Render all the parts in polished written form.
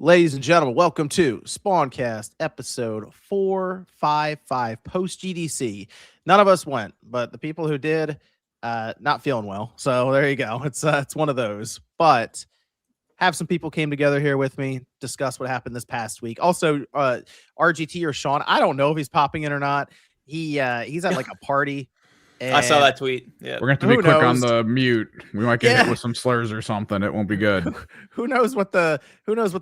Ladies and gentlemen, welcome to Spawncast episode 455 post GDC. None of us went, but the people who did, not feeling well. So there you go. It's one of those. But have some people came together here with me, discuss what happened this past week. Also, RGT or Sean, I don't know if he's popping in or not. He's at like a party. I saw that tweet. Yeah, we're going to have to be quick on the mute. We might get hit with some slurs or something. It won't be good. Who knows what the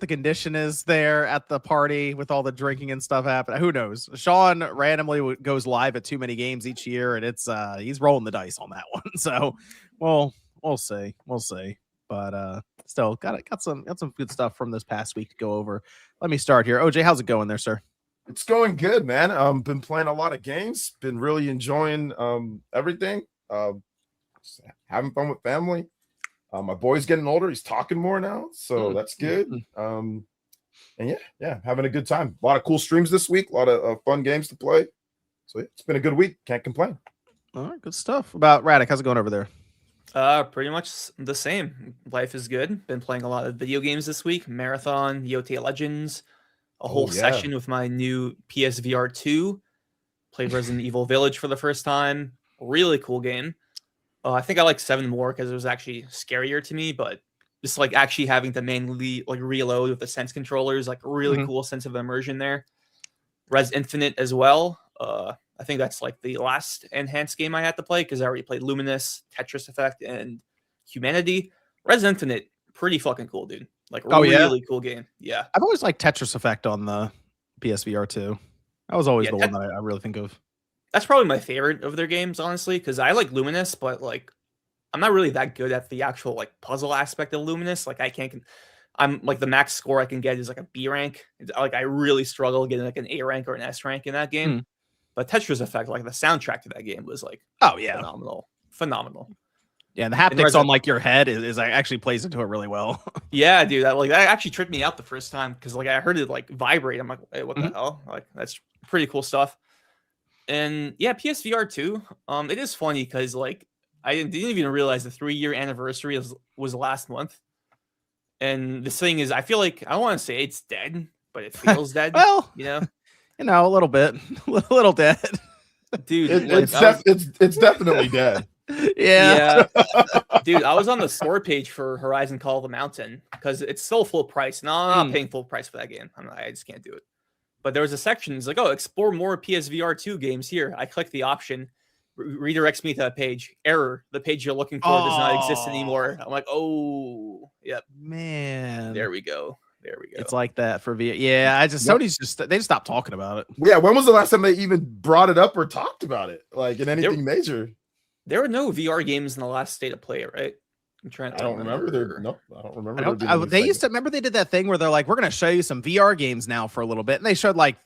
condition is there at the party with all the drinking and stuff happening? Who knows? Sean randomly goes live at too many games each year, and it's he's rolling the dice on that one. So, we'll see. But still got some good stuff from this past week to go over. Let me start here. OJ, how's it going there, sir? It's going good, man. Been playing a lot of games. Been really enjoying everything. Having fun with family. My boy's getting older. He's talking more now, so that's good. And yeah, having a good time. A lot of cool streams this week. A lot of fun games to play. So yeah, it's been a good week. Can't complain. All right, good stuff. About Radic, how's it going over there? Pretty much the same. Life is good. Been playing a lot of video games this week. Marathon, YOTA Legends. A whole session with my new PSVR 2. Played Resident Evil Village for the first time. Really cool game. I think I like 7 more because it was actually scarier to me, but just like actually having to manually like reload with the sense controllers, like a really cool sense of immersion there. Res Infinite as well. I think that's like the last enhanced game I had to play because I already played Luminous, Tetris Effect, and Humanity. Res Infinite, pretty fucking cool, dude. Like, really cool game. Yeah. I've always liked Tetris Effect on the PSVR 2. That was always the one that I really think of. That's probably my favorite of their games, honestly, because I like Luminous, but like, I'm not really that good at the actual like puzzle aspect of Luminous. Like, I'm like the max score I can get is like a B rank. Like, I really struggle getting like an A rank or an S rank in that game. But Tetris Effect, like the soundtrack to that game was like, phenomenal. Yeah, and the haptics on like your head is actually plays into it really well. Yeah, dude, that actually tripped me out the first time because like I heard it like vibrate. I'm like, hey, what the hell? Like that's pretty cool stuff. And yeah, PSVR 2. It is funny because like I didn't even realize the 3-year anniversary was last month. And this thing is, I feel like I don't want to say it's dead, but it feels dead. Well, a little bit, a little dead. Dude, it's definitely dead. Yeah. Dude, I was on the store page for Horizon Call of the Mountain because it's still full price. No, I'm not paying full price for that game. I just can't do it. But there was a section. It's like, explore more PSVR 2 games here. I click the option, redirects me to a page. Error. The page you're looking for does not exist anymore. I'm like, yep. Man. There we go. It's like that for VR. Yeah, Sony's they just stopped talking about it. Yeah, when was the last time they even brought it up or talked about it? Like in anything major? There were no VR games in the last State of Play, right? I'm trying to. I don't remember. I don't remember. They used to remember they did that thing where they're like, we're going to show you some VR games now for a little bit, and they showed like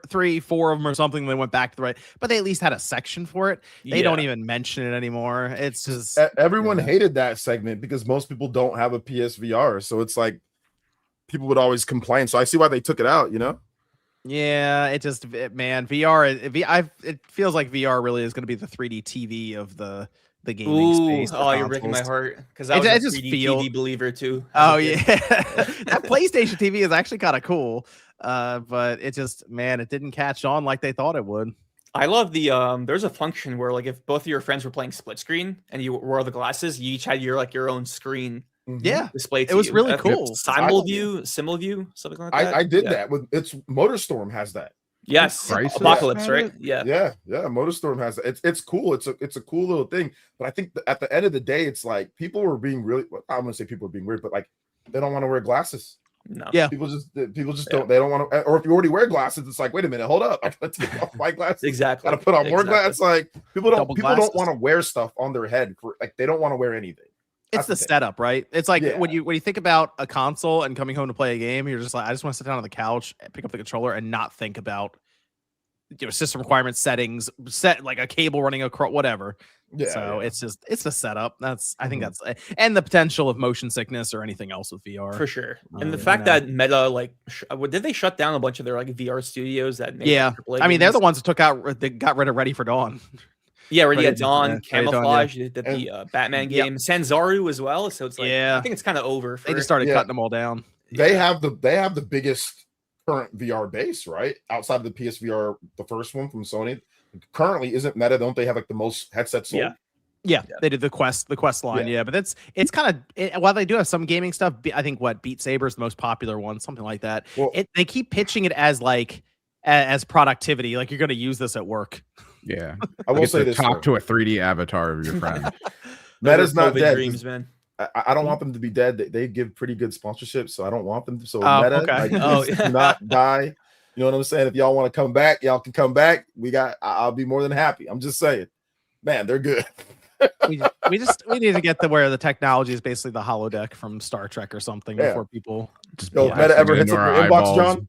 3, 4 of them or something. They went back to the right, but they at least had a section for it. They don't even mention it anymore. It's just everyone hated that segment because most people don't have a PSVR, so it's like people would always complain. So I see why they took it out. Yeah, VR. It feels like VR really is going to be the 3D TV of the gaming space. Oh, you're breaking my heart because I was a 3D TV believer too. Oh yeah, that PlayStation TV is actually kind of cool, but it just it didn't catch on like they thought it would. I love the there's a function where like if both of your friends were playing split screen and you wore the glasses, you each had your own screen. Yeah, displayed. It was really cool. Simul view, something like that. I did that with MotorStorm has that. Yes, Apocalypse, right? Yeah. MotorStorm has that. It's cool. It's a cool little thing. But I think at the end of the day, it's like people were being really. I'm gonna say people are being weird, but like they don't want to wear glasses. No. Yeah. People just don't. They don't want to. Or if you already wear glasses, it's like, wait a minute, hold up. I gotta take off my glasses. Exactly. Gotta put on more glasses. Like people don't want to wear stuff on their head. Like they don't want to wear anything. It's the setup, right? It's like when you think about a console and coming home to play a game, you're just like, I just want to sit down on the couch, pick up the controller, and not think about system requirements, settings, set like a cable running across, whatever. It's the setup. I think that's and the potential of motion sickness or anything else with VR for sure. And the fact that Meta did they shut down a bunch of their like VR studios that made I mean they're the ones that got rid of Ready for Dawn. Yeah, Ready at Dawn, Camouflage, the Batman game, Sanzaru as well. So it's like I think it's kind of over. They just started cutting them all down. they have the biggest current VR base, right? Outside of the PSVR, the first one from Sony. Currently, isn't Meta? Don't they have like the most headsets sold? Yeah. They did the Quest line, Yeah. but it's kind of while they do have some gaming stuff, I think Beat Saber is the most popular one, something like that. Well, They keep pitching it as like as productivity, like you're going to use this at work. Yeah. I will say this: talk to a 3D avatar of your friend. Meta's not COVID dead. dreams, man. I don't want them to be dead. They give pretty good sponsorship, so I don't want them to. So Oh, Meta, okay. please do not die. You know what I'm saying? If y'all want to come back, y'all can come back. I'll be more than happy. I'm just saying, man, they're good. we need to get to where the technology is basically the holodeck from Star Trek or something before people. Just Yo, if Meta ever hits up your inbox, John,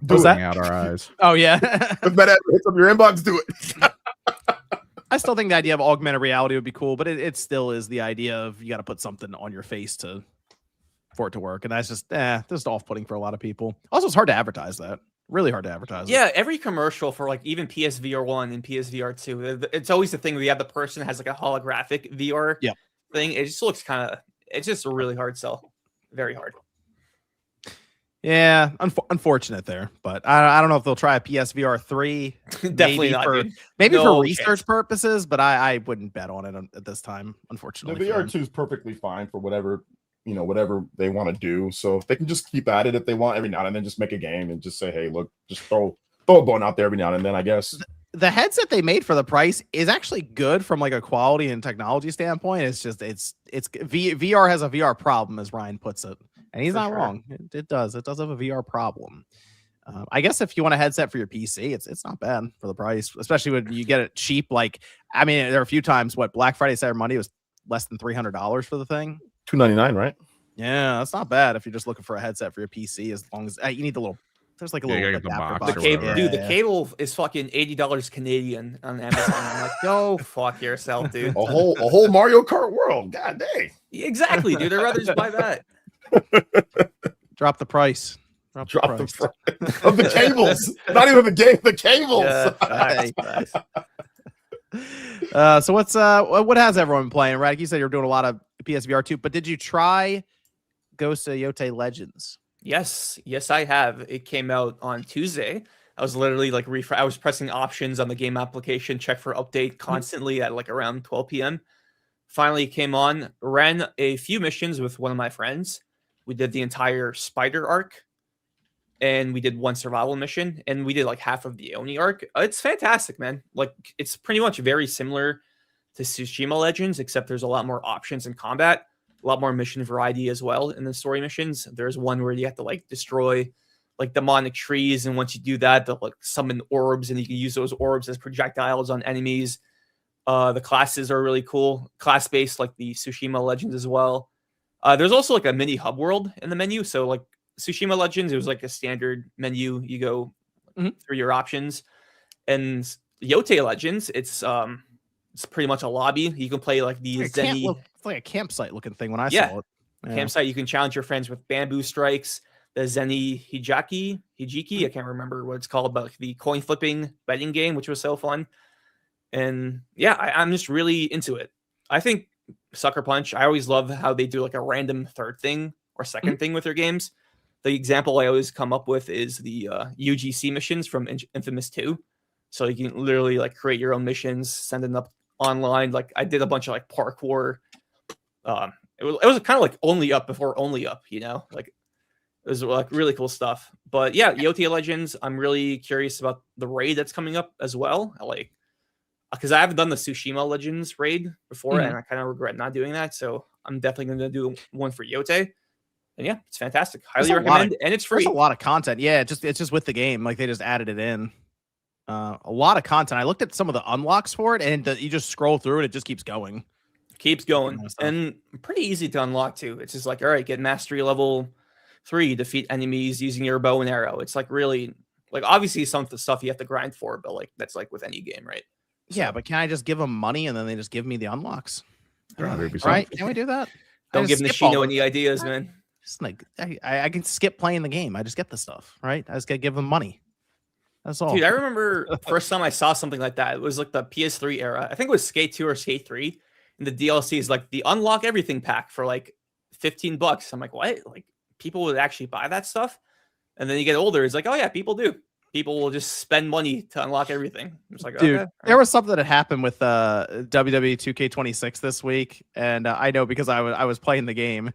do What's it. that? out our eyes. Oh yeah. If Meta ever hits up your inbox, do it. I still think the idea of augmented reality would be cool, but it still is the idea of you got to put something on your face for it to work, and that's just off-putting for a lot of people. Also, it's hard to advertise that. Really hard to advertise. Yeah, every commercial for like even PSVR 1 and PSVR 2, it's always the thing where you have the person has like a holographic VR thing. It just looks it's just a really hard sell. Very hard. Yeah, unfortunate there, but I don't know if they'll try a PSVR 3. Definitely not. Maybe No for research chance. purposes, but I wouldn't bet on it at this time, The unfortunately. VR 2 is perfectly fine for whatever they want to do. So if they can just keep at it if they want every now and then, just make a game and just say, hey, look, just throw a bone out there every now and then, I guess. The headset they made for the price is actually good from like a quality and technology standpoint. It's just VR has a VR problem, as Ryan puts it, and he's not wrong. It does have a VR problem. I guess if you want a headset for your PC, it's not bad for the price, especially when you get it cheap. Like, I mean, there are a few times Black Friday, Cyber Monday was less than $300 for the thing. $299, right? Yeah, that's not bad if you're just looking for a headset for your PC. As long as you need the little, there's like a little adapter box. The cable, dude, the cable is fucking $80 Canadian on Amazon. I'm like, go fuck yourself, dude. A whole Mario Kart world. God dang. Exactly, dude. I'd rather just buy that. Drop the price. Drop the price of the cables. Not even the game, the cables. Yeah, So what has everyone been playing? Right, you said you were doing a lot of PSVR 2, but did you try Ghost of Yote Legends? Yes, I have. It came out on Tuesday. I was literally like I was pressing options on the game application, check for update constantly at like around 12 p.m. Finally came on, ran a few missions with one of my friends. We did the entire spider arc, and we did one survival mission, and we did like half of the Oni arc. It's fantastic, man. Like, it's pretty much very similar to Tsushima Legends, except there's a lot more options in combat, a lot more mission variety as well in the story missions. There's one where you have to like destroy like demonic trees, and once you do that, they'll like summon orbs, and you can use those orbs as projectiles on enemies. The classes are really cool, class-based like the Tsushima Legends as well. There's also like a mini hub world in the menu, so like Tsushima Legends, it was like a standard menu. You go through your options, and Yote Legends, it's pretty much a lobby. You can play like the Zenny. It's like a campsite looking thing when I saw it. Yeah. Campsite. You can challenge your friends with bamboo strikes. The Zenny Hijiki. I can't remember what it's called, but like the coin flipping betting game, which was so fun. And yeah, I'm just really into it. I think Sucker Punch, I always love how they do like a random third thing or second thing with their games. The example I always come up with is the UGC missions from Infamous 2. So you can literally like create your own missions, send them up online. Like I did a bunch of like parkour. It was kind of like Only Up before Only Up, you know? Like it was like really cool stuff. But yeah, Yote Legends, I'm really curious about the raid that's coming up as well. Because I haven't done the Tsushima Legends raid before, and I kind of regret not doing that. So I'm definitely going to do one for Yote. And yeah, it's fantastic. Highly recommend. And it's free. There's a lot of content. Yeah, it's just with the game. Like they just added it in. A lot of content. I looked at some of the unlocks for it, and you just scroll through it. It just keeps going. Keeps going. And pretty easy to unlock too. It's just like, all right, get mastery level 3, defeat enemies using your bow and arrow. It's like really, like obviously some of the stuff you have to grind for, but like that's like with any game, right? Yeah, but can I just give them money and then they just give me the unlocks? Right? Can we do that? Don't give Nishino any ideas, man. Just like I can skip playing the game. I just get the stuff, right? I just gotta give them money. That's all. Dude, I remember first time I saw something like that. It was like the PS3 era. I think it was Skate 2 or Skate 3. And the DLC is like the unlock everything pack for like $15. I'm like, what? Like people would actually buy that stuff. And then you get older, it's like, oh yeah, people do. People will just spend money to unlock everything. It's like, dude, okay, there was something that happened with WWE 2K26 this week, and I know because I was playing the game,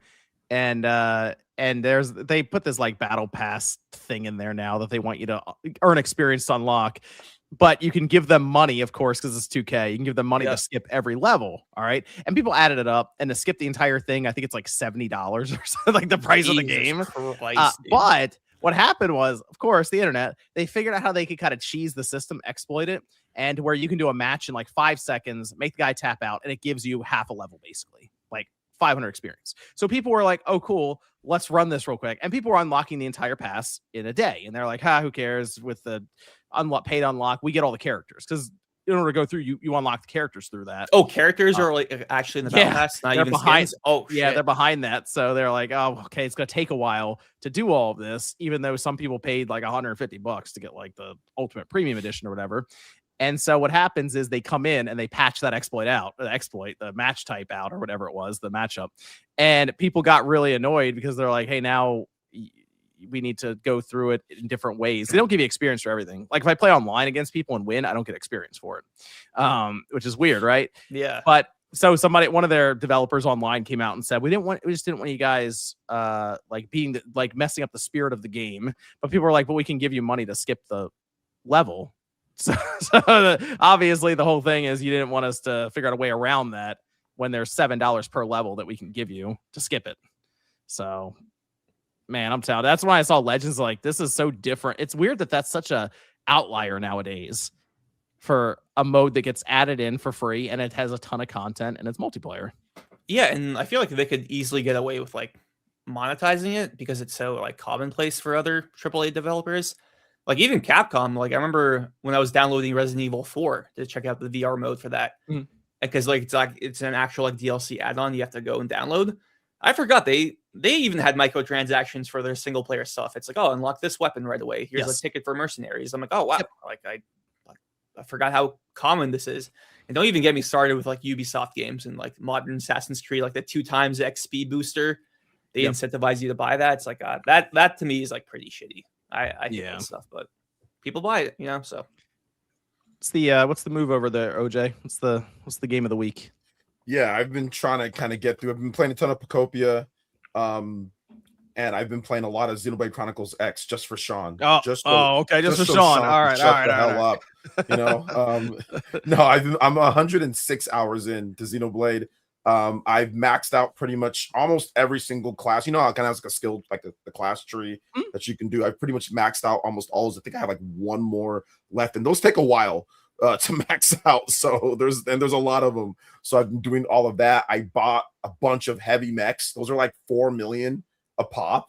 and they put this like battle pass thing in there now that they want you to earn experience to unlock. But you can give them money, of course, because it's 2K. You can give them money to skip every level. All right. And people added it up, and to skip the entire thing, I think it's like $70 or something, like the price of the game. But what happened was, of course, the internet, they figured out how they could kind of cheese the system, exploit it, and where you can do a match in like 5 seconds, make the guy tap out, and it gives you half a level, basically, like 500 experience. So people were like, oh, cool, let's run this real quick. And people were unlocking the entire pass in a day. And they're like, who cares? With the paid unlock, we get all the characters, because in order to go through, you unlock the characters through that. Oh, characters are like actually in the battle pass, not even behind. skins? Oh, yeah, shit. they're behind that. So they're like, oh, okay, it's gonna take a while to do all of this, even though some people paid like $150 to get like the ultimate premium edition or whatever. And so what happens is they come in and they patch that the match type out, or whatever it was, the matchup. And people got really annoyed because they're like, hey, now we need to go through it in different ways. They don't give you experience for everything. Like if I play online against people and win, I don't get experience for it, which is weird, right? Yeah. But so one of their developers online came out and said, we just didn't want you guys like messing up the spirit of the game. But people were like, but we can give you money to skip the level. So obviously the whole thing is you didn't want us to figure out a way around that when there's $7 per level that we can give you to skip it. So man, I'm telling you, that's why I saw Legends like, this is so different. It's weird that that's such a outlier nowadays for a mode that gets added in for free and it has a ton of content and it's multiplayer. Yeah, and I feel like they could easily get away with like monetizing it because it's so like commonplace for other AAA developers. Like even Capcom, like I remember when I was downloading Resident Evil 4 to check out the VR mode for that. Because it's an actual like DLC add-on you have to go and download. I forgot they even had microtransactions for their single player stuff. It's like, oh, unlock this weapon right away. Here's a ticket for mercenaries. I'm like, oh wow, like I forgot how common this is. And don't even get me started with like Ubisoft games and like modern Assassin's Creed, like the 2x XP booster. They incentivize you to buy that. It's like that to me is like pretty shitty. I hate that stuff, but people buy it, so. What's the move over there, OJ? What's the game of the week? Yeah, I've been trying to kind of get through. I've been playing a ton of Pokopia, and I've been playing a lot of Xenoblade Chronicles X just for Sean. Okay, just for Sean. All right, shut the hell up. No, I'm 106 hours into Xenoblade. I've maxed out pretty much almost every single class. How it kind of has like a skill, like the class tree that you can do. I've pretty much maxed out almost all. I think I have like one more left, and those take a while to max out. So there's a lot of them. So I've been doing all of that. I bought a bunch of heavy mechs. Those are like 4 million a pop.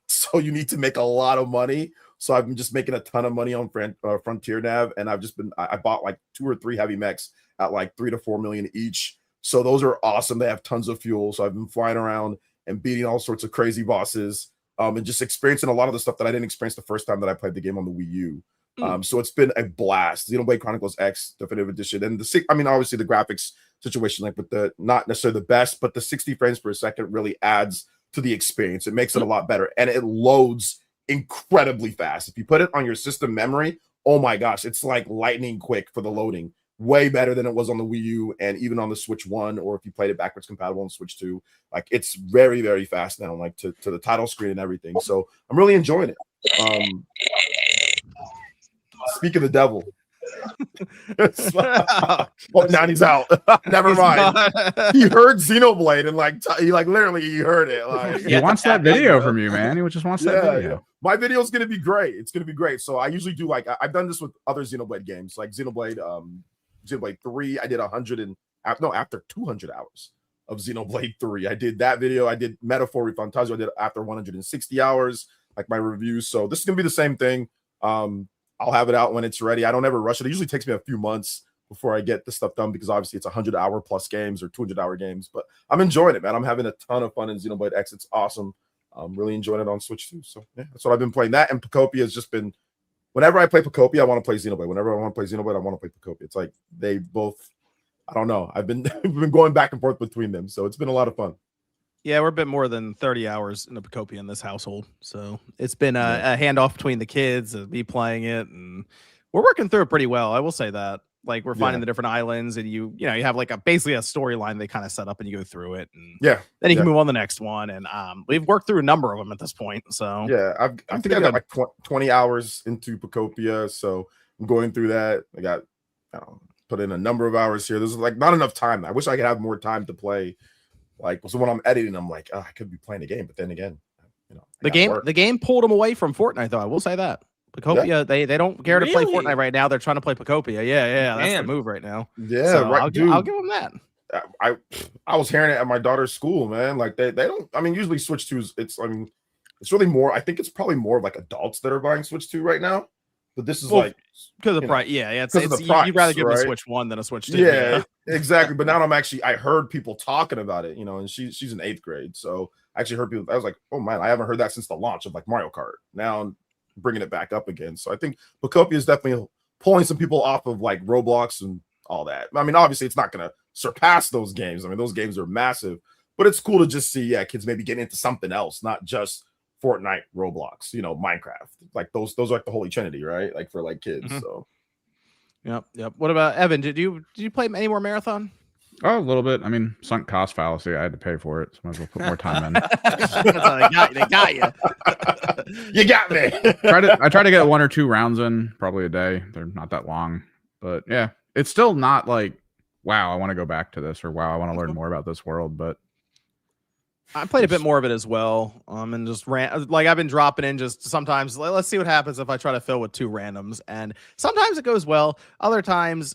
So you need to make a lot of money. So I've been just making a ton of money on Frontier Nav, and I bought like 2 or 3 heavy mechs at like 3 to 4 million each. So those are awesome. They have tons of fuel. So I've been flying around and beating all sorts of crazy bosses, and just experiencing a lot of the stuff that I didn't experience the first time that I played the game on the Wii U. So it's been a blast. Xenoblade Chronicles X Definitive Edition, and obviously the graphics situation, like with the not necessarily the best, but the 60 frames per second really adds to the experience. It makes it a lot better, and it loads incredibly fast. If you put it on your system memory, oh my gosh, it's like lightning quick for the loading. Way better than it was on the Wii U and even on the Switch 1, or if you played it backwards compatible on Switch 2. Like it's very, very fast now, like to the title screen and everything. So I'm really enjoying it. Speak of the devil. Oh, now he's out. Never mind. He heard Xenoblade and he literally heard it. Like he wants that video from you, man. He just wants that video. Yeah. My video is gonna be great. It's gonna be great. So I usually do I've done this with other Xenoblade games, like Xenoblade 3. I did after 200 hours of Xenoblade 3. I did that video. I did Metaphor Refantasio. I did after 160 hours, like my reviews. So this is gonna be the same thing. I'll have it out when it's ready. I don't ever rush it. It usually takes me a few months before I get this stuff done, because obviously it's 100-hour plus games or 200-hour games. But I'm enjoying it, man. I'm having a ton of fun in Xenoblade X. It's awesome. I'm really enjoying it on Switch too. So yeah, that's what I've been playing. That and Pokopia has just been. Whenever I play Pokopia, I want to play Xenoblade. Whenever I want to play Xenoblade, I want to play Pokopia. It's like they both. I don't know. I've been going back and forth between them, so it's been a lot of fun. Yeah, we're a bit more than 30 hours in the Pokopia in this household. So it's been a handoff between the kids and me playing it. And we're working through it pretty well. I will say that. Like we're finding the different islands and you have like basically a storyline they kind of set up and you go through it. And then you can move on to the next one. And we've worked through a number of them at this point. So I think I got like 20 hours into Pokopia. So I'm going through that. I got put in a number of hours here. There's like not enough time. I wish I could have more time to play. Like, so when I'm editing, I'm like, I could be playing a game, but then again, the game pulled them away from Fortnite, though. I will say that Pokopia, they don't care to play Fortnite right now. They're trying to play Pokopia. Yeah, that's the move right now. Yeah, so right. I'll give them that. I was hearing it at my daughter's school, man. Like they don't. I mean, usually Switch 2 it's really more. I think it's probably more of like adults that are buying Switch 2 right now. But this is like because of the price. Yeah, it's the price, you'd rather give them a Switch 1 than a Switch 2. Yeah, exactly. But now I heard people talking about it, and she's in 8th grade. So I actually heard people, I was like, oh man, I haven't heard that since the launch of like Mario Kart. Now I'm bringing it back up again. So I think Pokopia is definitely pulling some people off of like Roblox and all that. I mean, obviously it's not going to surpass those games. I mean, those games are massive, but it's cool to just see, kids maybe getting into something else, not just Fortnite, Roblox, Minecraft. Like those are like the holy trinity, right? Like for like kids. So Yep. What about Evan? Did you play any more Marathon? Oh, a little bit. I mean, sunk cost fallacy. I had to pay for it, so might as well put more time in. They got you. You got me. I try to get 1 or 2 rounds in, probably a day. They're not that long, but yeah, it's still not like, wow, I want to go back to this, or wow, I want to learn more about this world. But I played a bit more of it as well, and just I've been dropping in just sometimes. Let's see what happens if I try to fill with 2 randoms, and sometimes it goes well. Other times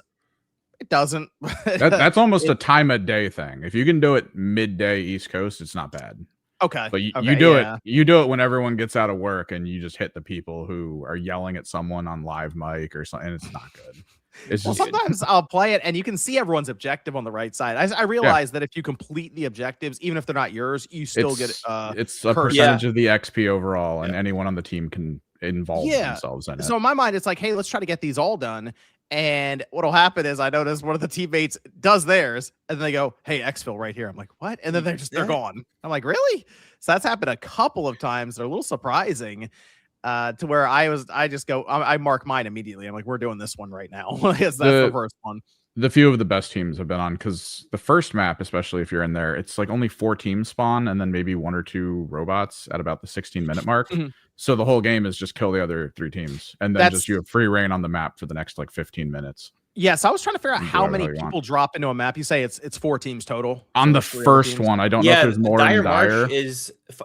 it doesn't. That's almost a time of day thing. If you can do it midday East Coast, it's not bad. Okay, but you do it. You do it when everyone gets out of work, and you just hit the people who are yelling at someone on live mic or something, and it's not good. Sometimes I'll play it and you can see everyone's objective on the right side. I realize that if you complete the objectives, even if they're not yours, you still get it's a percentage of the XP overall, and anyone on the team can involve themselves in it. So in my mind, it's like, hey, let's try to get these all done. And what'll happen is I notice one of the teammates does theirs, and then they go, hey, exfil right here. I'm like, what? And then they're gone. I'm like, really? So that's happened a couple of times. They're a little surprising. To where I mark mine immediately. I'm like, we're doing this one right now. That's the first one. The few of the best teams have been on, because the first map, especially if you're in there, it's like only 4 teams spawn and then maybe 1 or 2 robots at about the 16-minute mark. So the whole game is just kill the other 3 teams, and then you have free reign on the map for the next like 15 minutes. Yes, I was trying to figure out how many people drop into a map. You say it's 4 teams total on the first one. I don't know if there's more in Dire.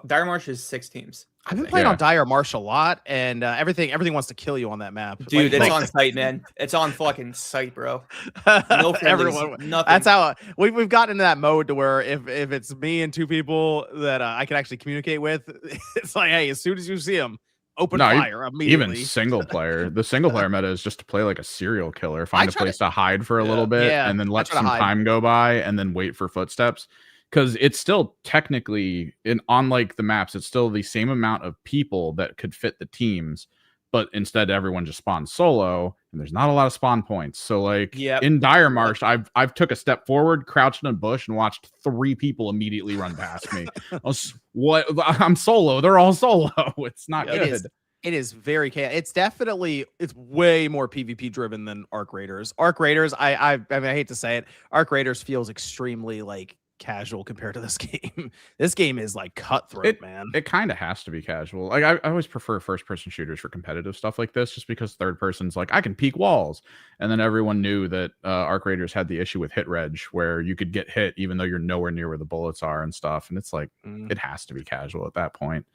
Dire Marsh is 6 teams. I've been playing on Dire Marsh a lot, and everything wants to kill you on that map. Dude, it's on site, man. It's on fucking site, bro. No everyone. Nothing. That's how we've gotten into that mode to where if it's me and 2 people that I can actually communicate with, it's like, hey, as soon as you see them, open fire immediately. Even single player. The single player meta is just to play like a serial killer, find a place to hide for a little bit, and then let some time go by, and then wait for footsteps. Because it's still technically on like the maps, it's still the same amount of people that could fit the teams, but instead everyone just spawns solo, and there's not a lot of spawn points. So like in Dire Marsh, I've took a step forward, crouched in a bush, and watched 3 people immediately run past me. I'm solo. They're all solo. It's not good. It is very chaotic. It's way more PvP driven than Arc Raiders. Arc Raiders, I mean, I hate to say it, Arc Raiders feels extremely like casual compared to this game. This game is like cutthroat, man. It kind of has to be casual. Like I always prefer first-person shooters for competitive stuff like this, just because third person's like, I can peek walls. And then everyone knew that Arc Raiders had the issue with hit reg, where you could get hit even though you're nowhere near where the bullets are and stuff. And it's like, it has to be casual at that point.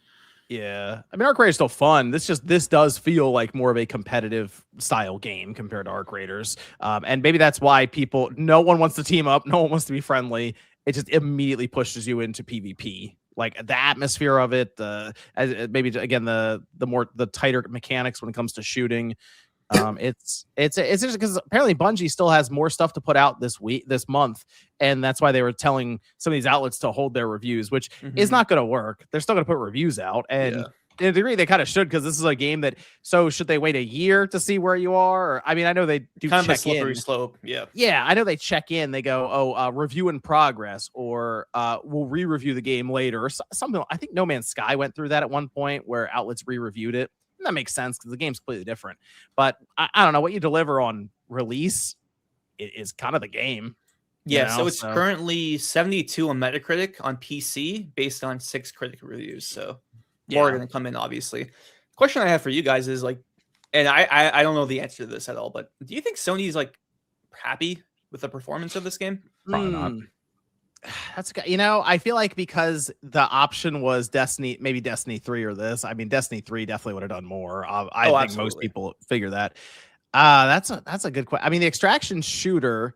Yeah, I mean, Arc Raiders is still fun. This does feel like more of a competitive style game compared to Arc Raiders, and maybe that's why no one wants to team up, no one wants to be friendly. It just immediately pushes you into PvP, like the atmosphere of it. Maybe again the tighter mechanics when it comes to shooting. It's just because apparently Bungie still has more stuff to put out this month, and that's why they were telling some of these outlets to hold their reviews, which is not going to work. They're still going to put reviews out, and in a degree, they kind of should, because this is a game that. So should they wait a year to see where you are? Or, I mean, I know they do kind check of a slippery in. slope. Yeah. Yeah, I know they check in. They go, review in progress, or we'll re-review the game later, or something. I think No Man's Sky went through that at one point, where outlets re-reviewed it. And that makes sense because the game's completely different. But I don't know, what you deliver on release is kind of the game. Yeah, so it's currently 72 on Metacritic on PC based on 6 critic reviews. So more are going to come in, obviously. Question I have for you guys is like, and I don't know the answer to this at all, but do you think Sony's like happy with the performance of this game? Probably not. That's, you know, I feel like because the option was Destiny, maybe Destiny 3 or this. I mean, Destiny 3 definitely would have done more. I think absolutely. Most people figure that. That's a good question. I mean, the extraction shooter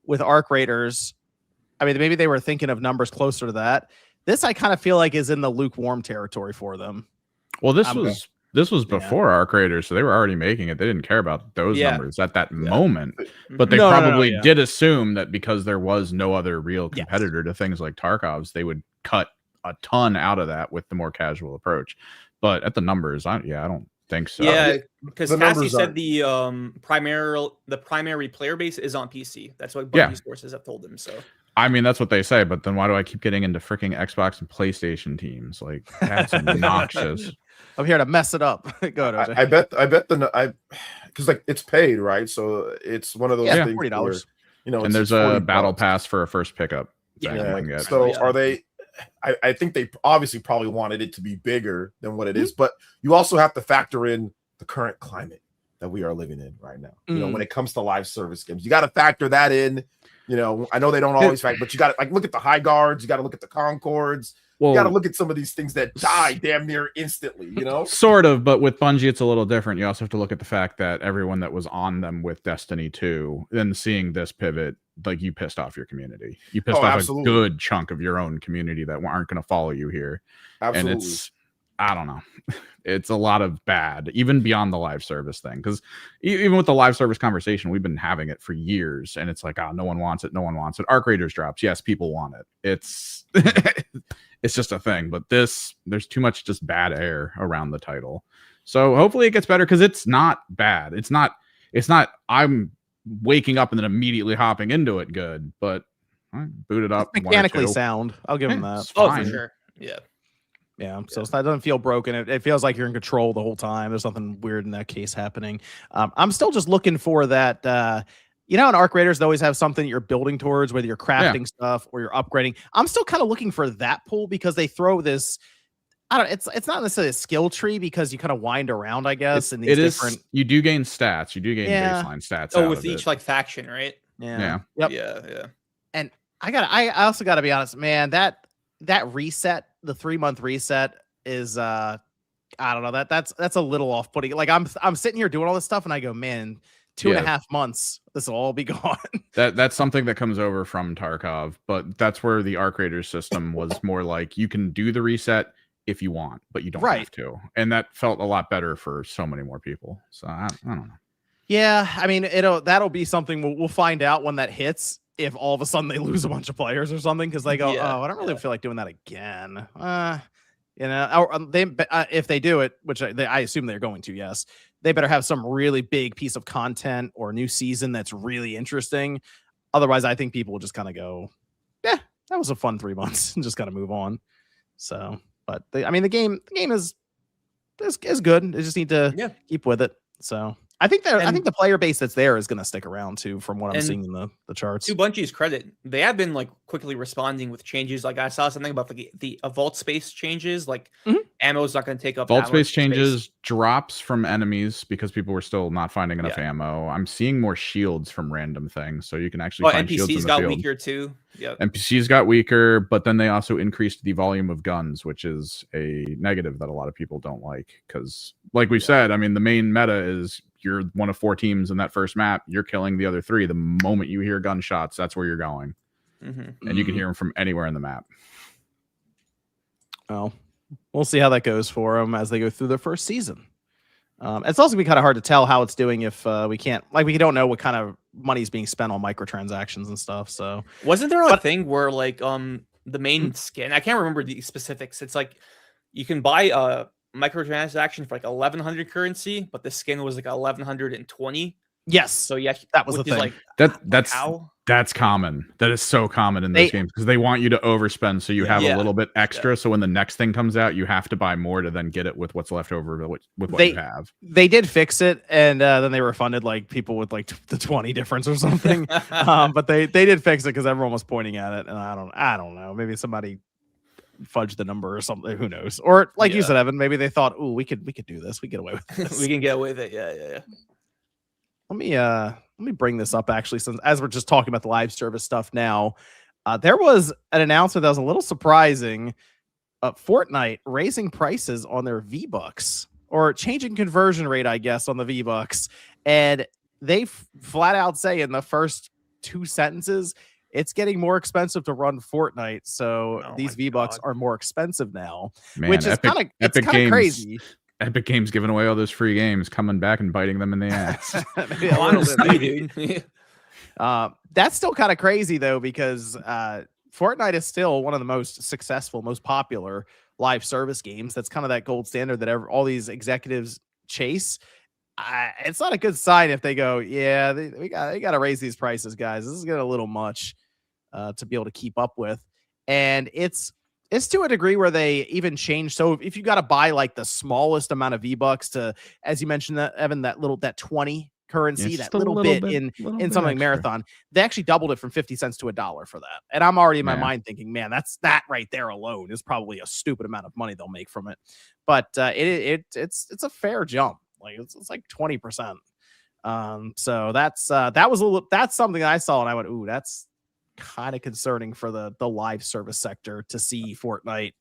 with Arc Raiders, I mean, maybe they were thinking of numbers closer to that. This, I kind of feel like, is in the lukewarm territory for them. Well, this was before Arc Raiders, so they were already making it. They didn't care about those numbers at that moment, but they probably did assume that because there was no other real competitor to things like Tarkov's, they would cut a ton out of that with the more casual approach. But at the numbers, I don't think so. Yeah, because Cassie said the primary player base is on PC. That's what Bungie sources have told him. So I mean, that's what they say, but then why do I keep getting into freaking Xbox and PlayStation teams? Like, that's obnoxious. I'm here to mess it up. Go ahead. I bet because like it's paid, right? So it's one of those things $40. Where, you know, and there's a battle pass for a first pickup. So are they? I think they obviously probably wanted it to be bigger than what it is, but you also have to factor in the current climate that we are living in right now. You know, when it comes to live service games, you got to factor that in. You know, I know they don't always factor, but you got to like look at the high guards. You got to look at the Concords. You got to look at some of these things that die damn near instantly, you know? Sort of, but with Bungie, it's a little different. You also have to look at the fact that everyone that was on them with Destiny 2, then seeing this pivot, like you pissed off your community. You pissed off a good chunk of your own community that aren't going to follow you here. Absolutely. And it's, I don't know. It's a lot of bad, even beyond the live service thing. Because even with the live service conversation, we've been having it for years. And it's like, no one wants it. No one wants it. Arc Raiders drops. Yes, people want it. It's it's just a thing. But there's too much just bad air around the title. So hopefully it gets better, because it's not bad. It's not I'm waking up and then immediately hopping into it good. But boot it up. It's mechanically sound. I'll give them that. Oh, for sure. Yeah. Yeah, so it doesn't feel broken. It feels like you're in control the whole time. There's nothing weird in that case happening. I'm still just looking for that. You know, in Arc Raiders, they always have something you're building towards, whether you're crafting stuff or you're upgrading. I'm still kind of looking for that pull, because they throw this. I don't. It's not necessarily a skill tree, because you kind of wind around, I guess. And these different. You do gain stats. You do gain baseline stats. Oh, with each like faction, right? Yeah. Yep. Yeah. And I also got to be honest, man. That reset, the 3-month reset, is I don't know, that's a little off-putting. Like I'm sitting here doing all this stuff, and I go, man, 2.5 months, this will all be gone. That's something that comes over from Tarkov, but that's where the Arc Raiders system was more like you can do the reset if you want, but you don't have to, and that felt a lot better for so many more people. So I don't know. Yeah, I mean, that'll be something we'll find out when that hits. If all of a sudden they lose a bunch of players or something, because they go, I don't really feel like doing that again. You know, or they if they do it, which I assume they're going to, yes, they better have some really big piece of content or new season that's really interesting. Otherwise, I think people will just kind of go, yeah, that was a fun 3 months, and just kind of move on. So, but the game is good. They just need to keep with it. So. I think the player base that's there is going to stick around too, from what I'm seeing in the charts. To Bungie's credit, they have been like quickly responding with changes. Like I saw something about the vault space changes. Like ammo is not going to take up vault space changes, drops from enemies because people were still not finding enough ammo. I'm seeing more shields from random things, so you can actually find shields in the got field. weaker too. Yeah, NPCs got weaker, but then they also increased the volume of guns, which is a negative that a lot of people don't like, because, like we said, I mean, the main meta is you're one of 4 teams in that first map. You're killing the other 3. The moment you hear gunshots, that's where you're going, and you can hear them from anywhere in the map. Well, we'll see how that goes for them as they go through their first season. It's also gonna be kind of hard to tell how it's doing if we don't know what kind of money is being spent on microtransactions and stuff. So wasn't there a thing where like the main skin, I can't remember the specifics. It's like you can buy microtransaction for like 1,100 currency, but the skin was like 1,120. Yes. So yeah, that was the thing. Like, that's common. That is so common in those games because they want you to overspend so you have a little bit extra. So when the next thing comes out, you have to buy more to then get it with what's left over with what you have. They did fix it, and then they refunded like people with like the 20 difference or something. But they did fix it because everyone was pointing at it, and I don't know. Maybe somebody fudged the number or something. Who knows? Or like you said, Evan, maybe they thought, "Ooh, we could do this. We get away with this. We can get away with it." Yeah. Let me bring this up actually, since as we're just talking about the live service stuff now, there was an announcement that was a little surprising. Fortnite raising prices on their V-Bucks, or changing conversion rate, I guess, on the V-Bucks, and they flat out say in the first 2 sentences, it's getting more expensive to run Fortnite, so these V-Bucks are more expensive now, which is kind of crazy. Epic Games giving away all those free games, coming back and biting them in the ass. Honestly, dude. That's still kind of crazy though, because Fortnite is still one of the most successful, most popular live service games. That's kind of that gold standard that all these executives chase. It's not a good sign if they go, yeah, they got to raise these prices, guys. This is getting a little much to be able to keep up with, and it's to a degree where they even change. So if you got to buy like the smallest amount of V-Bucks to, as you mentioned, that Evan, that 20 currency, that little bit in something like Marathon, they actually doubled it from 50 cents to $1 for that. And I'm already in my mind thinking, man, that right there alone is probably a stupid amount of money they'll make from it. But it's a fair jump. Like it's like 20%. So that's something I saw and I went, ooh, that's kind of concerning for the live service sector to see Fortnite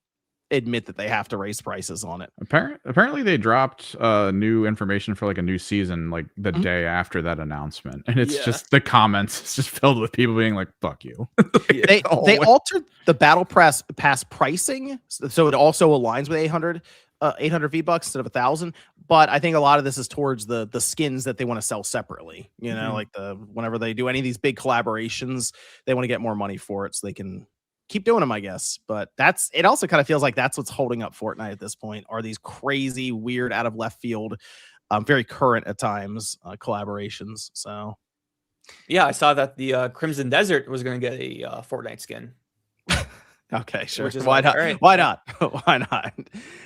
admit that they have to raise prices on it. Apparently they dropped new information for like a new season like the day after that announcement, and it's just the comments, it's just filled with people being like, fuck you. They altered the battle pass pricing so it also aligns with 800 V-Bucks instead of 1,000, but I think a lot of this is towards the skins that they want to sell separately, like whenever they do any of these big collaborations, they want to get more money for it so they can keep doing them, I guess. But it also kind of feels like that's what's holding up Fortnite at this point, are these crazy, weird, out of left field, very current at times collaborations. So yeah, I saw that the Crimson Desert was going to get a Fortnite skin. Okay, sure. Why not? Right. Why not? Why not?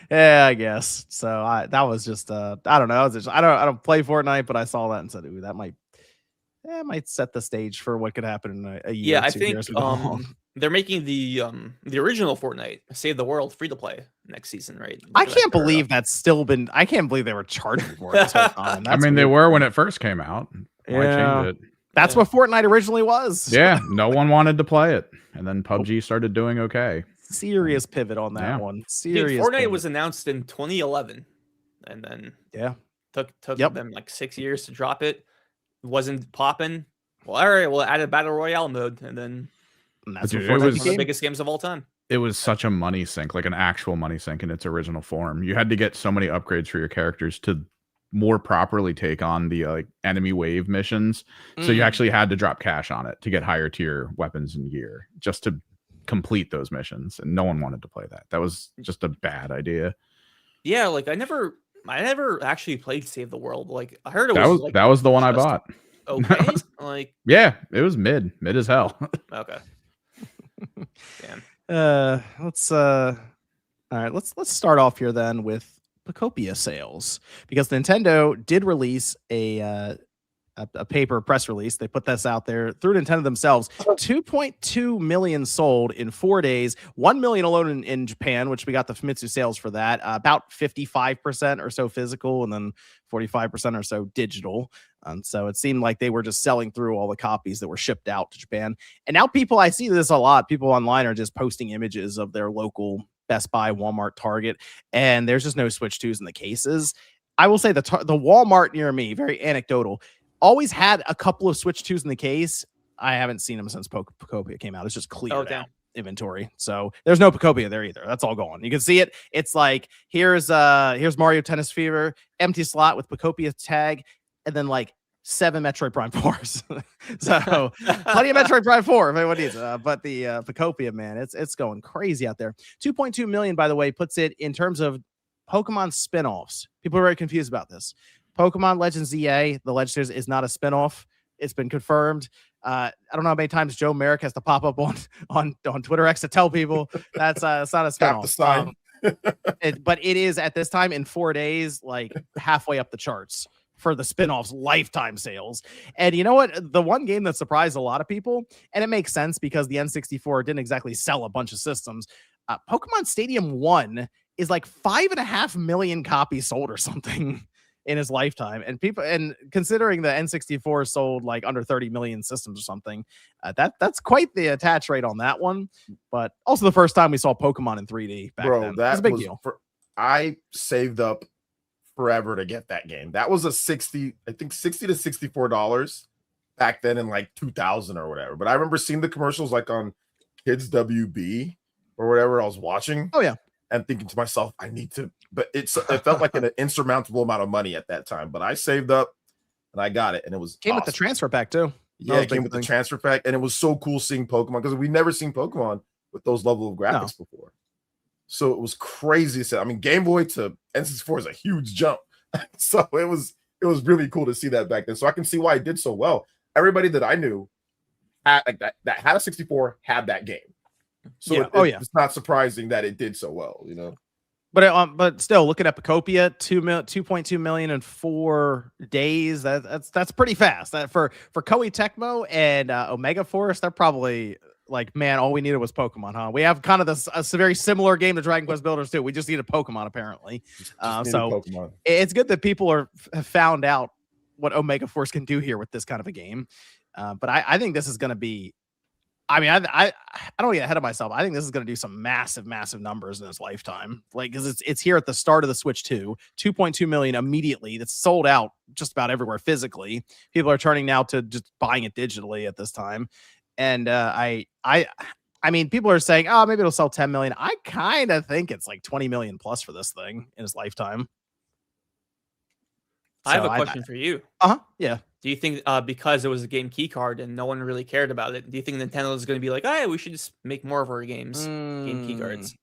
Yeah, I guess. So that was just I don't know. I don't play Fortnite, but I saw that and said, ooh, that might set the stage for what could happen in a year. Yeah, I think they're making the original Fortnite Save the World free to play next season, right? I can't believe that's still been. I can't believe they were charging for it this whole time. I mean, they were when it first came out. Why change it? That's what Fortnite originally was. Yeah, no one wanted to play it, and then PUBG started doing okay. Serious pivot on that one. Serious. Fortnite pivot. was announced in 2011, and then took them like 6 years to drop it. Wasn't popping. Well, all right, we'll add a battle royale mode, and that's it was one of the biggest games of all time. It was such a money sink, like an actual money sink in its original form. You had to get so many upgrades for your characters to more properly take on the like enemy wave missions. So you actually had to drop cash on it to get higher tier weapons and gear just to complete those missions, and no one wanted to play that. That was just a bad idea. Yeah, like I never actually played Save the World. Like I heard that was the one I bought. Okay, like yeah, it was mid as hell. Okay. Damn. Let's start off here then with Pokopia sales, because Nintendo did release a paper press release. They put this out there through Nintendo themselves. 2.2 million sold in 4 days. 1 million alone in Japan, which we got the Famitsu sales for that. About 55% or so physical, and then 45% or so digital. And so it seemed like they were just selling through all the copies that were shipped out to Japan. And now I see this a lot. People online are just posting images of their local Best Buy, Walmart, Target, and there's just no Switch 2s in the cases. I will say the Walmart near me, very anecdotal, always had a couple of Switch 2s in the case. I haven't seen them since Pokopia came out. It's just cleared out inventory. So there's no Pokopia there either. That's all gone. You can see it. It's like, here's Mario Tennis Fever, empty slot with Pokopia tag, and then like 7 Metroid Prime 4s. So plenty of Metroid Prime 4 if anyone needs it. But the Pokopia, man, it's going crazy out there. 2.2 million, by the way, puts it in terms of Pokemon spinoffs. People are very confused about this. Pokemon Legends EA, the Legends is not a spinoff. It's been confirmed. I don't know how many times Joe Merrick has to pop up on Twitter X to tell people that's it's not a spinoff. But it is at this time in 4 days, like halfway up the charts for the spinoff's lifetime sales. And you know what? The one game that surprised a lot of people, and it makes sense because the N64 didn't exactly sell a bunch of systems. Pokemon Stadium 1 is like 5.5 million copies sold or something in his lifetime. And considering the N64 sold like under 30 million systems or something, that's quite the attach rate on that one. But also the first time we saw Pokemon in 3D back then. That's a big deal. I saved up forever to get that game. That was a $60 to $64 back then in like 2000 or whatever. But I remember seeing the commercials like on Kids WB or whatever I was watching. Oh yeah. And thinking to myself, I need to, but it felt like an insurmountable amount of money at that time. But I saved up and I got it, and it was came awesome. with the transfer pack too. Yeah, it came with the transfer pack, and it was so cool seeing Pokemon because we've never seen Pokemon with those level of graphics before. So it was crazy. I mean, Game Boy to N64 is a huge jump. So it was really cool to see that back then. So I can see why it did so well. Everybody that I knew had like that had a 64 had that game. So it's not surprising that it did so well, you know. But still, looking at Pokopia, 2.2 million in 4 days. That's pretty fast. That for Koei Tecmo and Omega Force, they're probably like, man, all we needed was Pokemon, huh? We have kind of a very similar game to Dragon Quest Builders too. We just needed Pokemon apparently. Pokemon. It's good that people have found out what Omega Force can do here with this kind of a game. But I think this is going to be. I mean, I don't get ahead of myself. I think this is going to do some massive numbers in its lifetime. Like, because it's here at the start of the Switch 2.2 million immediately. That's sold out just about everywhere physically. People are turning now to just buying it digitally at this time. And I mean, people are saying, oh, maybe it'll sell 10 million. I kind of think it's like 20 million plus for this thing in its lifetime. I have a question for you. Yeah. Do you think because it was a game key card and no one really cared about it, do you think Nintendo is going to be like, we should just make more of our games game key cards?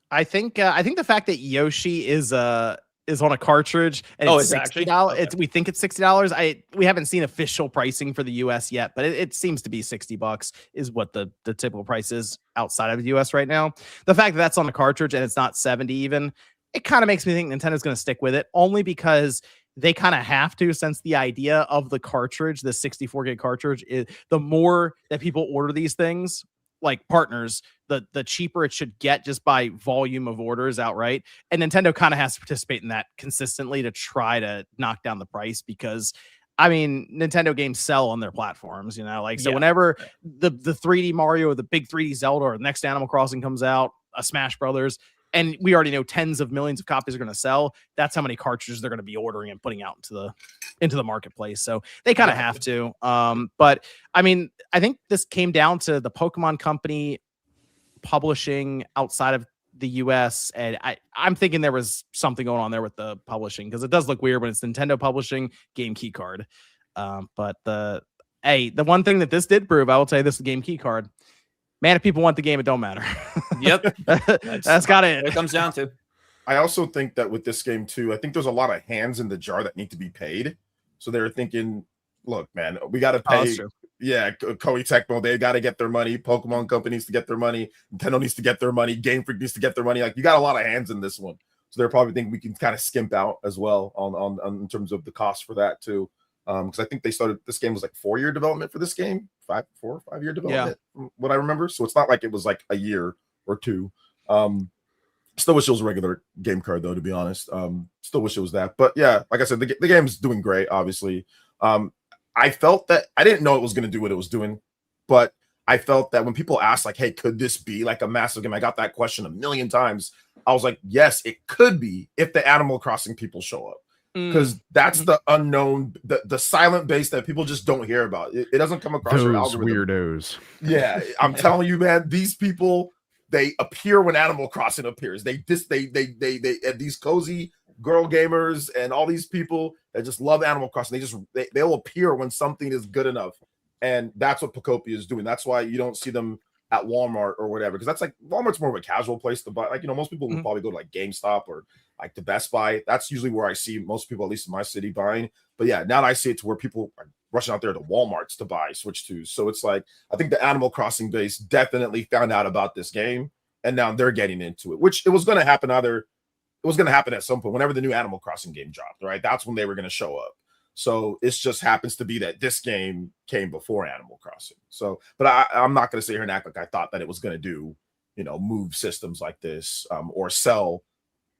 I think the fact that Yoshi is on a cartridge and it's $60. Okay. We think it's $60. We haven't seen official pricing for the US yet, but it seems to be $60 is what the typical price is outside of the US right now. The fact that that's on a cartridge and it's not 70 even, it kind of makes me think Nintendo's going to stick with it, only because they kind of have to, since the idea of the cartridge, the 64 gig cartridge, is the more that people order these things, like partners, the cheaper it should get just by volume of orders outright. And Nintendo kind of has to participate in that consistently to try to knock down the price because, I mean, Nintendo games sell on their platforms, you know, like, so whenever the 3D Mario or the big 3D Zelda or the next Animal Crossing comes out, a Smash Brothers, and we already know tens of millions of copies are going to sell. That's how many cartridges they're going to be ordering and putting out into the marketplace. So they kind of have to. But I mean, I think this came down to the Pokemon Company publishing outside of the US, and I'm thinking there was something going on there with the publishing because it does look weird when it's Nintendo publishing game key card. But the one thing that this did prove, I will tell you this, the game key card. Man, if people want the game, it don't matter. Yep. That's got it. It comes down to. I also think that with this game too, I think there's a lot of hands in the jar that need to be paid. So they're thinking, look, man, we got to pay. Koei Tecmo, they got to get their money. Pokemon Company needs to get their money. Nintendo needs to get their money. Game Freak needs to get their money. Like, you got a lot of hands in this one. So they're probably thinking we can kind of skimp out as well on in terms of the cost for that too. Because I think they started, this game was like 4-year development for this game, 4 or 5 year development, from what I remember. So it's not like it was like a year or two. Still wish it was a regular game card though, to be honest. Still wish it was that. But yeah, like I said, the game's doing great, obviously. I felt that I didn't know it was going to do what it was doing, but I felt that when people asked, like, hey, could this be like a massive game? I got that question a million times. I was like, yes, it could be if the Animal Crossing people show up. Because that's the unknown, the silent base that people just don't hear about. It doesn't come across your algorithm. Weirdos. Yeah, I'm telling you, man, these people, they appear when Animal Crossing appears. They these cozy girl gamers and all these people that just love Animal Crossing. They'll appear when something is good enough, and that's what Pokopia is doing. That's why you don't see them at Walmart or whatever, because that's like Walmart's more of a casual place to buy. Like, you know, most people will probably go to like GameStop or like to Best Buy. That's usually where I see most people, at least in my city, buying. But yeah, now I see it to where people are rushing out there to Walmarts to buy Switch 2. So it's like, I think the Animal Crossing base definitely found out about this game, and now they're getting into it, which it was going to happen at some point whenever the new Animal Crossing game dropped, right? That's when they were going to show up. So it just happens to be that this game came before Animal Crossing. So, but I'm not going to sit here and act like I thought that it was going to do, move systems like this, or sell.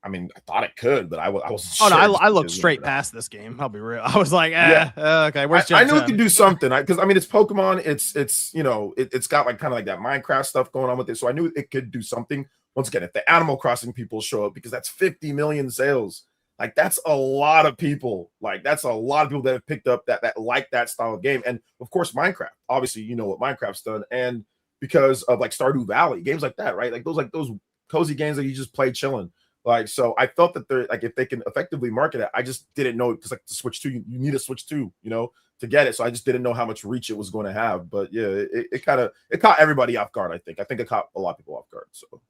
I mean, I thought it could, but I wasn't sure. No, I looked straight past this game. I'll be real. I was like, okay, where's I knew it could do something. Because I mean, it's Pokemon. It's got like kind of like that Minecraft stuff going on with it. So I knew it could do something. Once again, if the Animal Crossing people show up, because that's 50 million sales, like that's a lot of people. Like that's a lot of people that have picked up that like that style of game. And of course, Minecraft. Obviously, you know what Minecraft's done, and because of like Stardew Valley, games like that, right? Like those cozy games that you just play chilling. Like, so I felt that they're like, if they can effectively market it, I just didn't know, because like the Switch 2, you need a Switch 2, to get it. So I just didn't know how much reach it was going to have. But yeah, it caught everybody off guard. I think it caught a lot of people off guard. So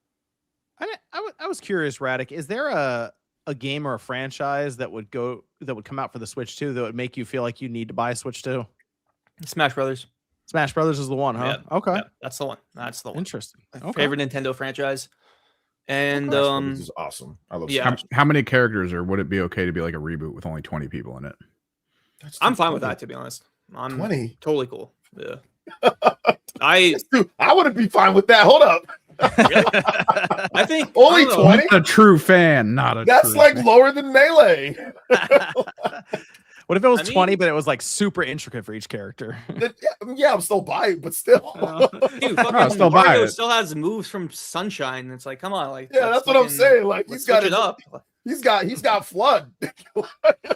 I was curious, Radic, is there a game or a franchise that would come out for the Switch 2 that would make you feel like you need to buy a Switch 2? Smash Brothers. Smash Brothers is the one, huh? Yeah, okay. Yeah, that's the one. Interesting. My favorite Nintendo franchise. And this is awesome. I love Smash. How many characters, or would it be okay to be like a reboot with only 20 people in it? I'm fine with that, to be honest. I'm 20. Totally cool. Yeah. I wouldn't be fine with that. Hold up. Really? I think only 20. A true fan, not a. That's like fan. Lower than Melee. What if it was 20, but it was like super intricate for each character? Yeah, I'm still buying, but still. Dude, fucking Mario still has moves from Sunshine. It's like, come on, like. Yeah, that's what I'm saying. Like he's got it up. He's got flood.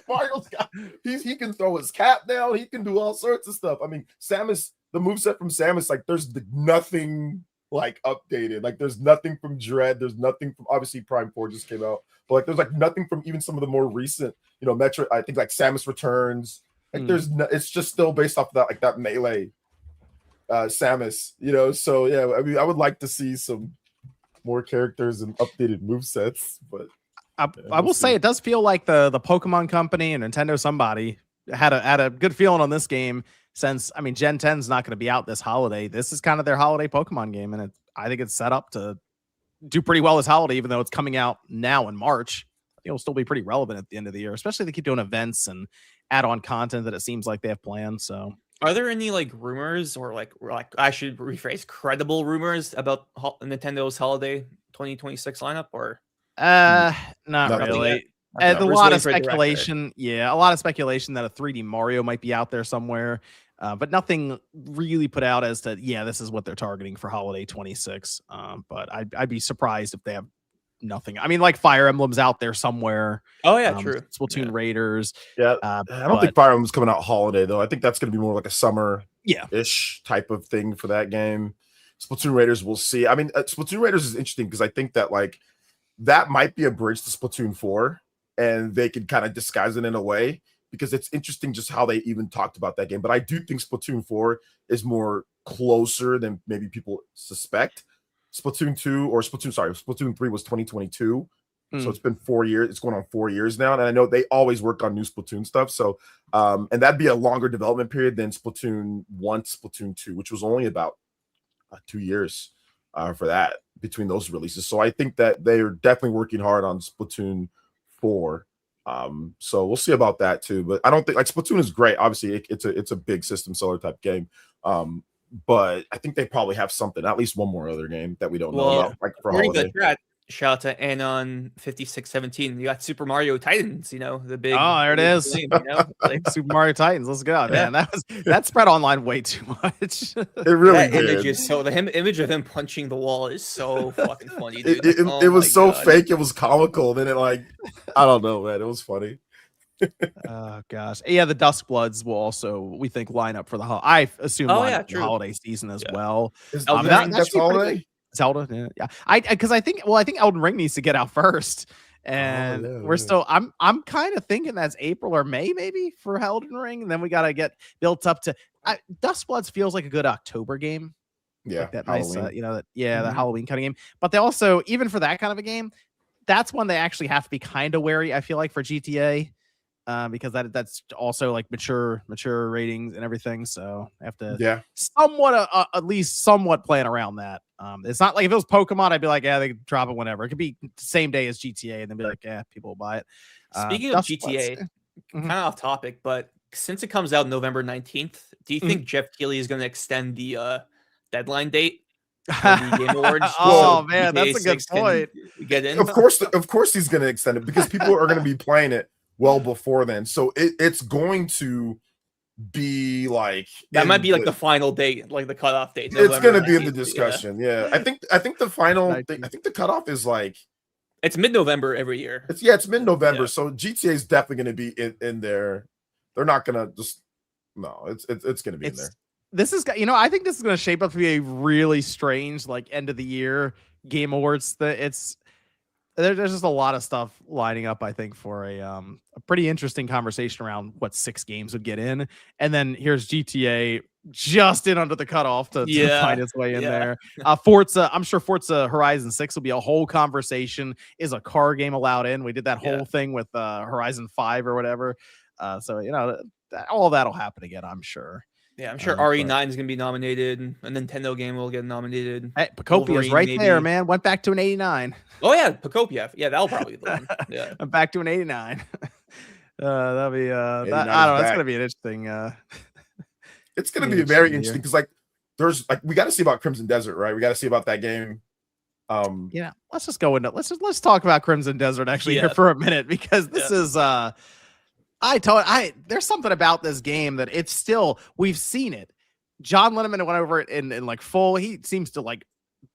Mario's got. He can throw his cap down. He can do all sorts of stuff. I mean, Samus. The moveset from Samus, like there's nothing like updated. Like there's nothing from Dread. There's nothing from, obviously Prime 4 just came out, but like there's like nothing from even some of the more recent, Metro. I think like Samus Returns. Like it's just still based off of that, like that Melee Samus, So yeah, I mean, I would like to see some more characters and updated movesets, but I will say it does feel like the Pokemon Company and Nintendo somebody had a good feeling on this game. Since, I mean, Gen 10 is not going to be out this holiday. This is kind of their holiday Pokemon game, and I think it's set up to do pretty well this holiday, even though it's coming out now in March. It'll still be pretty relevant at the end of the year, especially if they keep doing events and add-on content that it seems like they have planned. So, are there any like rumors or like I should rephrase, credible rumors about Nintendo's holiday 2026 lineup, or not really? A lot of speculation. Yeah, a lot of speculation that a 3D Mario might be out there somewhere. But nothing really put out as to, this is what they're targeting for holiday 26. But I'd be surprised if they have nothing. I mean, like Fire Emblem's out there somewhere. Oh yeah, true. Splatoon Raiders. Yeah, I don't think Fire Emblem's coming out holiday though. I think that's going to be more like a summer-ish type of thing for that game. Splatoon Raiders, we'll see. I mean, Splatoon Raiders is interesting because I think that like that might be a bridge to Splatoon 4, and they could kind of disguise it in a way, because it's interesting just how they even talked about that game. But I do think Splatoon 4 is more closer than maybe people suspect. Splatoon 3 was 2022. So it's been 4 years. It's going on 4 years now. And I know they always work on new Splatoon stuff. So, and that'd be a longer development period than Splatoon 1, Splatoon 2, which was only about 2 years for that between those releases. So I think that they're definitely working hard on Splatoon 4. So we'll see about that too. But I don't think, like, Splatoon is great. Obviously, it's a big system seller type game. But I think they probably have something, at least one more other game that we don't know about, like for holiday. Shout out to Anon 5617. You got Super Mario Titans, the big. Oh, there it is. Game, like Super Mario Titans. Let's go, man. That spread online way too much. It really did. Image is so, the image of him punching the wall is so fucking funny, dude. It was so fake. It was comical. Then I don't know, man. It was funny. Oh gosh, yeah. The Duskbloods will also, we think, line up for the I assume the holiday season as well. That's holiday. Zelda, because I think Elden Ring needs to get out first, and we're still. I'm kind of thinking that's April or May maybe for Elden Ring, and then we got to get built up to. Duskbloods feels like a good October game. Yeah, like that Halloween. Nice, that Halloween kind of game. But they also, even for that kind of a game, that's one they actually have to be kind of wary, I feel like, for GTA. Because that's also like mature ratings and everything, so I have to somewhat at least somewhat plan around that. It's not like if it was Pokemon, I'd be like, yeah, they could drop it whenever. It could be the same day as GTA, and then be like, yeah, people will buy it. Speaking of GTA, kind of off topic, but since it comes out November 19th, do you think Jeff Keighley is going to extend the deadline date? The Game Awards? Oh man, that's a good point. Get in. Of course, he's going to extend it because people are going to be playing it well before then. So it's going to be like that might be like the final date, like the cutoff date. It's going to be in the discussion. Yeah. I think the final I think the cutoff is like it's mid-November every year. It's mid-November. So GTA is definitely going to be in there. They're not going to just it's going to be in there. This is, I think this is going to shape up to be a really strange like end of the year Game Awards. There's just a lot of stuff lining up, I think, for a pretty interesting conversation around what 6 games would get in. And then here's GTA just in under the cutoff to find its way in there. Forza, I'm sure Forza Horizon 6 will be a whole conversation. Is a car game allowed in? We did that whole thing with Horizon 5 or whatever. So, all that'll happen again, I'm sure. Yeah, I'm sure RE9 is going to be nominated. A Nintendo game will get nominated. Hey, Pokopia's right there, man. Went back to an 89. Oh, yeah, Pokopia. Yeah, that'll probably be the one. Yeah. I'm back to an 89. That'll be, I don't know. That's going to be an interesting. It's going to be very interesting because, we got to see about Crimson Desert, right? We got to see about that game. Let's just go into, let's talk about Crimson Desert actually here for a minute because this is, there's something about this game that it's still, we've seen it. John Linneman went over it in like full. He seems to like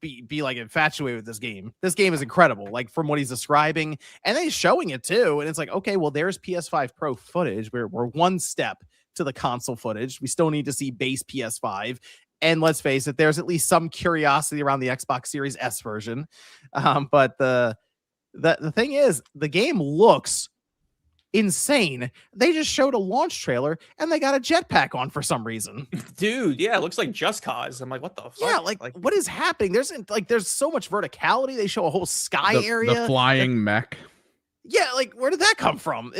be like infatuated with this game. This game is incredible, like from what he's describing, and then he's showing it too. And it's like, okay, well, there's PS5 Pro footage. We're one step to the console footage. We still need to see base PS5. And let's face it, there's at least some curiosity around the Xbox Series S version. But the thing is, the game looks insane. They just showed a launch trailer and they got a jetpack on for some reason. Dude, yeah, it looks like Just Cause. I'm like, what the fuck? Yeah, like what is happening? There's so much verticality. They show a whole sky area. The flying mech. Yeah, like where did that come from?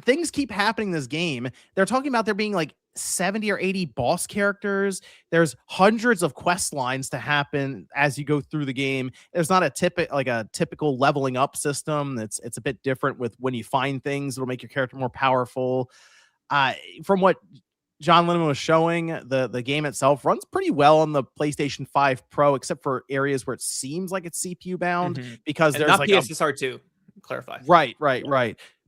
Things keep happening in this game. They're talking about there being like 70 or 80 boss characters. There's hundreds of quest lines to happen as you go through the game. There's not a typical leveling up system. It's a bit different with when you find things, it'll make your character more powerful. From what John Linneman was showing, the game itself runs pretty well on the PlayStation 5 Pro, except for areas where it seems like it's CPU bound because there's not like PSSR 2. Clarify. Right.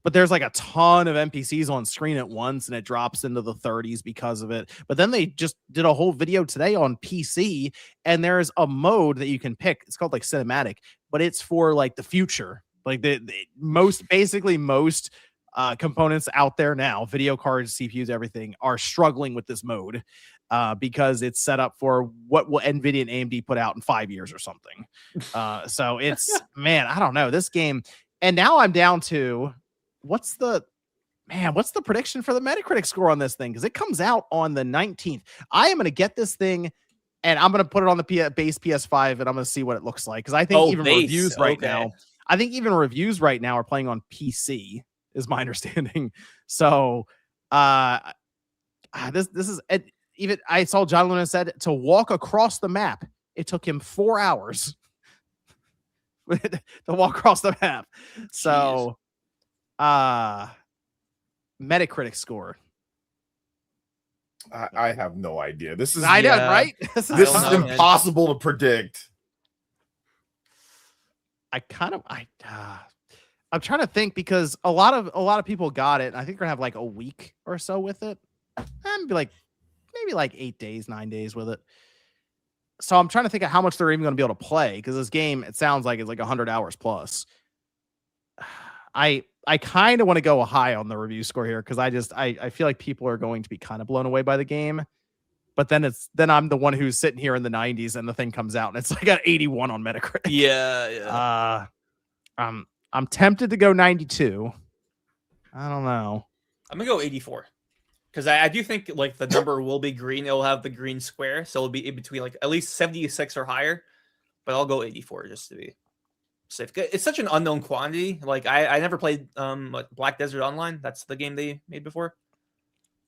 But there's like a ton of NPCs on screen at once and it drops into the 30s because of it. But then they just did a whole video today on PC and there's a mode that you can pick. It's called like cinematic, but it's for like the future. Like the most components out there now, video cards, CPUs, everything are struggling with this mode because it's set up for what will NVIDIA and AMD put out in 5 years or something. So it's, man, I don't know this game. And now I'm down to what's the prediction for the Metacritic score on this thing? Because it comes out on the 19th. I am going to get this thing and I'm going to put it on the base PS5 and I'm going to see what it looks like. Because I think reviews right now, are playing on PC is my understanding. So this is even I saw John Luna said to walk across the map, it took him 4 hours. To walk across the map. So Metacritic score. I have no idea. This is right? This is impossible to predict. I'm trying to think because a lot of people got it. I think we're gonna have like a week or so with it. And be like maybe like 8 days, 9 days with it. So I'm trying to think of how much they're even going to be able to play because this game, it sounds like it's like 100 hours plus. I kind of want to go high on the review score here because I feel like people are going to be kind of blown away by the game. But then I'm the one who's sitting here in the 90s and the thing comes out and it's like an 81 on Metacritic. Yeah. I'm tempted to go 92. I don't know. I'm gonna go 84. Because I do think like the number will be green. It'll have the green square. So it'll be in between like at least 76 or higher. But I'll go 84 just to be safe. It's such an unknown quantity. Like I never played Black Desert Online. That's the game they made before.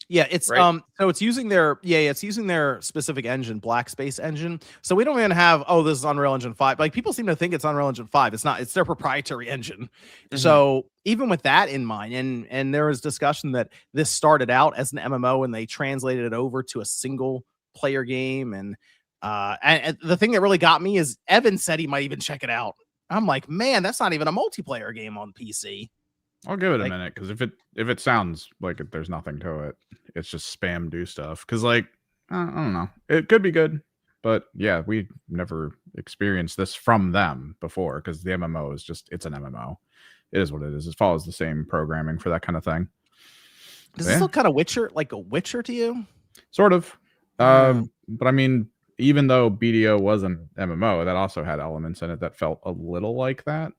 Yeah, it's right? So it's using their it's using their specific engine, Black Space engine. So we don't even have this is Unreal Engine 5. Like people seem to think it's Unreal Engine 5. It's not. It's their proprietary engine. Mm-hmm. So even with that in mind, and there was discussion that this started out as an MMO and they translated it over to a single player game. And the thing that really got me is Evan said he might even check it out. I'm like, man, that's not even a multiplayer game on PC. I'll give it a minute, because if it sounds like there's nothing to it, it's just spam do stuff. Because like I don't know, it could be good, but yeah, we never experienced this from them before, because the MMO is just it's an MMO. It is what it is. It follows the same programming for that kind of thing. Does this look kind of Witcher, like a Witcher to you? Sort of. But I mean, even though BDO was an MMO, that also had elements in it that felt a little like that.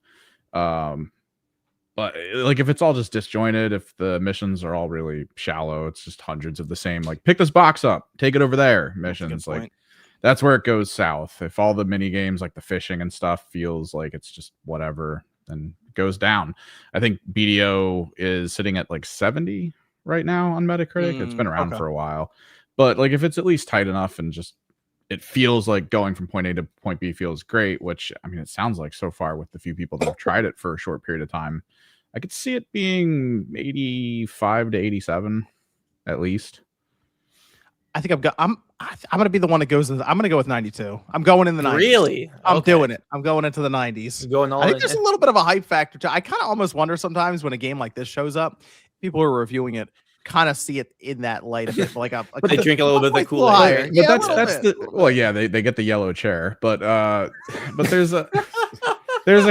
But like if it's all just disjointed, if the missions are all really shallow, it's just hundreds of the same, like pick this box up, take it over there missions. Like that's where it goes south. If all the mini games like the fishing and stuff feels like it's just whatever, then it goes down. I think BDO is sitting at like 70 right now on Metacritic. It's been around for a while. But like if it's at least tight enough and just it feels like going from point A to point B feels great, which I mean it sounds like so far with the few people that have tried it for a short period of time. I could see it being 85 to 87 at least. I think I'm going to be the one that goes. I'm going to go with 92. I'm going in the 90s. Really? I'm doing it. I'm going into the 90s. I think there's a little bit of a hype factor too. I kind of almost wonder sometimes when a game like this shows up, people who are reviewing it kind of see it in in that light of it, like they drink a little bit of the Kool-Aid. But that's they get the yellow chair, but there's a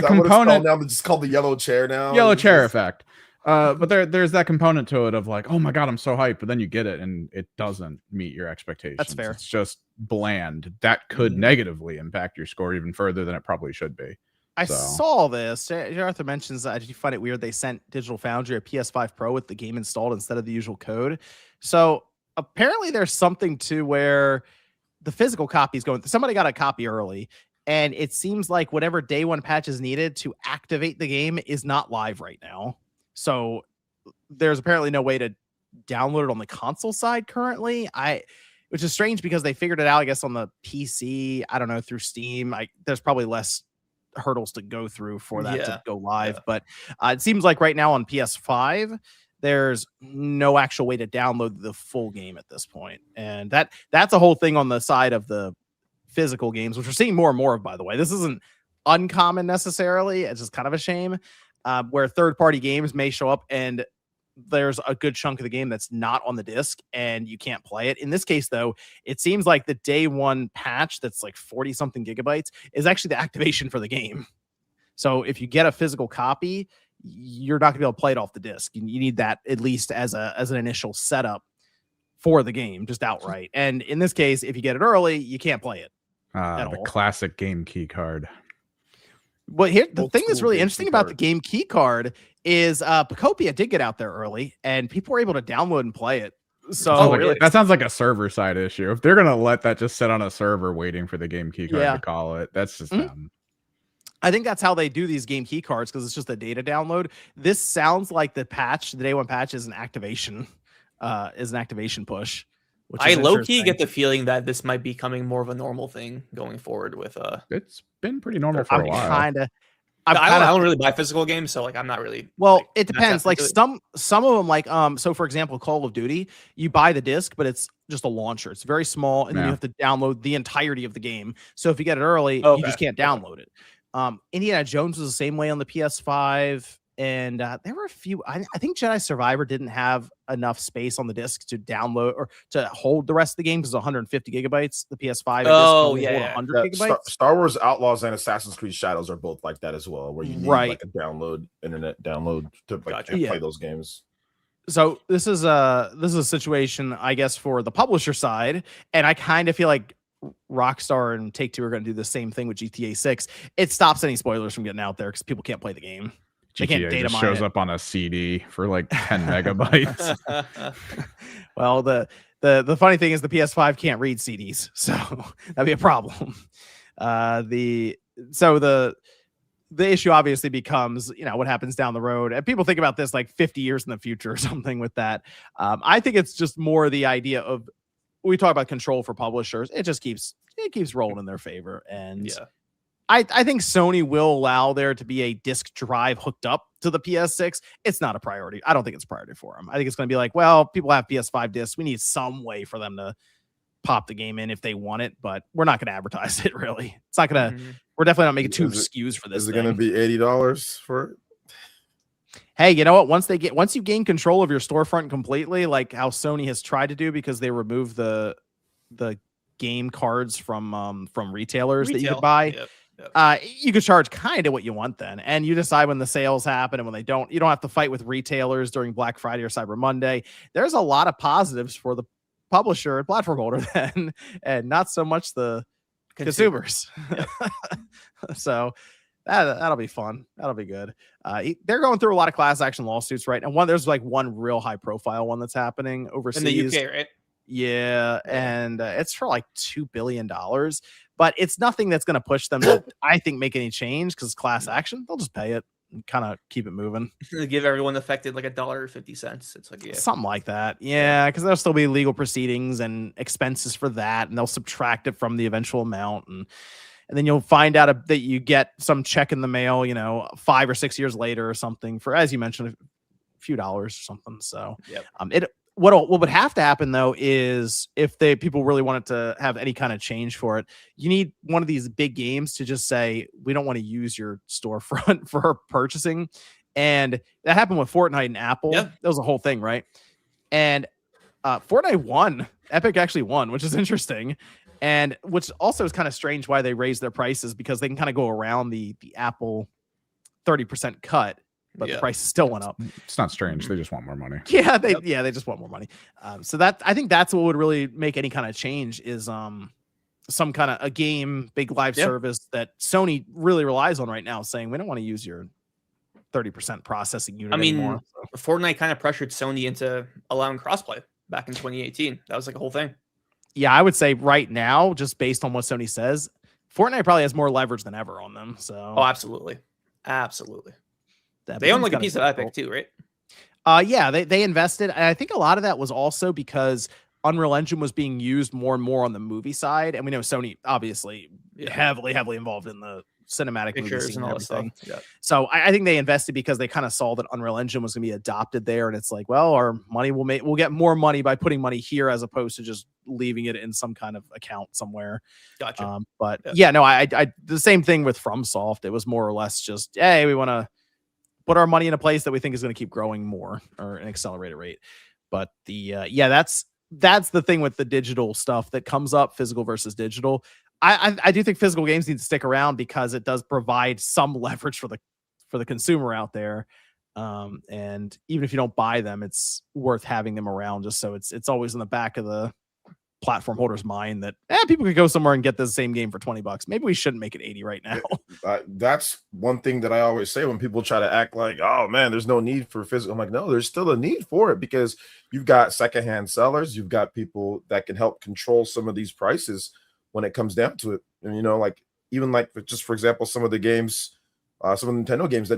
component now. It's just called the yellow chair now. Yellow chair effect. But there's that component to it of like, oh my god, I'm so hyped, but then you get it and it doesn't meet your expectations. That's fair. It's just bland. That could negatively impact your score even further than it probably should be. I saw this. Arthur mentions that. Did you find it weird they sent Digital Foundry a PS5 Pro with the game installed instead of the usual code? So apparently there's something to where the physical copy is going. Somebody got a copy early, and it seems like whatever day one patch is needed to activate the game is not live right now. So there's apparently no way to download it on the console side currently. Which is strange because they figured it out, I guess, on the PC. I don't know, through Steam. There's probably less hurdles to go through for that to go live. But it seems like right now on PS5, there's no actual way to download the full game at this point. And that's a whole thing on the side of the physical games, which we're seeing more and more of, by the way. This isn't uncommon necessarily. It's just kind of a shame where third-party games may show up and there's a good chunk of the game that's not on the disc and you can't play it. In this case, though, it seems like the day one patch that's like 40 something gigabytes is actually the activation for the game. So if you get a physical copy, you're not gonna be able to play it off the disc. You need that at least as an initial setup for the game, just outright. And in this case, if you get it early, you can't play it. The classic game key card. Well, here the thing that's really interesting about the game key card is Pokopia did get out there early and people were able to download and play it. So really? That sounds like a server side issue. If they're gonna let that just sit on a server waiting for the game key card to call it, that's just them. I think that's how they do these game key cards because it's just a data download. This sounds like the day one patch is an activation push. I low-key get the feeling that this might be becoming more of a normal thing going forward with it's been pretty normal for a while. I don't really buy physical games, so like I'm not really it depends. Like some of them, like so for example, Call of Duty, you buy the disc, but it's just a launcher. It's very small, and then you have to download the entirety of the game. So if you get it early, you just can't download it. Indiana Jones was the same way on the PS5. And there were a few. I think Jedi Survivor didn't have enough space on the disc to download or to hold the rest of the game because it's 150 gigabytes. The PS5. Oh yeah, 100 gigabytes. Star Wars Outlaws and Assassin's Creed Shadows are both like that as well, where you need like a internet download to play those games. So this is a situation, I guess, for the publisher side, and I kind of feel like Rockstar and Take-Two are going to do the same thing with GTA 6. It stops any spoilers from getting out there because people can't play the game. They can't data mine shows up on a CD for like 10 megabytes. Well, the funny thing is the PS5 can't read CDs, so that'd be a problem. the issue obviously becomes, what happens down the road. And people think about this like 50 years in the future or something with that. I think it's just more the idea of, we talk about control for publishers. It just keeps rolling in their favor. And I think Sony will allow there to be a disk drive hooked up to the PS6. It's not a priority. I don't think it's a priority for them. I think it's going to be like, well, people have PS5 discs. We need some way for them to pop the game in if they want it, but we're not going to advertise it, really. It's not going to, we're definitely not making two SKUs for this. Is it going to be $80 for it? Hey, you know what? Once you gain control of your storefront completely, like how Sony has tried to do, because they removed the game cards from retailers that you could buy. Yep. You could charge kind of what you want then, and you decide when the sales happen and when they don't. You don't have to fight with retailers during Black Friday or Cyber Monday. There's a lot of positives for the publisher and platform holder then, and not so much the consumers. Yep. So that'll be fun. That'll be good. They're going through a lot of class action lawsuits right now. There's like one real high profile one that's happening overseas in the UK, right? Yeah, and it's for like $2 billion, but it's nothing that's going to push them to, I think, make any change, because class action, they'll just pay it and kind of keep it moving. Give everyone affected like $1.50. It's like something like that. Yeah, because there'll still be legal proceedings and expenses for that, and they'll subtract it from the eventual amount, and then you'll find out that you get some check in the mail, 5 or 6 years later or something for, as you mentioned, a few dollars or something. So what would have to happen though is if people really wanted to have any kind of change for it, you need one of these big games to just say, we don't want to use your storefront for purchasing. And that happened with Fortnite and Apple. Yeah. That was a whole thing, right? And Fortnite won. Epic actually won, which is interesting. And which also is kind of strange why they raised their prices, because they can kind of go around the Apple 30% cut. But the price still went up. It's not strange. They just want more money. Yeah, they just want more money. So I think that's what would really make any kind of change is some kind of a game, big live service that Sony really relies on right now, saying we don't want to use your 30% processing unit anymore. Fortnite kind of pressured Sony into allowing crossplay back in 2018. That was like a whole thing. Yeah, I would say right now, just based on what Sony says, Fortnite probably has more leverage than ever on them. So absolutely. They own like a piece of Epic too, right? Yeah, they invested. And I think a lot of that was also because Unreal Engine was being used more and more on the movie side. And we know Sony obviously heavily involved in the cinematic movies and all that stuff. Yeah. So I think they invested because they kind of saw that Unreal Engine was going to be adopted there. And it's like, well, our money we'll get more money by putting money here as opposed to just leaving it in some kind of account somewhere. Gotcha. But I the same thing with FromSoft. It was more or less just, hey, we want to put our money in a place that we think is going to keep growing more or an accelerated rate. But that's the thing with the digital stuff that comes up, physical versus digital. I do think physical games need to stick around because it does provide some leverage for the consumer out there. And even if you don't buy them, it's worth having them around just so it's always in the back of the platform holder's mind that people could go somewhere and get the same game for $20. Maybe we shouldn't make it 80 right now. That's one thing that I always say when people try to act like, oh man, there's no need for physical. I'm like, no, there's still a need for it, because you've got secondhand sellers, you've got people that can help control some of these prices when it comes down to it. And like even like just for example, some of the games, some of the Nintendo games that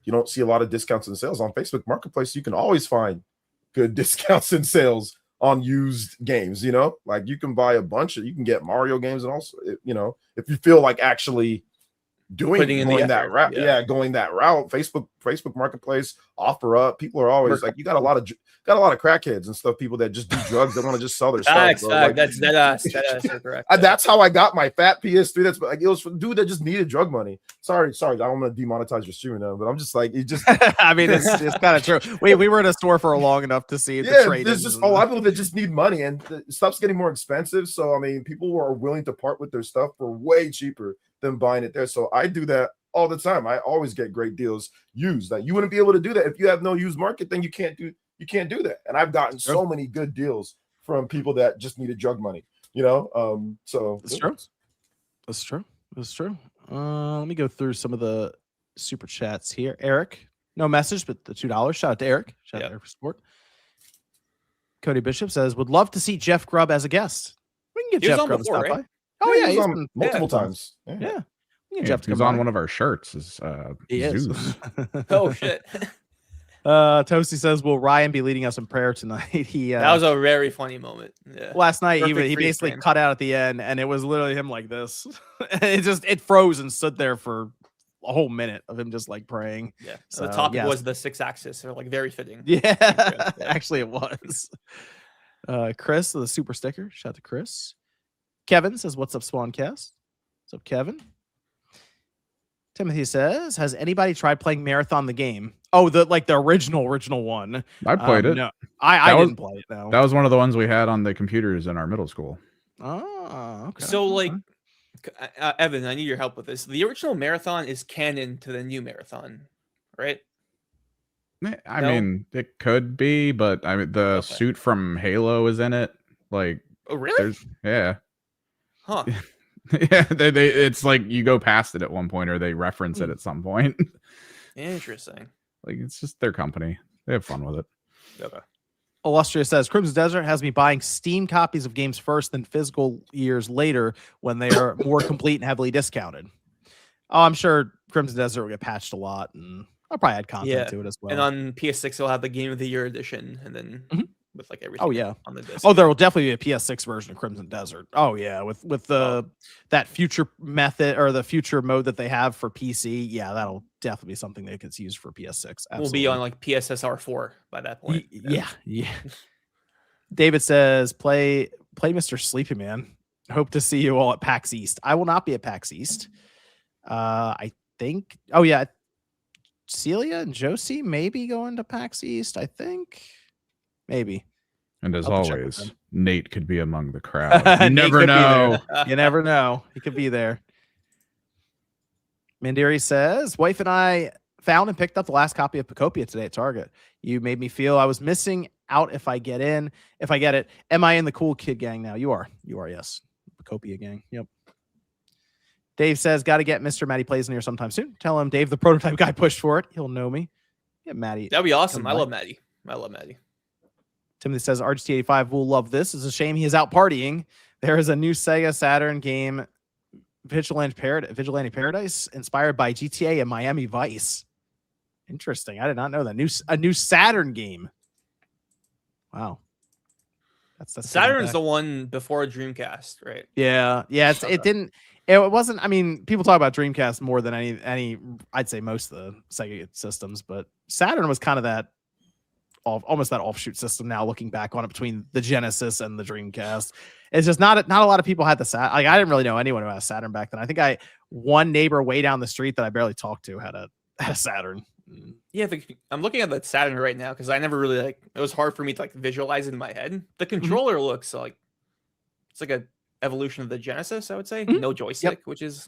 you don't see a lot of discounts and sales on Facebook Marketplace. You can always find good discounts and sales on used games, like you can buy you can get Mario games, and also, if you feel like actually going that route, Facebook Marketplace, offer up. People are always like, you got a lot of crackheads and stuff, people that just do drugs that want to just sell their stuff. Like, that's correct. That's how I got my fat PS3. That's like, it was for a dude that just needed drug money. Sorry, I don't want to demonetize your stream now, but I'm just like, it just. I mean, it's kind of true. We were in a store for long enough to see the trade. There's just a lot of people that just need money, and the stuff's getting more expensive. So I mean, people are willing to part with their stuff for way cheaper than buying it there. So I do that all the time. I always get great deals used. Like, you wouldn't be able to do that if you have no used market. Then you can't do that. And I've gotten so many good deals from people that just needed drug money. So that's true. That's true. Let me go through some of the super chats here. Eric, no message, but the $2. Shout out to Eric. Shout out to Eric for support. Cody Bishop says, would love to see Jeff Grubb as a guest. We can get Jeff Grubb to stop by. Oh yeah, he's on multiple times. Yeah. He's on one of our shirts. Is Zeus. Oh shit. Toasty says, "Will Ryan be leading us in prayer tonight?" That was a very funny moment. Yeah. Last night, he basically cut out at the end, and it was literally him like this. it froze and stood there for a whole minute of him just like praying. Yeah. So the topic was the 6-axis. They're like very fitting. Yeah, actually it was. Chris, the super sticker. Shout out to Chris. Kevin says, "What's up, Spawncast?" What's up, Kevin? Timothy says, "Has anybody tried playing Marathon the game?" Oh, the original one. I played it. No, I didn't play it. No, that was one of the ones we had on the computers in our middle school. Oh, okay. So Evan, I need your help with this. The original Marathon is canon to the new Marathon, right? I mean, it could be, but I mean, the suit from Halo is in it. Like, oh, really? Yeah. Huh. Yeah, it's like you go past it at one point, or they reference it at some point. Interesting. Like, it's just their company. They have fun with it. Okay. Illustrious says, "Crimson Desert has me buying Steam copies of games first, then physical years later when they are more complete and heavily discounted." Oh, I'm sure Crimson Desert will get patched a lot, and I'll probably add content to it as well. And on PS6, they'll have the Game of the Year edition, and then with like everything. Oh yeah, on the disc. Oh, there will definitely be a PS6 version of Crimson Desert. Oh yeah, with the that future method or the future mode that they have for PC. Yeah, that'll definitely be something that gets used for PS6. Absolutely. We'll be on like PSSR 4 by that point. Yeah. David says, "Play Mr. Sleepy Man. Hope to see you all at PAX East." I will not be at PAX East. I think. Oh yeah, Celia and Josie may be going to PAX East. I think. Maybe. And as always, Nate could be among the crowd. You never know. You never know. He could be there. Mandiri says, "Wife and I found and picked up the last copy of Pokopia today at Target. You made me feel I was missing out if I get it. Am I in the cool kid gang now?" You are, yes. Pokopia gang. Yep. Dave says, "Got to get Mr. Matty Plays in here sometime soon. Tell him Dave, the prototype guy, pushed for it. He'll know me." Yeah, Matty. That'd be awesome. I love Matty. Timothy says, "RGT85 will love this. It's a shame he is out partying. There is a new Sega Saturn game, Vigilante Paradise, inspired by GTA and Miami Vice." Interesting. I did not know that. A new Saturn game. Wow. That's Saturn's the one before Dreamcast, right? Yeah. It wasn't. I mean, people talk about Dreamcast more than any. I'd say most of the Sega systems, but Saturn was kind of that. Almost that offshoot system now, looking back on it, between the Genesis and the Dreamcast. It's just not a lot of people had the Saturn. Like, I didn't really know anyone who had a Saturn back then. I think one neighbor way down the street that I barely talked to had a Saturn. Yeah, I'm looking at the Saturn right now because I never really it was hard for me to visualize it in my head. The controller looks like it's like a evolution of the Genesis, I would say. No joystick, which is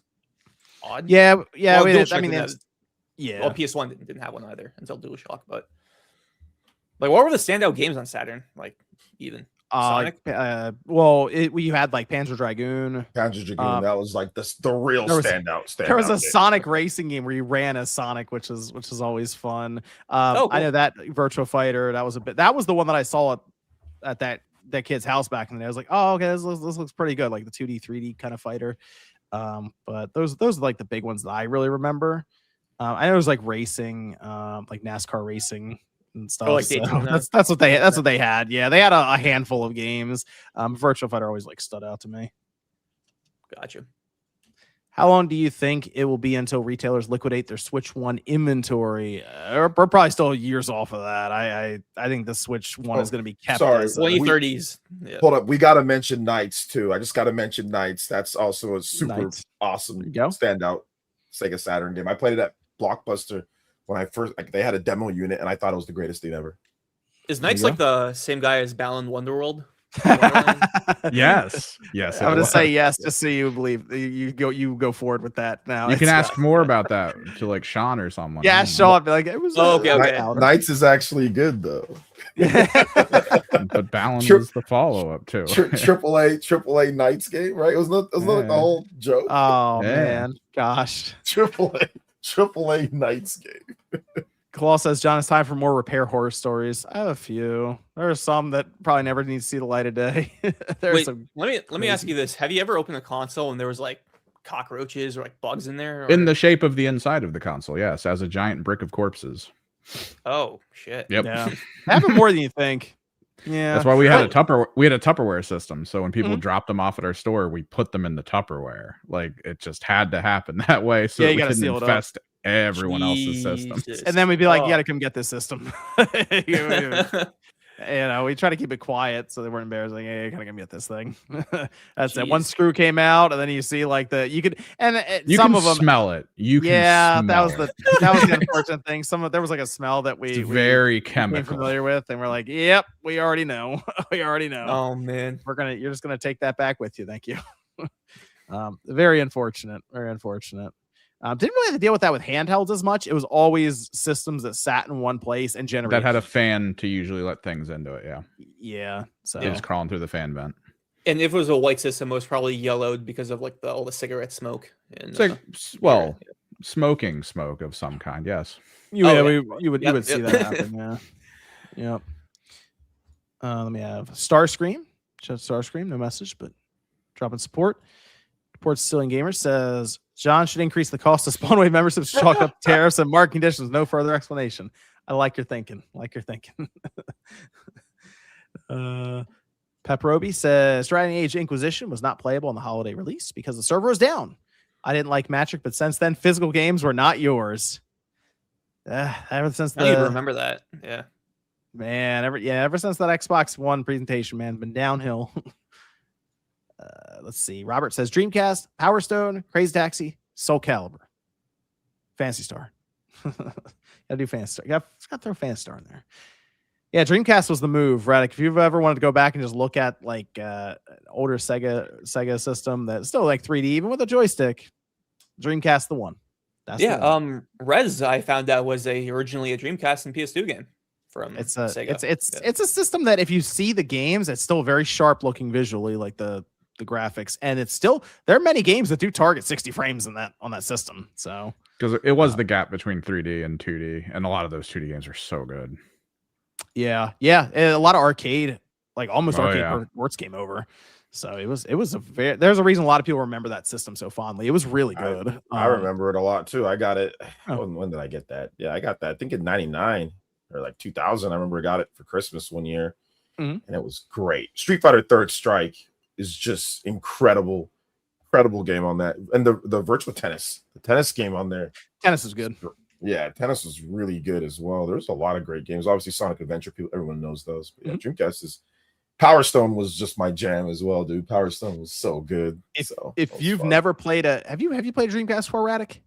odd. Yeah. Well, PS1 didn't have one either until DualShock, but what were the standout games on Saturn? Even Sonic? You had Panzer Dragoon. That was the real standout. There was a Sonic racing game where you ran as Sonic, which is always fun. Cool. I know that Virtua Fighter. That was the one that I saw at that kid's house back in the day. I was like, oh, okay, this looks pretty good, like the 2D, 3D kind of fighter. But those are the big ones that I really remember. I know it was racing, like NASCAR racing and stuff. That's what they had. Yeah, they had a handful of games. Virtua Fighter always stood out to me. Gotcha. How long do you think it will be until retailers liquidate their Switch 1 inventory? We're probably still years off of that. I think the Switch 1 is going to be kept. Sorry, 2030s. Yeah. Hold up, we got to mention Knights too. I just got to mention Knights. That's also a super awesome standout Sega Saturn game. I played it at Blockbuster when I first. They had a demo unit, and I thought it was the greatest thing ever. Is Knights the same guy as Balan Wonderworld? Yes. I'm gonna say yes, just so you believe you go forward with that. Now you can ask more about that to Sean or someone. Yeah, Sean, be like, it was okay. Knights is actually good though. But Balance is the follow-up too. AAA Knights game, right? It was not the whole joke. Oh man, gosh. AAA Knights game. Claw says, John, it's time for more repair horror stories. I have a few. There are some that probably never need to see the light of day. Wait, let me ask you this. Have you ever opened a console and there was cockroaches or like bugs in there? Or... In the shape of the inside of the console, yes, as a giant brick of corpses. Oh shit! Yep. Yeah, having more than you think. Yeah, that's why we had a Tupperware system. So when people dropped them off at our store, we put them in the Tupperware. Like it just had to happen that way, so we couldn't infest everyone else's systems. And then we'd be like, "You got to come get this system." We try to keep it quiet so they weren't embarrassed. Like, hey, gotta come get this thing. That's it. One screw came out, and then you see like you some of them smell it. That was the unfortunate thing. There was like a smell that we very chemical familiar with, and we're like, "Yep, we already know. We already know." Oh man, you're just gonna take that back with you. Thank you. Very unfortunate. Very unfortunate. Didn't really have to deal with that with handhelds as much. It was always systems that sat in one place and generated. That had a fan to usually let things into it. Yeah. Yeah. So it was crawling through the fan vent. And if it was a white system, it was probably yellowed because of like all the cigarette smoke. And smoking smoke of some kind. Yes. You would see that happen. Yeah. Yep. Let me have Starscream. Starscream. No message, but dropping support. Reports Stealing Gamers says John should increase the cost of Spawnwave memberships to chalk up tariffs and market conditions. No further explanation. I like your thinking. Pepperobi says Dragon Age Inquisition was not playable on the holiday release because the server was down. I didn't like Magic, but since then, physical games were not yours. Ever since I don't even remember that. Yeah. Man, ever since that Xbox One presentation, man, been downhill. Let's see. Robert says Dreamcast, Power Stone, Crazy Taxi, Soul Calibur, Fantasy Star. Gotta do Fantasy Star. Got to throw Fantasy Star in there. Yeah, Dreamcast was the move, Radic. If you've ever wanted to go back and just look at like older Sega system that's still like 3D, even with a joystick, Dreamcast the one. That's the one. Rez I found out was originally a Dreamcast and PS2 game. Sega. It's a system that if you see the games, it's still very sharp looking visually, like the graphics, and it's still there are many games that do target 60 frames on that system. So because it was the gap between 3D and 2D, and a lot of those 2D games are so good. Yeah, a lot of arcade, like almost arcade ports came over. So there's a reason a lot of people remember that system so fondly. It was really good. I remember it a lot too. I got it. When did I get that? Yeah, I got that. I think in '99. Or like 2000, I remember I got it for Christmas one year, and it was great. Street Fighter Third Strike is just incredible game on that, and the virtual tennis, the tennis game on there. Tennis is good. Yeah, tennis was really good as well. There's a lot of great games. Obviously, Sonic Adventure, everyone knows those. But yeah, Dreamcast Power Stone was just my jam as well, dude. Power Stone was so good. If you've never played have you played Dreamcast for Radic?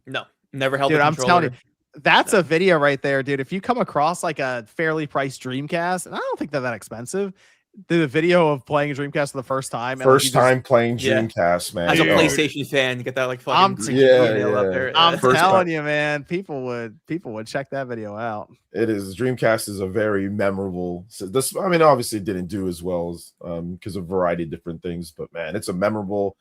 No, never held. Dude, I'm telling you. That's a video right there, dude. If you come across like a fairly priced Dreamcast, and I don't think they're that expensive, the video of playing a Dreamcast for the first time. Playing Dreamcast, man. As a PlayStation fan, you get that like fucking up there. I'm telling you, man, people would check that video out. It is Dreamcast is a very memorable. This, I mean, obviously it didn't do as well as because of a variety of different things, but man, it's a memorable,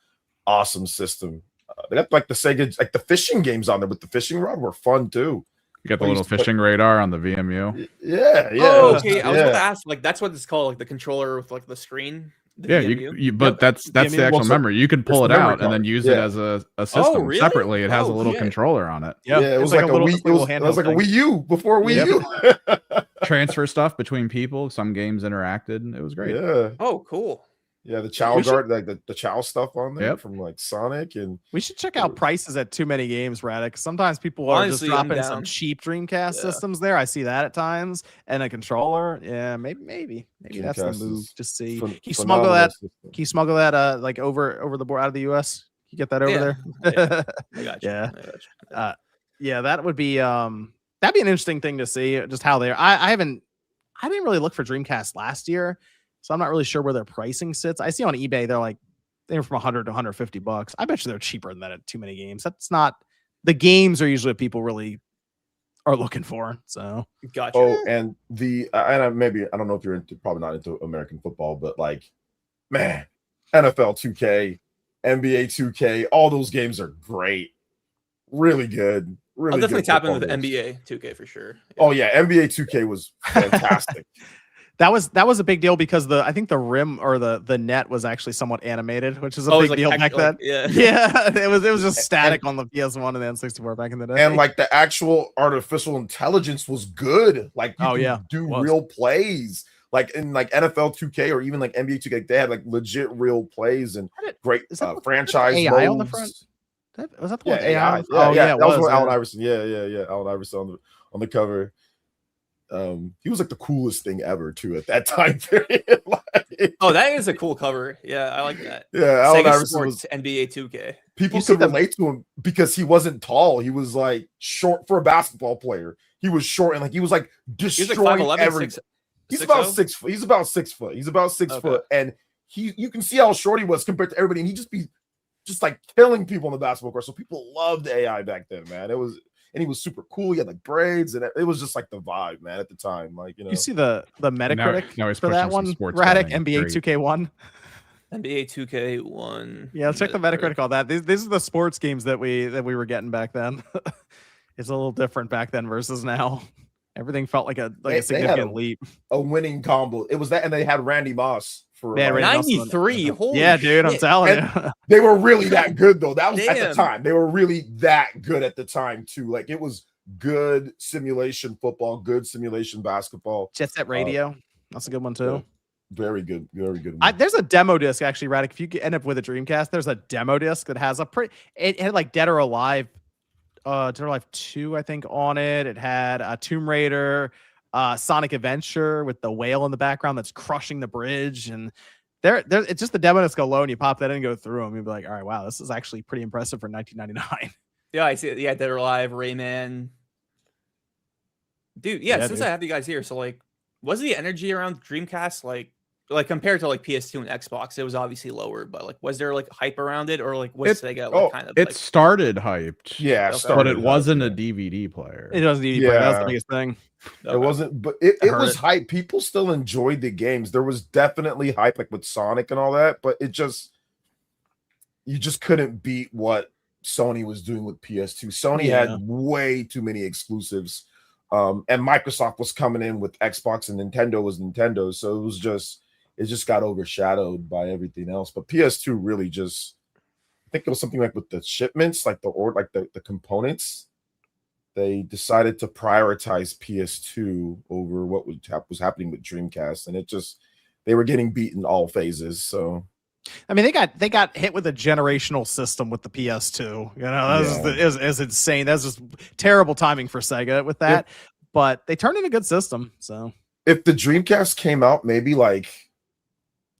awesome system. They got like the Sega, like the fishing games on there with the fishing rod were fun too. You got the little fishing radar on the VMU. Yeah. Oh, okay. I was going to ask, like, that's what it's called, like the controller with like the screen. But that's the actual memory. You could pull it out and then use it as a system separately. It has a little controller on it. Yeah, it was like a Wii. It was like a Wii U before Wii U. Transfer stuff between people. Some games interacted. It was great. Yeah. Oh, cool. Yeah, the Chow guard, like the Chow stuff on there from like Sonic, and we should check out prices at too many games, Radic. Sometimes people are just dropping some cheap Dreamcast systems there. I see that at times, and a controller. Yeah, maybe that's the move. Just see. Can you smuggle that like over the board out of the US? Can you get that over there? Yeah. I got you. Yeah, that would be that'd be an interesting thing to see. Just how they are. I didn't really look for Dreamcast last year. So I'm not really sure where their pricing sits. I see on eBay they're from $100 to $150. I bet you they're cheaper than that at too many games. That's not the games are usually what people really are looking for. So gotcha. Oh, and maybe I don't know if you're probably not into American football, but like, man, NFL 2K, NBA 2K, all those games are great, really good. Really, I'll definitely tap in with NBA 2K for sure. Yeah. Oh yeah, NBA 2K was fantastic. That was a big deal because I think the rim or the net was actually somewhat animated, which is a big deal back then. Yeah, it was just static on the PS1 and the N64 back in the day. And like the actual artificial intelligence was good. Like you could do real plays. Like in like NFL 2K or even like NBA 2K, they had like legit real plays and great franchise AI modes. on the front. Was that the one? AI? Yeah, that was Allen Iverson. Yeah. Allen Iverson on the cover. He was like the coolest thing ever too at that time period. Oh, that is a cool cover. Yeah, I like that. Yeah, Allen Iverson was NBA 2K. People could relate to him because he wasn't tall. He was like short for a basketball player. He was short and like he was like destroying everything. He's about 6 foot. He's about 6 foot. He's about 6 foot, and you can see how short he was compared to everybody, and he'd just be like killing people on the basketball court. So people loved AI back then, man. And he was super cool. He had like braids, and it was just like the vibe, man, at the time. Like, you know, you see the Metacritic for that one, Radic, NBA 2K1. NBA 2K1. Yeah, let's check the Metacritic on that. These are the sports games that we were getting back then. It's a little different back then versus now. Everything felt like a significant leap. A winning combo. It was that, and they had Randy Moss for 93. Holy dude, shit. I'm telling you. They were really that good though. That was at the time. They were really that good at the time too. Like it was good simulation football, good simulation basketball. Jet Set Radio. That's a good one too. Very good. There's a demo disc actually, Radic. If you end up with a Dreamcast, there's a demo disc that has it had like Dead or Alive. Dead or Alive 2, I think, on it. It had Tomb Raider, Sonic Adventure with the whale in the background that's crushing the bridge. And it's just the demo disc alone. You pop that in and go through them. You'd be like, all right, wow, this is actually pretty impressive for 1999. Yeah, I see it. Yeah, Dead or Alive, Rayman. Dude, since I have you guys here, so like, was the energy around Dreamcast like compared to like PS2 and Xbox, it was obviously lower, but like was there like hype around it, or like was Sega like kind of it started hyped, but it wasn't a DVD player. It wasn't a DVD player. That's the biggest thing. It wasn't, but it was hype. People still enjoyed the games. There was definitely hype like with Sonic and all that, but you just couldn't beat what Sony was doing with PS2. Sony had way too many exclusives. And Microsoft was coming in with Xbox, and Nintendo was Nintendo, so it just got overshadowed by everything else. But PS2 really just, I think it was something like with the shipments, like the components, they decided to prioritize PS2 over what was happening with Dreamcast, and they were getting beaten all phases. So I mean, they got hit with a generational system with the PS2. You know, it was insane. That's just terrible timing for Sega with that. But they turned in a good system. So if the Dreamcast came out, maybe like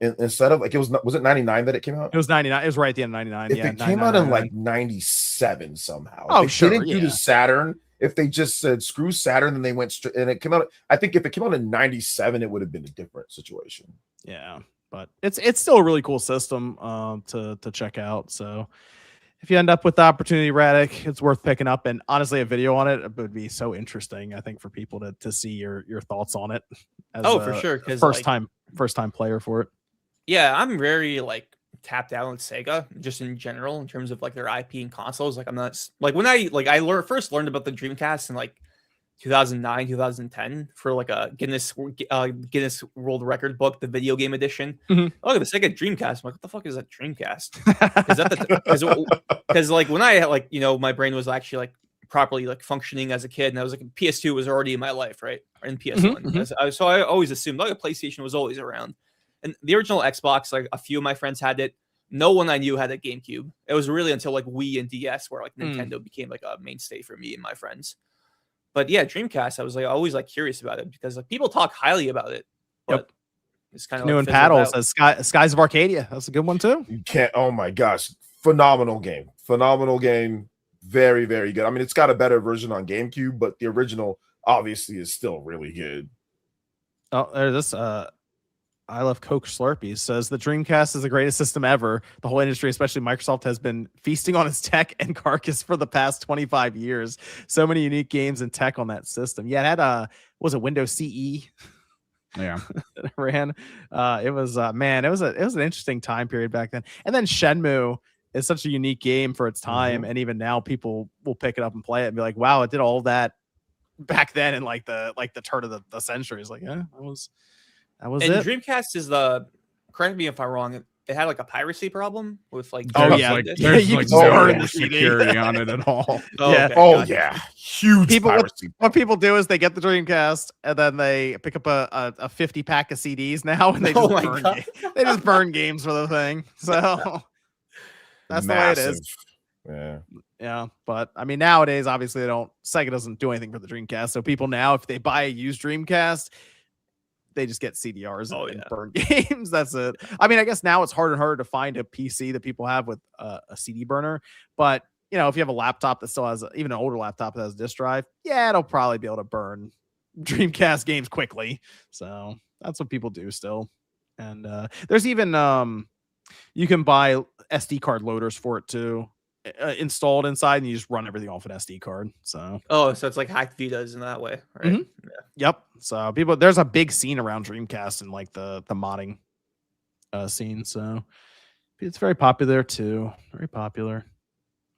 instead of like was it 99 that it came out? It was 99. It was right at the end of 99. If it came out in like 97 somehow. Oh, if they didn't do the Saturn. If they just said screw Saturn, then they went straight and it came out. I think if it came out in 97, it would have been a different situation. Yeah. But it's still a really cool system to check out. So if you end up with the opportunity, Radic, it's worth picking up. And honestly, a video on it would be so interesting, I think, for people to see your thoughts on it. As for sure. First time player for it. Yeah, I'm very like tapped out on Sega just in general in terms of like their IP and consoles. Like I'm not like when I first learned about the Dreamcast in like 2009, 2010 for like a Guinness World Record book, the video game edition. Mm-hmm. Oh, the Sega Dreamcast. I'm like, what the fuck is that Dreamcast? Because like when I like, you know, my brain was actually like properly like functioning as a kid, and I was like PS2 was already in my life, right? Or in PS1. Mm-hmm. So I always assumed like a PlayStation was always around. And the original Xbox, like a few of my friends had it. No one I knew had a GameCube. It was really until like Wii and DS where like Nintendo became like a mainstay for me and my friends. But yeah, Dreamcast, I was like always like curious about it because like people talk highly about it. But it's kind of new like, in paddles as Skies of Arcadia. That's a good one too. You can't. Oh my gosh, phenomenal game. Very, very good. I mean, it's got a better version on GameCube, but the original obviously is still really good. Oh, there's this. I love Coke Slurpees says the Dreamcast is the greatest system ever. The whole industry, especially Microsoft, has been feasting on its tech and carcass for the past 25 years. So many unique games and tech on that system. Yeah, it had was it Windows CE? Yeah, that ran. It was man, it was an interesting time period back then. And then Shenmue is such a unique game for its time, and even now people will pick it up and play it and be like, "Wow, it did all that back then in like the turn of the century." It's like, yeah, That was and it. Dreamcast is the, correct me if I'm wrong, it had like a piracy problem with like. There's you like can burn no the CD. security on it at all. Yeah. Okay, Oh gotcha. yeah, huge piracy. What people do is they get the Dreamcast and then they pick up a 50 pack of CDs now and they just they just burn games for the thing. So that's Massive. the way it is. Yeah. Yeah, but I mean nowadays obviously Sega doesn't do anything for the Dreamcast. So people now if they buy a used Dreamcast, they just get CDRs and burn games. That's it. I mean, I guess now it's harder and harder to find a PC that people have with a CD burner. But, you know, if you have a laptop that still has, even an older laptop that has a disk drive, yeah, it'll probably be able to burn Dreamcast games quickly. So that's what people do still. And there's even, you can buy SD card loaders for it too. Installed inside and you just run everything off an SD card. So so it's like hacked Vitas in that way, right? Mm-hmm. Yeah. Yep. So there's a big scene around Dreamcast and like the modding scene. So it's very popular too. Very popular.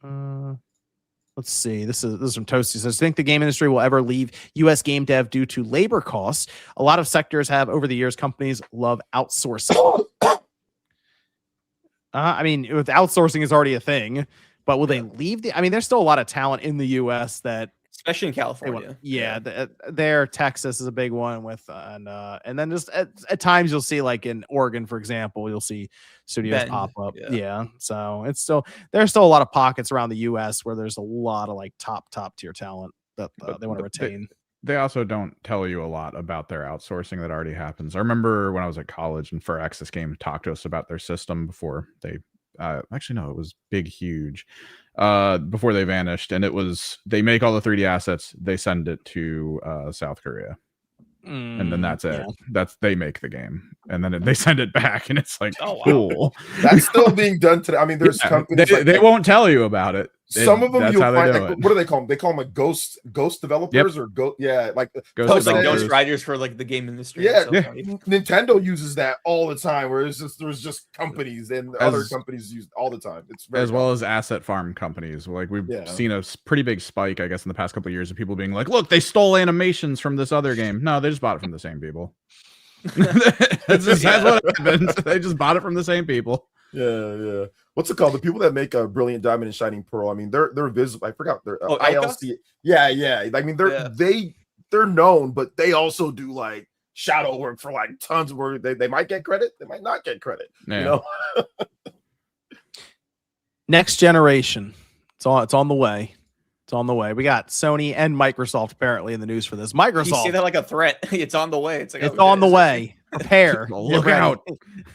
Let's see. This is from Toasty. Says, think the game industry will ever leave US game dev due to labor costs? A lot of sectors have over the years. Companies love outsourcing. I mean, with outsourcing is already a thing. But will they leave I mean, there's still a lot of talent in the U.S. that, especially in California. There, Texas is a big one with, and then just at times you'll see like in Oregon, for example, you'll see studios pop up. Yeah. So there's still a lot of pockets around the U.S. where there's a lot of like top tier talent that they want to retain. They also don't tell you a lot about their outsourcing that already happens. I remember when I was at college and Firaxis Game talked to us about their system before they. Actually, no, it was huge before they vanished. And it was, they make all the 3D assets, they send it to South Korea. And then that's it. They make the game and then they send it back and it's like, oh, cool. That's still being done today. I mean, there's companies they won't tell you about it. Some of them you'll find, like, what do they call them? They call them like ghost developers or like ghost writers for like the game industry. Yeah, Nintendo uses that all the time. Where there's just companies and other companies use all the time. It's very well as asset farm companies. Like we've seen a pretty big spike, I guess, in the past couple of years of people being like, "Look, they stole animations from this other game." No, they just bought it from the same people. That's what happens. They just bought it from the same people. Yeah. What's it called? The people that make a Brilliant Diamond and Shining Pearl. I mean, they're visible. I forgot. They're ILC. Yeah. I mean, they're known, but they also do like shadow work for like tons of work. They might get credit. They might not get credit. Yeah. You know. Next generation. It's on the way. It's on the way. We got Sony and Microsoft apparently in the news for this. Microsoft. You see that like a threat. It's on the way. It's like, it's on the way. Prepare. Look out.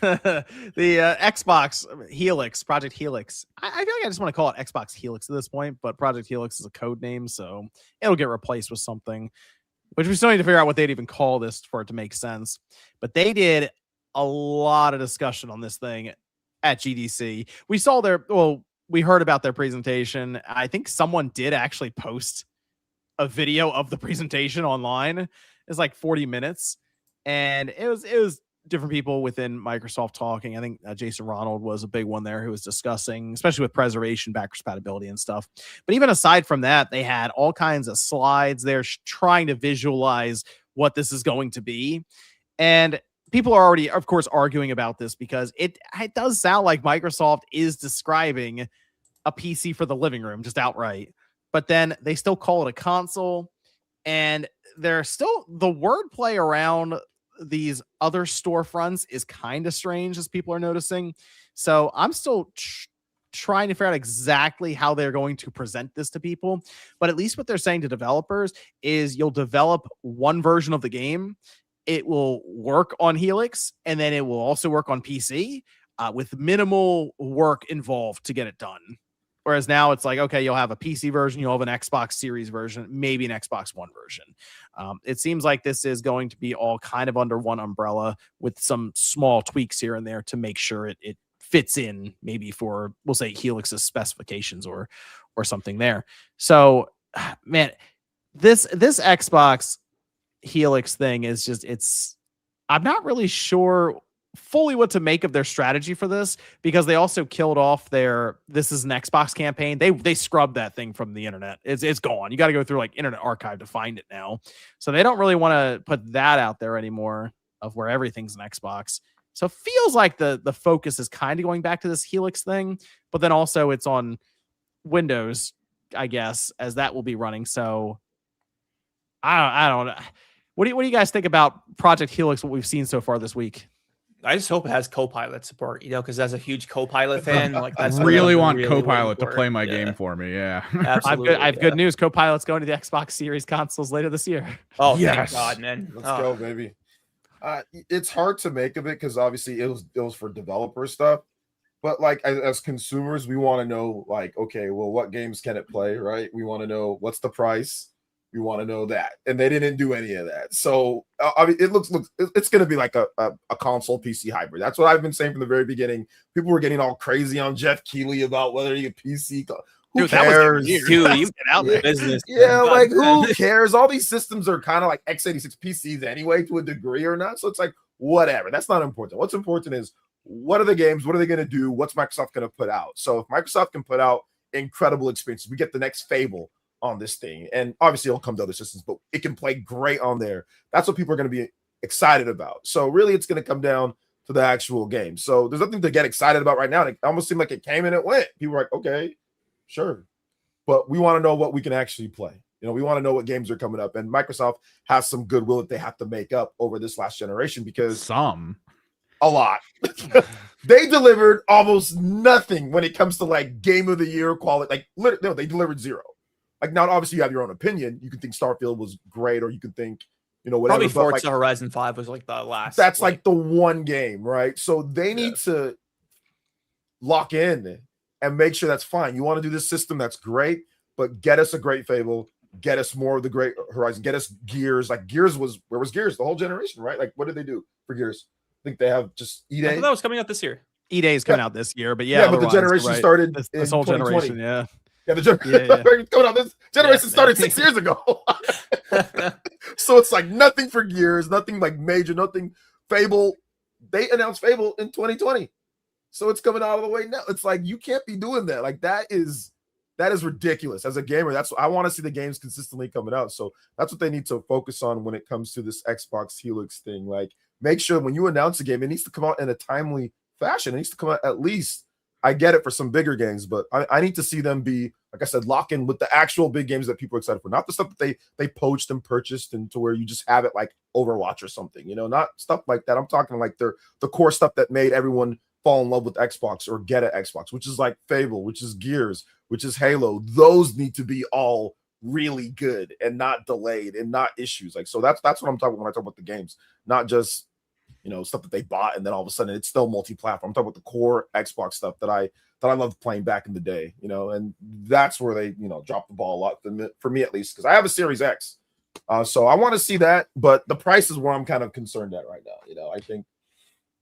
The Xbox Helix, Project Helix. I feel like I just want to call it Xbox Helix at this point, but Project Helix is a code name, so it'll get replaced with something, which we still need to figure out what they'd even call this for it to make sense. But they did a lot of discussion on this thing at GDC. We heard about their presentation. I think someone did actually post a video of the presentation online. It's like 40 minutes. And it was different people within Microsoft talking. I think Jason Ronald was a big one there who was discussing, especially with preservation, backwards compatibility and stuff. But even aside from that, they had all kinds of slides there trying to visualize what this is going to be. And people are already, of course, arguing about this because it does sound like Microsoft is describing a PC for the living room just outright, but then they still call it a console. And there's still the wordplay around these other storefronts is kind of strange, as people are noticing. So I'm still trying to figure out exactly how they're going to present this to people. But at least what they're saying to developers is you'll develop one version of the game. It will work on Helix, and then it will also work on PC with minimal work involved to get it done. Whereas now it's like, okay, you'll have a PC version, you'll have an Xbox Series version, maybe an Xbox One version. It seems like this is going to be all kind of under one umbrella with some small tweaks here and there to make sure it fits in maybe for, we'll say, Helix's specifications or something there. So, man, this Xbox Helix thing is just, I'm not really sure fully what to make of their strategy for this, because they also killed off their "this is an Xbox" campaign. They scrubbed that thing from the internet. It's gone. You got to go through like Internet Archive to find it now. So they don't really want to put that out there anymore. of where everything's an Xbox. So it feels like the focus is kind of going back to this Helix thing, but then also it's on Windows, I guess, as that will be running. So I don't know. What do you guys think about Project Helix, what we've seen so far this week? I just hope it has Copilot support, because as a huge Copilot fan, like I really want Copilot to play my game for me. Yeah, absolutely. I have good news. Copilot's going to the Xbox Series consoles later this year. Oh, yes. Thank God, man. Let's go, baby. It's hard to make of it because obviously it was for developer stuff, but like as consumers, we want to know, like, okay, well, what games can it play, right? We want to know what's the price. We want to know that, and they didn't do any of that. So I mean, it looks it's going to be like a console PC hybrid. That's what I've been saying from the very beginning. People were getting all crazy on Jeff Keighley about whether he a PC. Who cares? Dude, you get out of business. Yeah, like who cares? All these systems are kind of like x86 PCs anyway, to a degree or not. So it's like whatever. That's not important. What's important is what are the games? What are they going to do? What's Microsoft going to put out? So if Microsoft can put out incredible experiences, we get the next Fable on this thing, and obviously it'll come to other systems, but it can play great on there. That's what people are going to be excited about. So really, it's going to come down to the actual game. So there's nothing to get excited about right now. It almost seemed like it came and it went. People were like, okay, sure, but we want to know what we can actually play. We want to know what games are coming up, and Microsoft has some goodwill that they have to make up over this last generation because a lot. They delivered almost nothing when it comes to like game of the year quality. Like, no, they delivered zero. Like, now obviously you have your own opinion. You can think Starfield was great, or you can think, whatever. Probably Forza Horizon 5 was like the last. That's like the one game, right? So they need to lock in and make sure that's fine. You want to do this system, that's great, but get us a great Fable, get us more of the great Horizon, get us Gears. Like Gears where was Gears the whole generation, right? Like, what did they do for Gears? I think they have just E-Day. I thought that was coming out this year. E-Day is coming out this year, but but the generation started this whole generation, Yeah, the generation coming out. This generation started 6 years ago. So it's like nothing for Gears, nothing like major, nothing. Fable, they announced Fable in 2020, so it's coming out of the way now. It's like you can't be doing that. Like that is ridiculous. As a gamer, I want to see the games consistently coming out. So that's what they need to focus on when it comes to this Xbox Helix thing. Like, make sure when you announce a game, it needs to come out in a timely fashion. It needs to come out at least. I get it for some bigger games, but I need to see them be, like I said, lock in with the actual big games that people are excited for, not the stuff that they poached and purchased into where you just have it like Overwatch or something, not stuff like that. I'm talking like the core stuff that made everyone fall in love with Xbox or get an Xbox, which is like Fable, which is Gears, which is Halo. Those need to be all really good and not delayed and not issues. Like, so that's what I'm talking about when I talk about the games, not just stuff that they bought and then all of a sudden it's still multi-platform. I'm talking about the core Xbox stuff that I loved playing back in the day, and that's where they dropped the ball a lot for me at least, because I have a Series X, so I want to see that, but the price is where I'm kind of concerned at right now. I think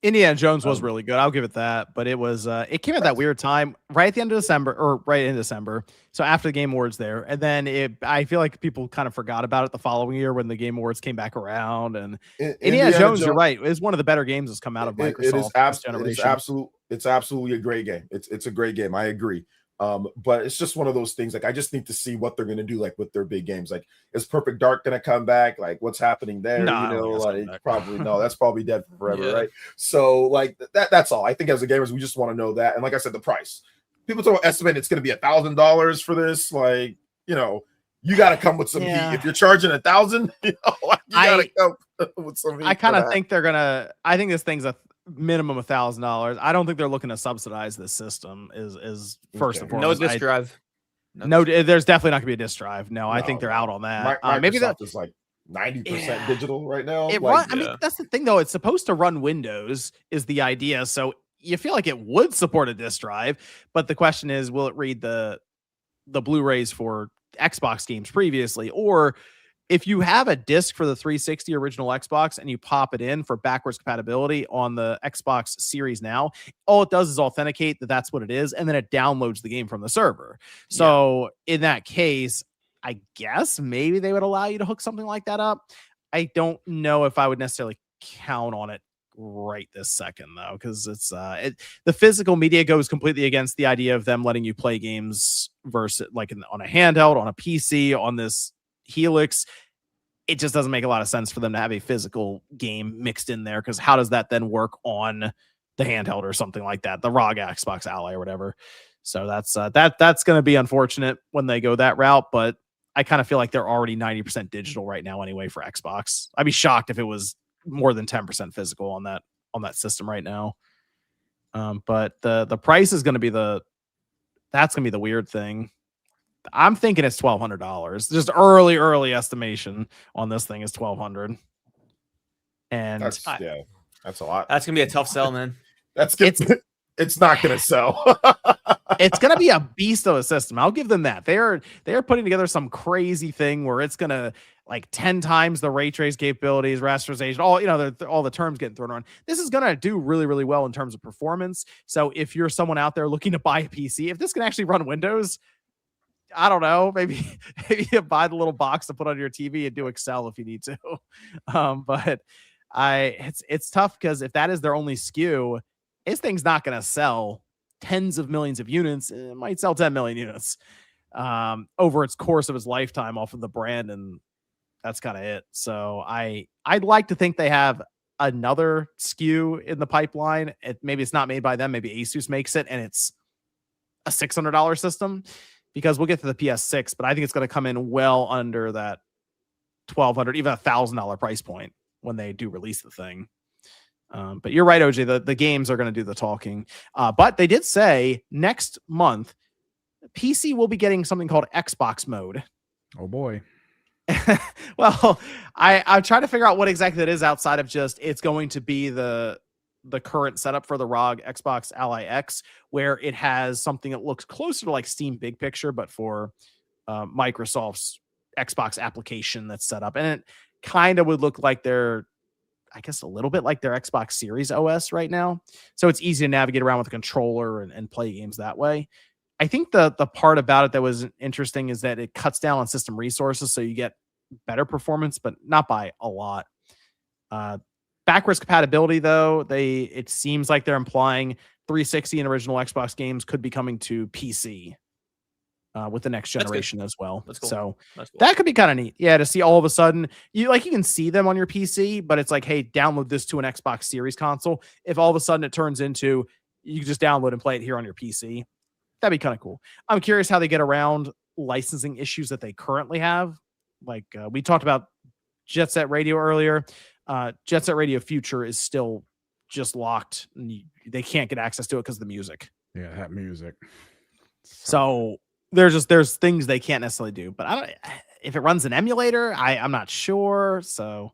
Indiana Jones was really good. I'll give it that, but it was it came at that weird time, right at the end of December, or right in December. So after the Game Awards there, and then I feel like people kind of forgot about it the following year when the Game Awards came back around. And Indiana Jones, you're right, is one of the better games that's come out of Microsoft. It's absolutely a great game. It's a great game. I agree. But it's just one of those things. Like, I just need to see what they're going to do, like with their big games. Like, is Perfect Dark going to come back? Like, what's happening there? Probably no. That's probably dead forever, right? So, like that's all. I think as a gamers, we just want to know that. And like I said, the price. People talk about estimating it's going to be $1,000 for this. Like, you got to come with some heat. If you're charging $1,000, you got to come with some heat. I kind of think they're gonna. I think this thing's a minimum $1,000. I don't think they're looking to subsidize this system. Is first and foremost. No disk drive. No, there's definitely not gonna be a disk drive. No, I think they're out on that. Maybe that is like 90% digital right now. I mean, that's the thing though. It's supposed to run Windows, is the idea. So you feel like it would support a disk drive, but the question is, will it read the Blu-rays for Xbox games previously, or if you have a disc for the 360 original Xbox and you pop it in for backwards compatibility on the Xbox Series now, all it does is authenticate that that's what it is, and then it downloads the game from the server. So in that case, I guess maybe they would allow you to hook something like that up. I don't know if I would necessarily count on it right this second though, because it's the physical media goes completely against the idea of them letting you play games versus like on a handheld, on a PC, on this Helix. it just doesn't make a lot of sense for them to have a physical game mixed in there, because how does that then work on the handheld or something like that, the ROG Xbox Ally or whatever? So that's going to be unfortunate when they go that route, but I kind of feel like they're already 90% digital right now anyway for Xbox. I'd be shocked if it was more than 10% physical on that system right now. But the price is going to be that's going to be the weird thing. I'm thinking it's $1,200. Just early estimation on this thing is $1,200. And that's a lot. That's gonna be a tough sell, man. It's not gonna sell. It's gonna be a beast of a system. I'll give them that. They are putting together some crazy thing where it's gonna like 10 times the ray trace capabilities, rasterization, all the terms getting thrown around. This is gonna do really, really well in terms of performance. So if you're someone out there looking to buy a PC, if this can actually run Windows, I don't know, maybe you buy the little box to put on your TV and do Excel if you need to. But it's tough, because if that is their only SKU, this thing's not going to sell tens of millions of units. It might sell 10 million units over its course of its lifetime off of the brand, and that's kind of it. So I'd like to think they have another SKU in the pipeline. Maybe it's not made by them. Maybe Asus makes it, and it's a $600 system, because we'll get to the PS6, but I think it's going to come in well under that $1,200, even $1,000 price point when they do release the thing. But you're right, OJ. The games are going to do the talking. But they did say next month, PC will be getting something called Xbox mode. Oh boy. Well, I'm trying to figure out what exactly that is outside of just it's going to be the current setup for the ROG Xbox Ally X, where it has something that looks closer to like Steam Big Picture, but for Microsoft's Xbox application that's set up. And it kind of would look like I guess a little bit like their Xbox Series OS right now. So it's easy to navigate around with a controller and play games that way. I think the part about it that was interesting is that it cuts down on system resources, so you get better performance, but not by a lot. Backwards compatibility, though, it seems like they're implying 360 and original Xbox games could be coming to PC with the next generation as well. That's cool. So That's cool. that could be kind of neat. Yeah, to see all of a sudden you can see them on your PC, but it's like, hey, download this to an Xbox Series console. If all of a sudden it turns into you can just download and play it here on your PC, that'd be kind of cool. I'm curious how they get around licensing issues that they currently have. Like we talked about Jet Set Radio earlier. Jet Set Radio Future is still just locked. They can't get access to it because of the music. Yeah, that music. So there's things they can't necessarily do. But if it runs an emulator, I'm not sure. So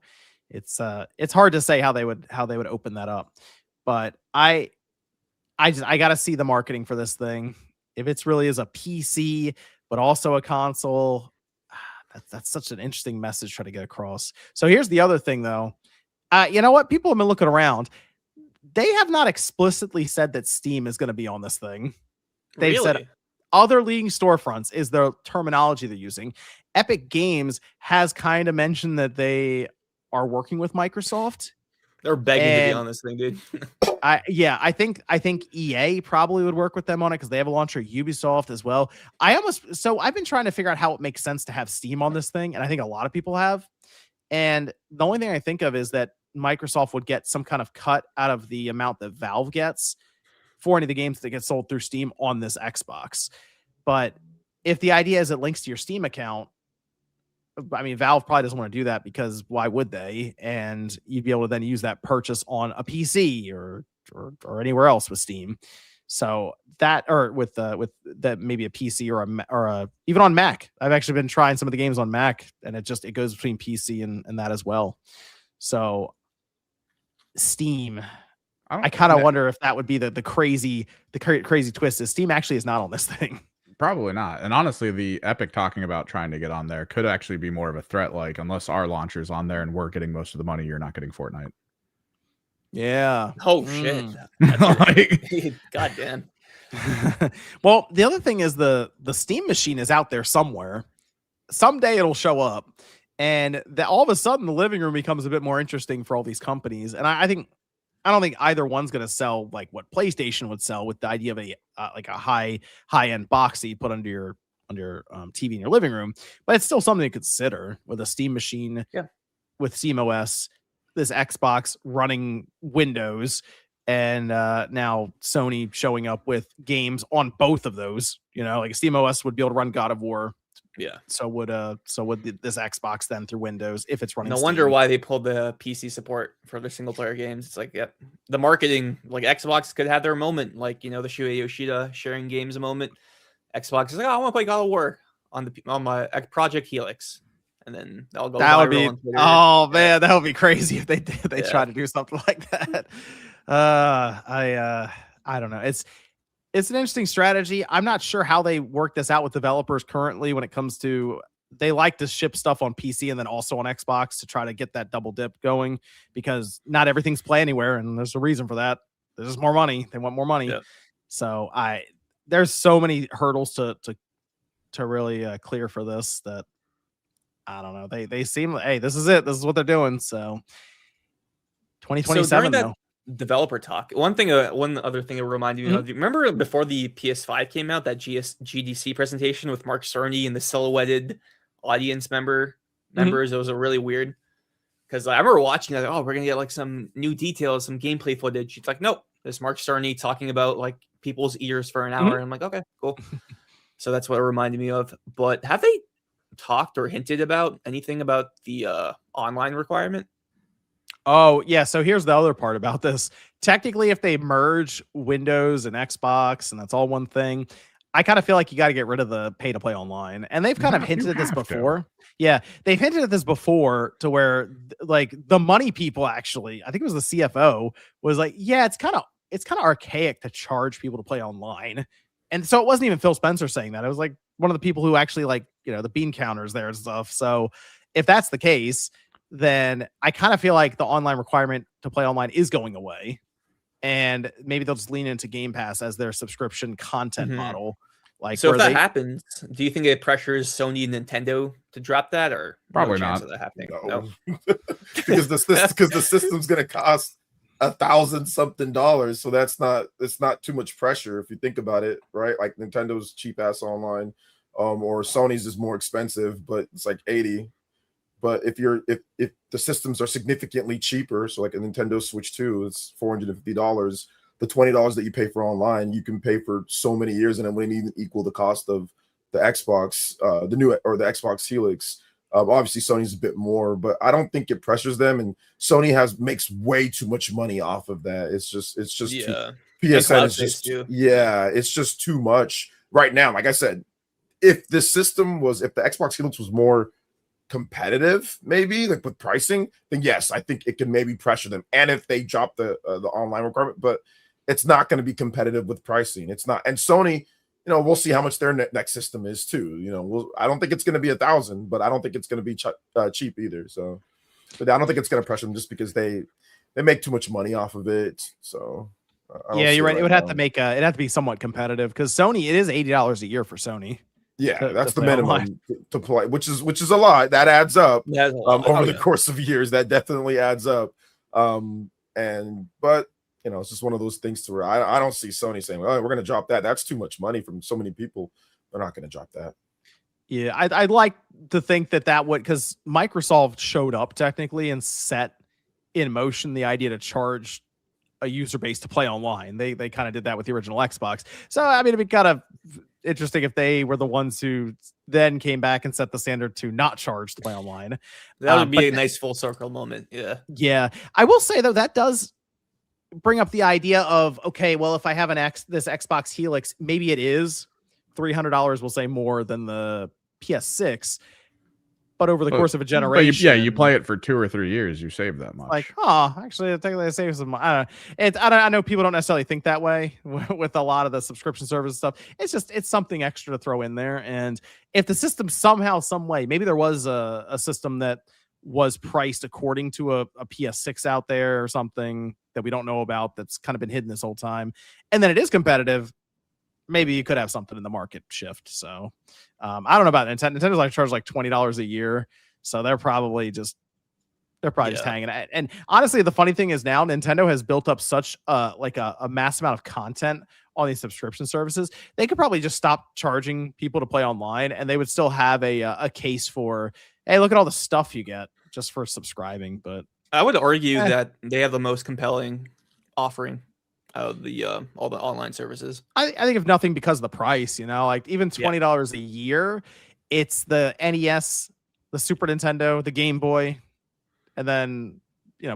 it's hard to say how they would open that up. But I gotta see the marketing for this thing. If it's really is a PC but also a console, that's such an interesting message to try to get across. So here's the other thing, though. You know what? People have been looking around. They have not explicitly said that Steam is going to be on this thing. They've said other leading storefronts is the terminology they're using. Epic Games has kind of mentioned that they are working with Microsoft. They're begging to be on this thing, dude. I think EA probably would work with them on it because they have a launcher. Ubisoft as well. I've been trying to figure out how it makes sense to have Steam on this thing, and I think a lot of people have. And the only thing I think of is that Microsoft would get some kind of cut out of the amount that Valve gets for any of the games that get sold through Steam on this Xbox. But if the idea is it links to your Steam account, I mean, Valve probably doesn't want to do that because why would they? And you'd be able to then use that purchase on a PC or anywhere else with Steam. So that, or with that, maybe a PC or even on Mac. I've actually been trying some of the games on Mac, and it goes between PC and that as well. So Steam, I kind of wonder if that would be the crazy twist is Steam actually is not on this thing. Probably not. And honestly, the Epic talking about trying to get on there could actually be more of a threat. Like, unless our launcher's on there and we're getting most of the money, you're not getting Fortnite. Yeah. Oh shit. God damn. Well, the other thing is the Steam machine is out there somewhere. Someday it'll show up, and all of a sudden the living room becomes a bit more interesting for all these companies. And I don't think either one's going to sell like what PlayStation would sell with the idea of a high-end box that you put under TV in your living room, but it's still something to consider with a Steam machine, with SteamOS, this Xbox running Windows, and now Sony showing up with games on both of those. Like SteamOS would be able to run God of War. Yeah. So would this Xbox then through Windows if it's running. No Steam. wonder why they pulled the PC support for their single player games. It's like, the marketing, like Xbox could have their moment, like the Shuei Yoshida sharing games a moment. Xbox is like, I want to play God of War on my Project Helix, and then that'll go. That would be man, that would be crazy if they try to do something like that. I don't know. It's an interesting strategy. I'm not sure how they work this out with developers currently when it comes to, they like to ship stuff on PC and then also on Xbox to try to get that double dip going, because not everything's Play Anywhere, and there's a reason for that. There's just more money. They want more money. Yeah. So there's so many hurdles to really clear for this that I don't know. They seem like, hey, this is it. This is what they're doing. So 2027 though. Developer talk. One other thing it reminded me of. Remember before the PS5 came out, that GDC presentation with Mark Cerny and the silhouetted audience members? It was a really weird, because I remember watching that. Oh, we're gonna get like some new details, some gameplay footage. It's like, nope, there's Mark Cerny talking about like people's ears for an hour. And I'm like, okay, cool. So that's what it reminded me of. But have they talked or hinted about anything about the online requirement? Oh, yeah. So here's the other part about this. Technically, if they merge Windows and Xbox and that's all one thing, I kind of feel like you got to get rid of the pay to play online. And they've kind of hinted at this before. Yeah, they've hinted at this before to where like the money people actually, I think it was the CFO, was like, yeah, it's kind of archaic to charge people to play online. And so it wasn't even Phil Spencer saying that. It was like one of the people who actually like, the bean counters there and stuff. So if that's the case, then I kind of feel like the online requirement to play online is going away, and maybe they'll just lean into Game Pass as their subscription content model. Like, so if that happens, do you think it pressures Sony and Nintendo to drop that, or probably not? Of that happening? No. because the system's going to cost $1,000-something, so it's not too much pressure if you think about it, right? Like Nintendo's cheap ass online, or Sony's is more expensive, but it's like $80. But if the systems are significantly cheaper, so like a Nintendo Switch 2, it's $450. The $20 that you pay for online, you can pay for so many years, and it wouldn't even equal the cost of the Xbox, the Xbox Helix. Obviously, Sony's a bit more, but I don't think it pressures them. And Sony makes way too much money off of that. It's just PSN is just it's just too much right now. Like I said, if the Xbox Helix was more competitive, maybe like with pricing, then yes, I think it can maybe pressure them. And if they drop the online requirement, but it's not going to be competitive with pricing. It's not. And Sony, we'll see how much their next system is too. I don't think it's going to be $1,000, but I don't think it's going to be cheap either. So, but I don't think it's going to pressure them just because they make too much money off of it. So yeah, you're right. It would have to be somewhat competitive, because Sony, it is $80 a year for Sony. Yeah, that's the minimum to play, which is a lot. That adds up over the course of years. That definitely adds up. But it's just one of those things to where I don't see Sony saying, "Oh, we're going to drop that." That's too much money from so many people. They're not going to drop that. Yeah, I'd like to think that would, because Microsoft showed up technically and set in motion the idea to charge a user base to play online. They kind of did that with the original Xbox. So I mean, it'd be kind of interesting if they were the ones who then came back and set the standard to not charge to play online. That would be a nice full circle moment. Yeah. I will say though, that does bring up the idea of, okay, well, if I have this Xbox Helix, maybe it is $300, we'll say, more than the PS6. But over the course of a generation, you play it for 2 or 3 years, you save that much. Like, actually, I think they save some. I don't know. I know people don't necessarily think that way with a lot of the subscription service stuff. It's something extra to throw in there. And if the system somehow, some way, maybe there was a system that was priced according to a PS6 out there or something that we don't know about, that's kind of been hidden this whole time, and then it is competitive, maybe you could have something in the market shift. So I don't know about Nintendo. Nintendo's like charge like $20 a year, so they're probably just They're probably just hanging out. And honestly, the funny thing is now Nintendo has built up such like a mass amount of content on these subscription services. They could probably just stop charging people to play online, and they would still have a case for, hey, look at all the stuff you get just for subscribing. But I would argue that they have the most compelling offering out of the all the online services. I think if nothing because of the price, like even $20 a year, it's the NES, the Super Nintendo, the Game Boy, and then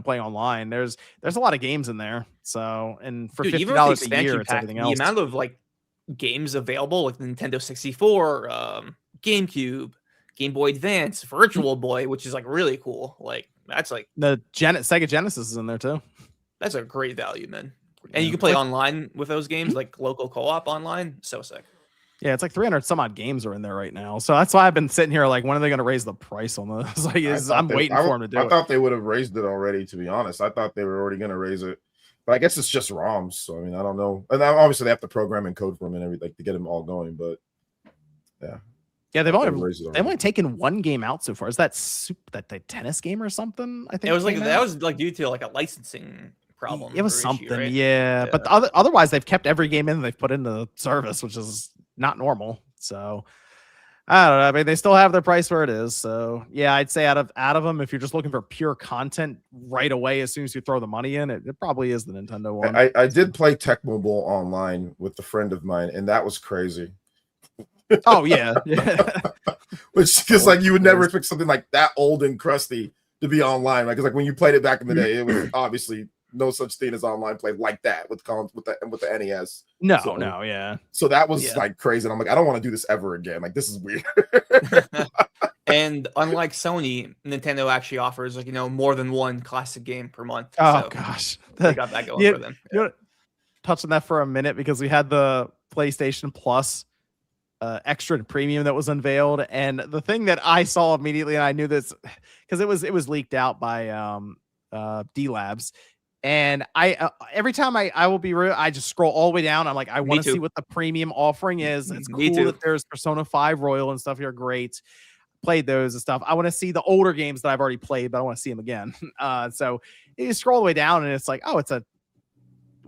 playing online. There's a lot of games in there. So, and for $50 a year, it's everything else. The amount of like games available, like Nintendo 64, GameCube, Game Boy Advance, Virtual Boy, which is like really cool. Like that's like the Sega Genesis is in there too. That's a great value, man. And you can play online with those games, like local co-op online. So sick. Yeah, it's like 300 some odd games are in there right now. So that's why I've been sitting here like, when are they going to raise the price on this? Like, I'm waiting for them to do it. I thought they would have raised it already, to be honest. I thought they were already going to raise it. But I guess it's just ROMs. So, I mean, I don't know. And obviously, they have to program and code for them and everything to get them all going. But, yeah. Yeah, they've only taken one game out so far. Is that the tennis game or something? I think it was like that was like due to like a licensing problem. It was something, issue, right? yeah. But otherwise, they've kept every game in they've put into the service, which is not normal. So I don't know. I mean, they still have their price where it is. So yeah, I'd say out of them, if you're just looking for pure content right away, as soon as you throw the money in, it probably is the Nintendo one. I did play Tech Mobile online with a friend of mine, and that was crazy. Oh yeah. Which is like you would never expect something like that old and crusty to be online. Like, it's like when you played it back in the day, it was obviously no such thing as online play like that with the NES. No, yeah. So that was like crazy. And I'm like, I don't want to do this ever again. Like, this is weird. And unlike Sony, Nintendo actually offers like more than one classic game per month. Oh gosh, they got that going for them. Touch on that for a minute because we had the PlayStation Plus extra and premium that was unveiled, and the thing that I saw immediately, and I knew this because it was leaked out by D Labs. And I every time I will be real, I just scroll all the way down. I'm like, I want to see what the premium offering is. It's cool that there's Persona 5 Royal and stuff here. Great. Played those and stuff. I want to see the older games that I've already played, but I want to see them again. So you scroll all the way down and it's like, oh, it's a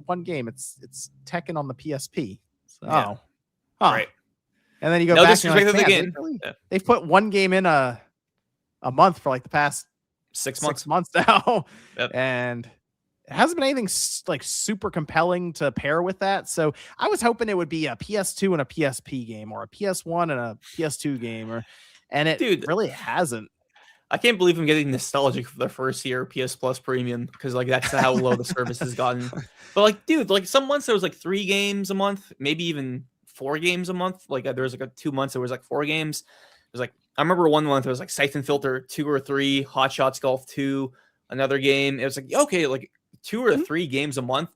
one game. It's Tekken on the PSP. So, right. And then you go back and like, the game. They've put one game in a month for like the past 6 months. 6 months now. And it hasn't been anything like super compelling to pair with that. So I was hoping it would be a PS2 and a PSP game, or a PS1 and a PS2 game, and it really hasn't. I can't believe I'm getting nostalgic for the first year PS Plus Premium, because like that's how low the service has gotten. But like, dude, like some months there was like 3 games a month, maybe even 4 games a month. Like there was like 2 months there was like 4 games. It was like, I remember one month it was like Siphon Filter 2 or 3, Hot Shots Golf 2, another game. It was like, okay, like 2 or 3 games a month,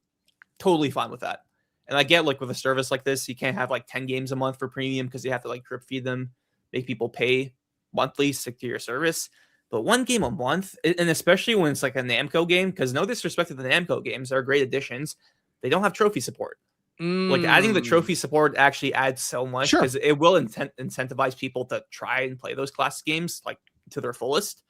totally fine with that. And I get like with a service like this, you can't have like 10 games a month for premium because you have to like drip feed them, make people pay monthly, stick to your service. But 1 game a month, and especially when it's like a Namco game, because no disrespect to the Namco games, they're great additions. They don't have trophy support. Like adding the trophy support actually adds so much, because it will incentivize people to try and play those classic games like to their fullest.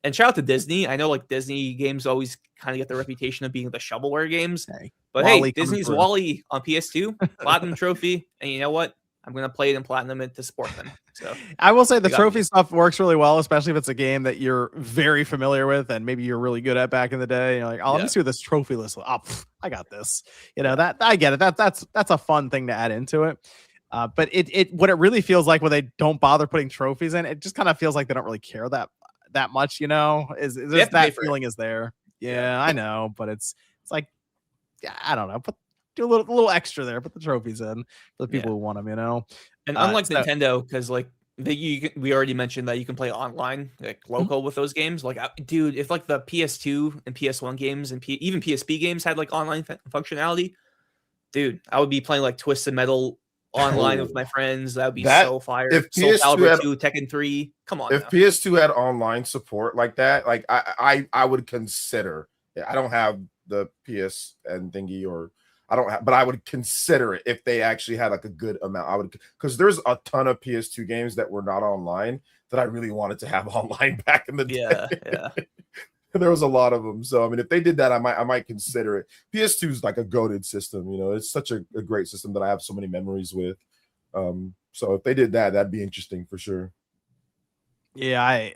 And shout out to Disney. I know like Disney games always kind of get the reputation of being the shovelware games. But hey, Disney's Wall-E on PS2, Platinum Trophy. And you know what? I'm going to play it in Platinum to support them. So I will say the trophy stuff works really well, especially if it's a game that you're very familiar with and maybe you're really good at back in the day. You're like, oh, let me see what this trophy list. Oh, I got this. That I get it. That's a fun thing to add into it. But what it really feels like when they don't bother putting trophies in, it just kind of feels like they don't really care that much, is that feeling is there. Yeah, I know, but it's like, I don't know, do a little extra there, put the trophies in for the people who want them, And unlike Nintendo, because like we already mentioned that you can play online, like local with those games. Like, dude, if like the PS2 and PS1 games and even PSP games had like online functionality, dude, I would be playing like Twisted Metal online with my friends. That would be so fire. If Soul Calibur 2, Tekken 3, come on. If PS2 had online support like that, like I would consider. I don't have the PS and thingy, or I don't have, but I would consider it if they actually had like a good amount. I would, because there's a ton of PS2 games that were not online that I really wanted to have online back in the day. Yeah. There was a lot of them. So I mean, if they did that, I might consider it. PS2 is like a goated system. You know, it's such a great system that I have so many memories with. So if they did that, that'd be interesting for sure. Yeah,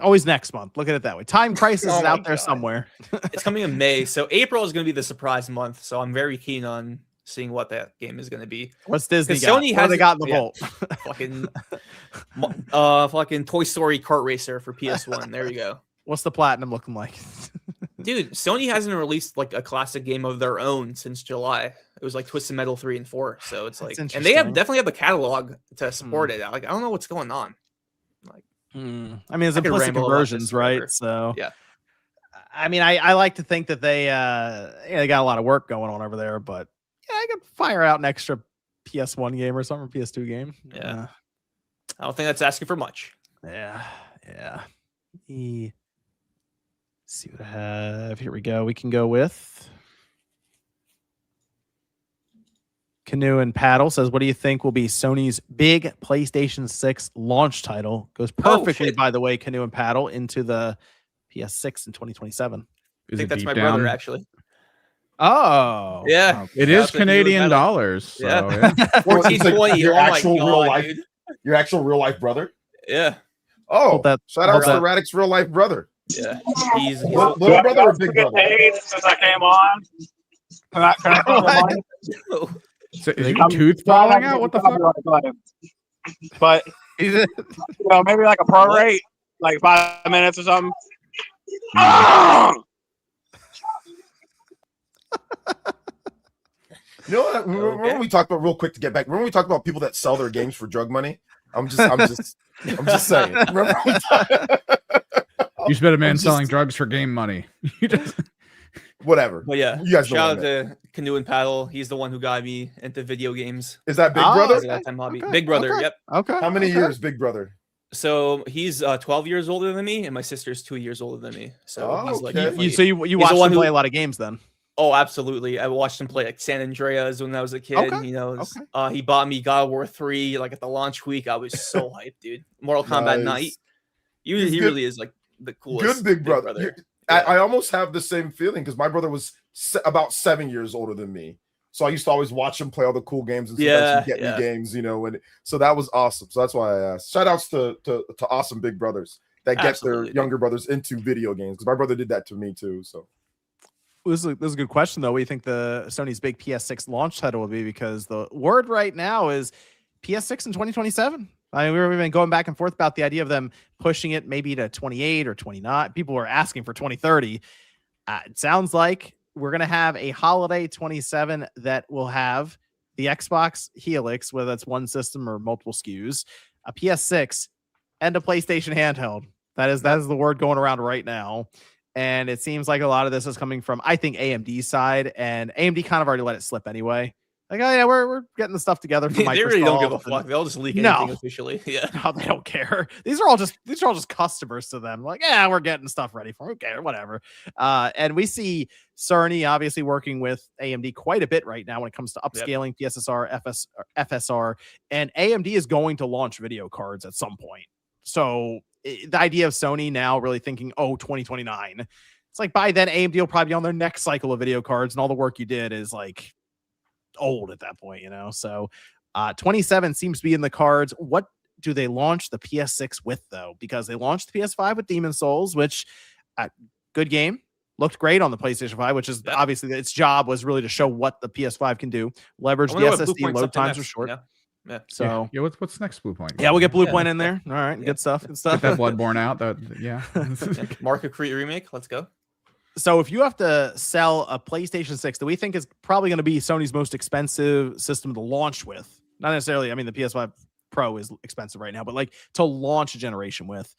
always next month. Look at it that way. Time Crisis is out there somewhere. It's coming in May, so April is going to be the surprise month. So I'm very keen on seeing what that game is going to be. What's Disney got? Sony has got in the vault. Fucking Toy Story Kart Racer for PS1. There you go. What's the platinum looking like? Dude, Sony hasn't released like a classic game of their own since July. It was like Twisted Metal 3 and 4. So it's like, and they definitely have the catalog to support it. Like, I don't know what's going on. Like, I mean, it's implicit conversions, right? So yeah. I mean, I like to think that they got a lot of work going on over there, but yeah, I could fire out an extra PS1 game or something, PS2 game. Yeah. I don't think that's asking for much. Yeah. See what I have. Here we go. We can go with Canoe and Paddle says, what do you think will be Sony's big PlayStation 6 launch title? Goes perfectly, by the way, Canoe and Paddle into the PS6 in 2027. I think that's my brother, actually. Oh. Yeah. It is Canadian dollars. So, yeah. 1420. Your actual real life, dude. Your actual real life brother? Yeah. Oh, shout out to Radix real life brother. Yeah. He's little brother or big brother? Since I came on. Can I come on? So is your tooth falling out? What the fuck? But maybe like a pro rate, like 5 minutes or something. You know what? Remember we talked about real quick to get back. Remember we talked about people that sell their games for drug money? I'm just saying. Remember you spent a man selling drugs for game money. You just whatever. But yeah, you guys shout out to Canoe and Paddle. He's the one who got me into video games. Is that Big Brother? Okay. Big Brother. Yep. Okay. How many years, Big Brother? So he's 12 years older than me, and my sister's 2 years older than me. So he's like, you watched him play a lot of games then. Oh, absolutely. I watched him play like San Andreas when I was a kid. Okay. You know, he bought me God of War 3 like at the launch week. I was so hyped, dude. Mortal Kombat Night. He really is like the coolest. Good Big Brother. I almost have the same feeling because my brother was about 7 years older than me. So I used to always watch him play all the cool games and get me games, you know, and so that was awesome. So that's why I asked. Shout outs to awesome big brothers that get their younger brothers into video games because my brother did that to me too. So this is a good question though. What do you think the Sony's big PS6 launch title will be? Because the word right now is PS6 in 2027. I mean, we've been going back and forth about the idea of them pushing it maybe to 28 or 29. People were asking for 2030. It sounds like we're going to have a holiday 27 that will have the Xbox Helix, whether that's one system or multiple SKUs, a PS6, and a PlayStation handheld. That is the word going around right now. And it seems like a lot of this is coming from, I think, AMD's side. And AMD kind of already let it slip anyway. Like, oh yeah, we're getting the stuff together for Microsoft. They really don't give a fuck. They'll just leak anything officially. Yeah, no, they don't care. These are all just customers to them. Like, yeah, we're getting stuff ready for them. Okay, whatever. And we see Sony obviously working with AMD quite a bit right now when it comes to upscaling PSSR, FSR, and AMD is going to launch video cards at some point. So the idea of Sony now really thinking, 2029. It's like by then AMD will probably be on their next cycle of video cards, and all the work you did is like old at that point, you know. So 27 seems to be in the cards. What do they launch the PS6 with though? Because they launched the PS5 with Demon's Souls, which good game, looked great on the PlayStation 5, which is obviously its job was really to show what the PS5 can do. Leverage the SSD, load times are short. Yeah. So what's next Blue Point? Yeah, we'll get Blue Point in there. All right, good stuff. Good stuff. Get that Bloodborne out. Mark of Crete remake. Let's go. So if you have to sell a PlayStation 6 that we think is probably going to be Sony's most expensive system to launch with, not necessarily, I mean, the PS5 Pro is expensive right now, but like to launch a generation with,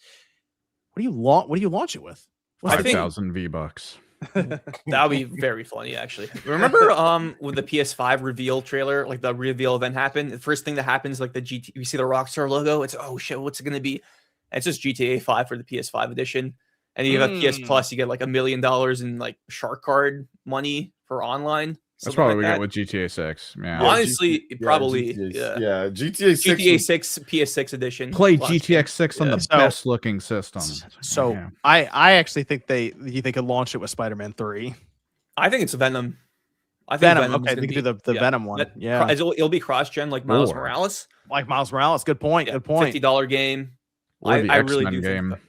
what do you launch it with? 5,000 V-Bucks. That would be very funny, actually. Remember when the PS5 reveal trailer, like the reveal event happened, the first thing that happens, like you see the Rockstar logo, it's, oh shit, what's it going to be? And it's just GTA 5 for the PS5 edition. And you have PS Plus, you get like $1 million in like shark card money for online. That's probably what we get with GTA 6. Yeah. Honestly, probably. GTA 6. GTA 6 PS6 edition. Play GTA 6 on the best looking system. So I actually think they could launch it with Spider-Man 3. I think it's Venom. I think Venom. Okay, they could do the Venom one. Yeah, it'll be cross-gen like Miles Morales. Like Miles Morales. Good point. Good point. $50 game. Or the I X-Men really do game. think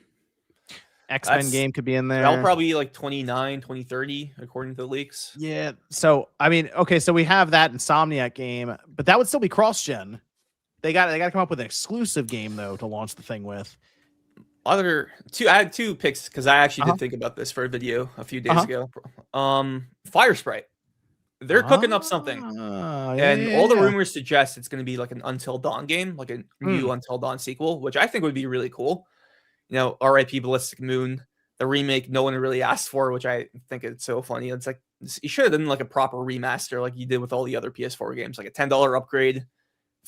X-Men game could be in there. That'll probably be like 2030 according to the leaks. Yeah. So I mean, okay, so we have that Insomniac game, but that would still be cross-gen. They got to come up with an exclusive game though to launch the thing with. I had two picks because I actually did think about this for a video a few days ago. Fire Sprite. They're cooking up something. And all the rumors suggest it's going to be like an Until Dawn game, like a new Until Dawn sequel, which I think would be really cool. You know, R.I.P. Ballistic Moon, the remake no one really asked for, which I think is so funny. It's like, you should have done like a proper remaster like you did with all the other PS4 games, like a $10 upgrade,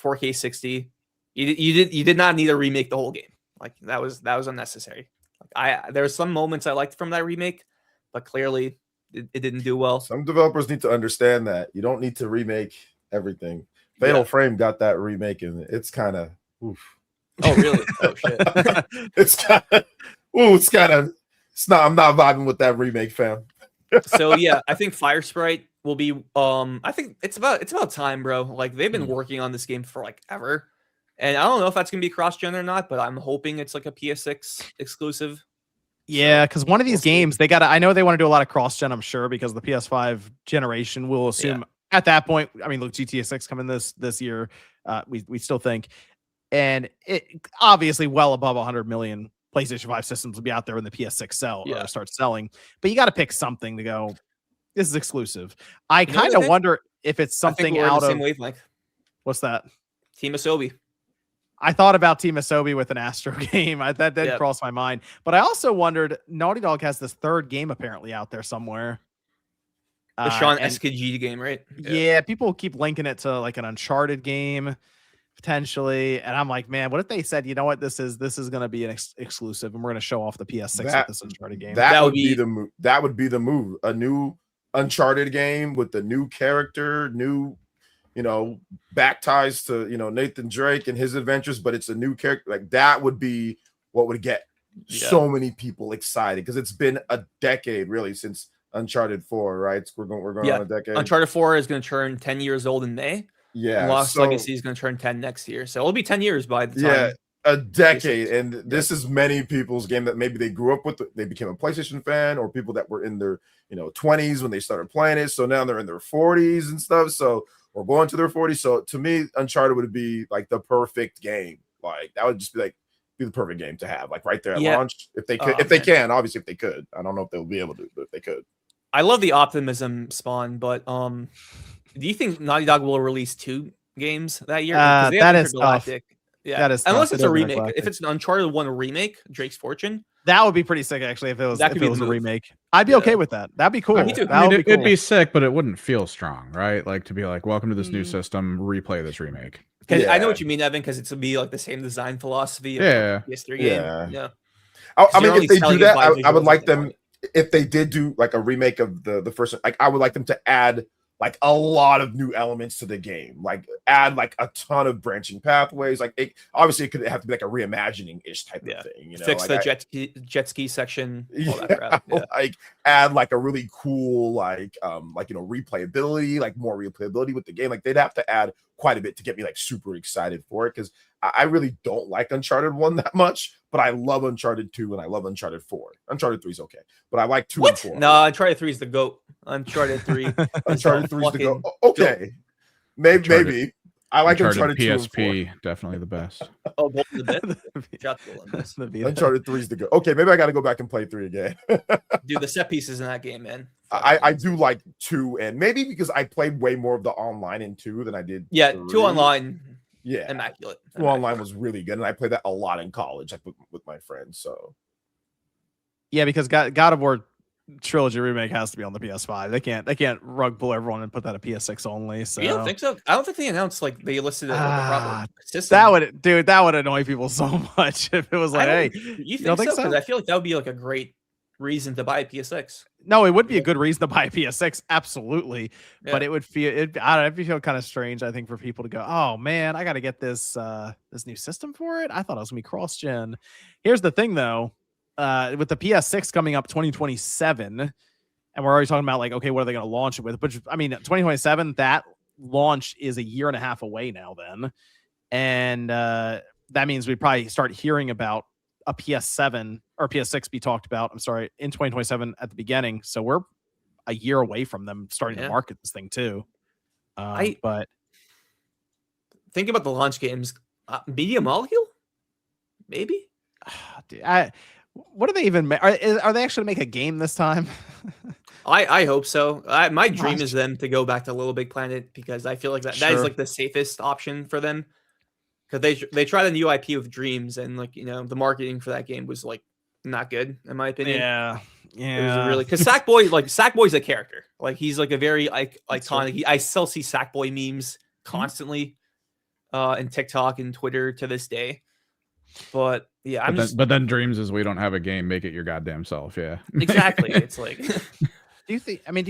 4K 60. You did not need to remake the whole game. Like that was unnecessary. Like there were some moments I liked from that remake, but clearly it didn't do well. Some developers need to understand that you don't need to remake everything. Fatal Frame got that remake, and it's kind of oof. Oh really? Oh shit! I'm not vibing with that remake, fam. So yeah, I think Fire Sprite will be. I think it's about time, bro. Like they've been working on this game for like ever. And I don't know if that's going to be cross-gen or not, but I'm hoping it's like a PS6 exclusive. Yeah, because one of these games, I know they want to do a lot of cross-gen, I'm sure, because the PS5 generation will assume at that point, I mean, look, GTA 6 coming this year, we still think. And it obviously well above 100 million PlayStation 5 systems will be out there when the PS6 starts selling. But you got to pick something to go, this is exclusive. I kind of wonder if it's something out of... wavelength. What's that? Team Asobi. I thought about Team Asobi with an Astro game. That did cross my mind. But I also wondered, Naughty Dog has this third game apparently out there somewhere. The Sean SKG game, right? Yeah, people keep linking it to like an Uncharted game, potentially. And I'm like, man, what if they said, you know what, this is going to be an exclusive and we're going to show off the PS6 with this Uncharted game. That would be the move. That would be the move. A new Uncharted game with the new character, new... back ties to, Nathan Drake and his adventures, but it's a new character. Like that would be what would get so many people excited because it's been a decade really since Uncharted 4, right? We're going on a decade. Uncharted 4 is going to turn 10 years old in May. Yeah. And Lost Legacy is going to turn 10 next year. So it'll be 10 years by the time. Yeah, a decade. And this is many people's game that maybe they grew up with. They became a PlayStation fan, or people that were in their, 20s when they started playing it. So now they're in their 40s and stuff. So or going to their 40s. So to me, Uncharted would be like the perfect game. Like that would just be the perfect game to have, like right there at launch. If they could, they can, obviously if they could. I don't know if they'll be able to, but if they could. I love the optimism, Spawn, but do you think Naughty Dog will release 2 games that year? That is tough. Yeah, that is unless tough. It's a remake. If it's an Uncharted 1 remake, Drake's Fortune. That would be pretty sick, actually, if it was a remake. I'd be okay with that. That'd be cool. Me too. It'd be sick, but it wouldn't feel strong, right? Like to be like, welcome to this new system, replay this remake. I know what you mean, Evan, because it's to be like the same design philosophy of the PS3 game. Yeah. I mean, if they do that, I would like them, if they did do like a remake of the first one, like I would like them to add like a lot of new elements to the game, like add like a ton of branching pathways. Like obviously it could have to be like a reimagining ish type of thing, fix like the jet ski section, all that crap. Like add like a really cool replayability, like more replayability with the game. Like they'd have to add quite a bit to get me like super excited for it, because I really don't like Uncharted 1 that much, but I love Uncharted 2 and I love Uncharted 4. Uncharted 3 is okay, but I like 2 and 4. No, Uncharted 3 is the GOAT. Uncharted 3. Uncharted 3 is the GOAT. Okay. Maybe. I like Uncharted PSP, definitely the best. Oh, both the best. Uncharted 3 is the GOAT. Okay, maybe I got to go back and play 3 again. Dude, the set pieces in that game, man. I do like 2, and maybe because I played way more of the online in 2 than I did 3. 2 online. Yeah, immaculate. 2 online was really good, and I played that a lot in college, like with my friends. So, yeah, because God of War Trilogy remake has to be on the PS5. They can't rug pull everyone and put that at PS6 only. So you don't think so? I don't think they announced like they listed it like a proper system. That would annoy people so much if it was like, hey, you think so? Because I feel like that would be like a great reason to buy a PS6. No, it would be a good reason to buy a PS6, absolutely. Yeah. But it would feel I don't know, it'd feel kind of strange, I think, for people to go, oh man, I gotta get this this new system for it. I thought it was gonna be cross-gen. Here's the thing though, with the PS6 coming up 2027, and we're already talking about like, okay, what are they gonna launch it with? But I mean, 2027, that launch is a year and a half away now then. And that means we probably start hearing about a PS7 or PS6 be talked about, I'm sorry, in 2027 at the beginning. So we're a year away from them starting to market this thing too. But think about the launch games. Media Molecule? Maybe? What do they even make? Are they actually make a game this time? I hope so. My dream is them to go back to Little Big Planet because I feel like that is like the safest option for them. Because they tried a new IP with Dreams, and like the marketing for that game was like not good in my opinion. Yeah. It was really because Sackboy's a character. Like he's like a very iconic. I still see Sackboy memes constantly, in TikTok and Twitter to this day. But yeah, but then Dreams is we don't have a game. Make it your goddamn self. Yeah, exactly. It's like, do you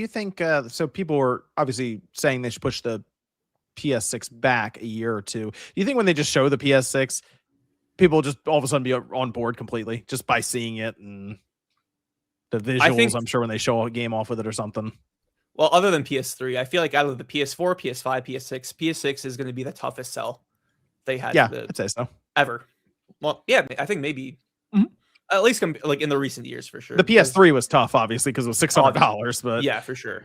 think? So people were obviously saying they should push the PS6 back a year or two. Do you think when they just show the PS6, people just all of a sudden be on board completely just by seeing it and the visuals? I'm sure when they show a game off with it or something. Well, other than PS3, I feel like out of the PS4, PS5, PS6, PS6 is going to be the toughest sell they had. Yeah, I'd say so. Ever. Well, yeah, I think maybe at least like in the recent years for sure. The PS3 was tough, obviously, because it was $600. But yeah, for sure.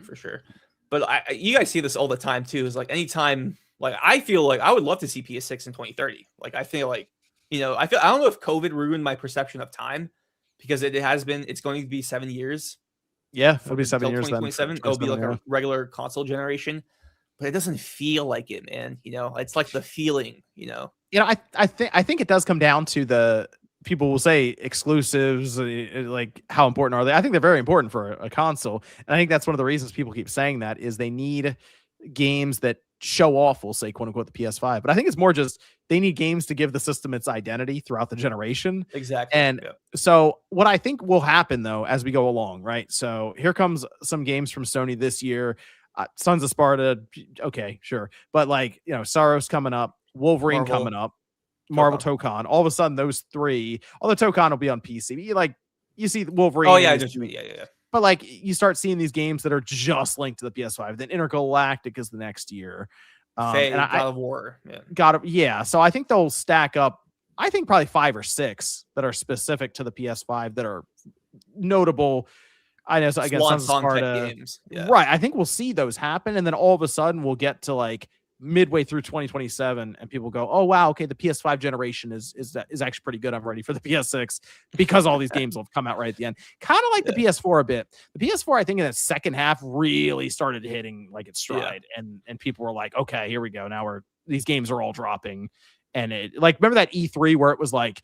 But you guys see this all the time too. Is like anytime, like I feel like I would love to see PS6 in 2030. Like I feel like, I don't know if COVID ruined my perception of time because it's going to be 7 years. Yeah, it'll be 7 years. 2027. It'll be like a regular console generation, but it doesn't feel like it, man. It's like the feeling. I think it does come down to the people will say exclusives, like how important are they? I think they're very important for a console. And I think that's one of the reasons people keep saying that is they need games that show off, we'll say, quote unquote, the PS5. But I think it's more just they need games to give the system its identity throughout the generation. Exactly. And so what I think will happen though, as we go along, right? So here comes some games from Sony this year. Sons of Sparta. Okay, sure. But like, Saros coming up, Wolverine coming up, Marvel Tokon. All of a sudden, those three, although Tokon will be on PC, you see Wolverine. Oh yeah, yeah. But like you start seeing these games that are just linked to the PS5. Then Intergalactic is the next year. And God of War. So I think they'll stack up. I think probably 5 or 6 that are specific to the PS5 that are notable. I know. So again, Sons of Sparta games. Yeah. Right. I think we'll see those happen, and then all of a sudden we'll get to like midway through 2027 and people go, oh wow, okay, the PS5 generation is actually pretty good. I'm ready for the PS6 because all these games will come out right at the end. Kind of like the PS4 a bit. The PS4, I think in the second half really started hitting like its stride, and people were like, okay, here we go. Now these games are all dropping. And it, like, remember that E3 where it was like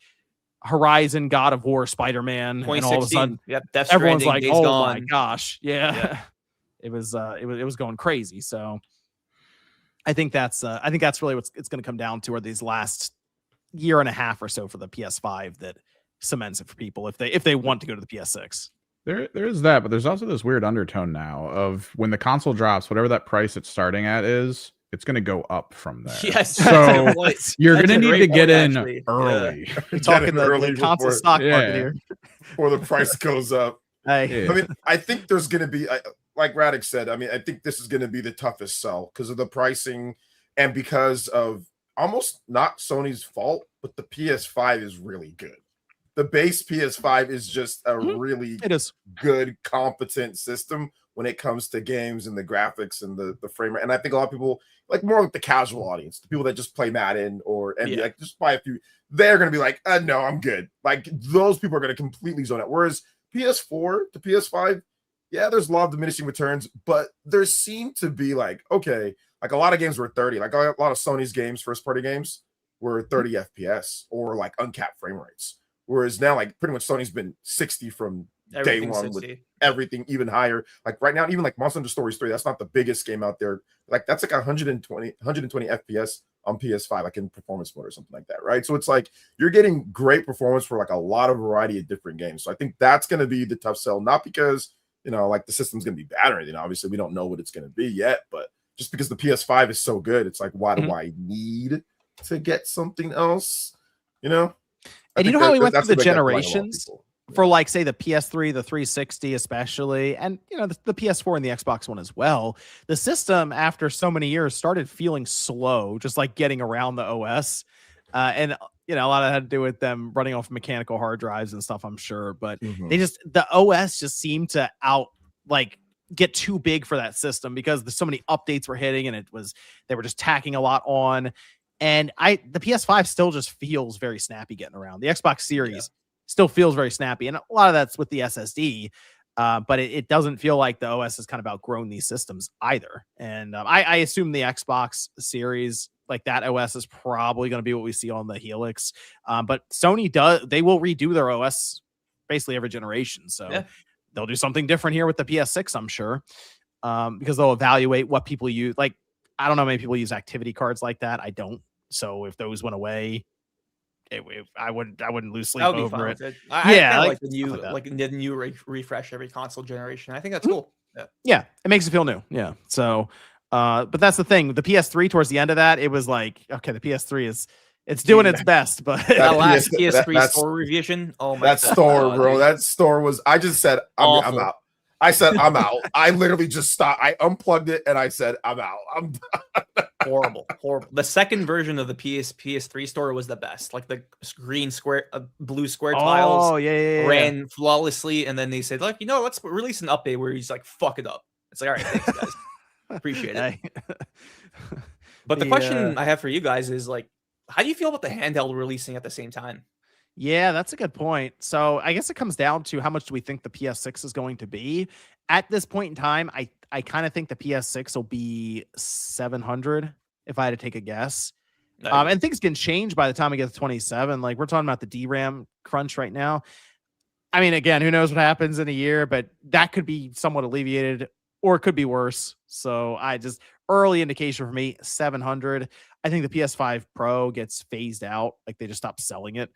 Horizon, God of War, Spider-Man, and all of a sudden everyone's like, oh my gosh, it was going crazy. So I think that's really what it's going to come down to, are these last year and a half or so for the PS5 that cements it for people if they want to go to the PS6. There is that, but there's also this weird undertone now of when the console drops, whatever that price it's starting at is, it's going to go up from there. Yes. So you're going to need to get in early. Yeah. You're talking the console stock market here. Before the price goes up. Hey. I mean, I think there's going to be, like Radek said, I mean, I think this is going to be the toughest sell because of the pricing and because of almost not Sony's fault, but the PS5 is really good. The base PS5 is just a really good, competent system when it comes to games and the graphics and the frame rate. And I think a lot of people, like more like the casual audience, the people that just play Madden or NBA, like just buy a few, they're going to be like, no, I'm good. Like those people are going to completely zone out. Whereas PS4 to PS5, yeah, there's a lot of diminishing returns, but there seem to be like, okay, like a lot of games were 30. Like a lot of Sony's games, first-party games, were 30 FPS or like uncapped frame rates. Whereas now, like pretty much Sony's been 60 from day one 60. With everything even higher. Like right now, even like Monster Hunter Stories 3, that's not the biggest game out there. Like that's like 120 FPS on PS5, like in performance mode or something like that, right? So it's like you're getting great performance for like a lot of variety of different games. So I think that's going to be the tough sell, not because, you know, like the system's going to be bad or anything. Obviously, we don't know what it's going to be yet, but just because the PS5 is so good, it's like, why do I need to get something else? You know? And you know how we went through the generations for, like, say, the PS3, the 360 especially, and, you know, the PS4 and the Xbox One as well. The system, after so many years, started feeling slow, just like getting around the OS. And, you know, a lot of that had to do with them running off mechanical hard drives and stuff, I'm sure. But the OS just seemed to get too big for that system because there's so many updates were hitting, and they were just tacking a lot on. And the PS5 still just feels very snappy getting around. The Xbox Series still feels very snappy, and a lot of that's with the SSD. But it doesn't feel like the OS has kind of outgrown these systems either. And I assume the Xbox Series, like that OS, is probably going to be what we see on the Helix. But Sony they will redo their OS basically every generation. So they'll do something different here with the PS6, I'm sure, because they'll evaluate what people use. Like, I don't know how many people use activity cards like that. I don't. So if those went away, I wouldn't lose sleep over it. Like the new refresh every console generation. I think that's cool. Yeah, it makes it feel new. Yeah. So, but that's the thing. The PS3 towards the end of that, it was like, okay, the PS3 it's doing its best, but that last PS3 store revision. Oh my! That store, bro. That store was. I just said I'm out. I said I'm out. I literally just stopped. I unplugged it and I said I'm out. I'm done. Horrible. The second version of the PS3 store was the best. Like the green square, blue square tiles ran flawlessly, and then they said, like, you know, let's release an update where he's like, fuck it up. It's like, all right, thanks guys, appreciate it. But the question I have for you guys is, like, how do you feel about the handheld releasing at the same time? Yeah, that's a good point. So I guess it comes down to how much do we think the PS6 is going to be. At this point in time, I kind of think the PS6 will be 700 if I had to take a guess. Nice. And things can change by the time we get to 27. Like, we're talking about the DRAM crunch right now. I mean, again, who knows what happens in a year, but that could be somewhat alleviated or it could be worse. So early indication for me, 700. I think the PS5 Pro gets phased out. Like, they just stop selling it.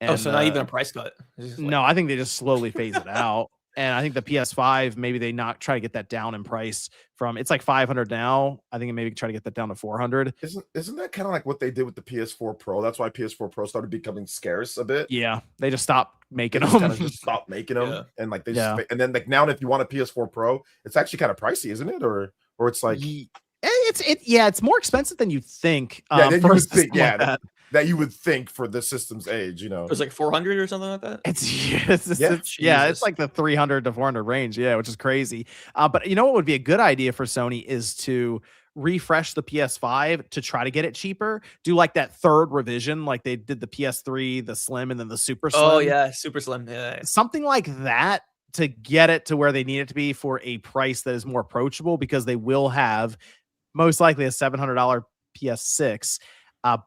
And, so not even a price cut. No, I think they just slowly phase it out. And I think the PS5, maybe they try to get that down in price from, it's like 500 now. I think maybe try to get that down to 400. Isn't that kind of like what they did with the PS4 Pro? That's why PS4 Pro started becoming scarce a bit. Yeah, they just stopped making them. Just stopped making them, and like and then like now, if you want a PS4 Pro, it's actually kind of pricey, isn't it? Or it's like it's more expensive than you think. That you would think for the system's age, you know. It was like 400 or something like that. It's like the 300 to 400 range, which is crazy. But you know what would be a good idea for Sony is to refresh the PS5 to try to get it cheaper. Do like that third revision, like they did the PS3, the Slim, and then the Super Slim. Oh yeah, Super Slim. Yeah. Something like that to get it to where they need it to be for a price that is more approachable, because they will have most likely a $700 PS6.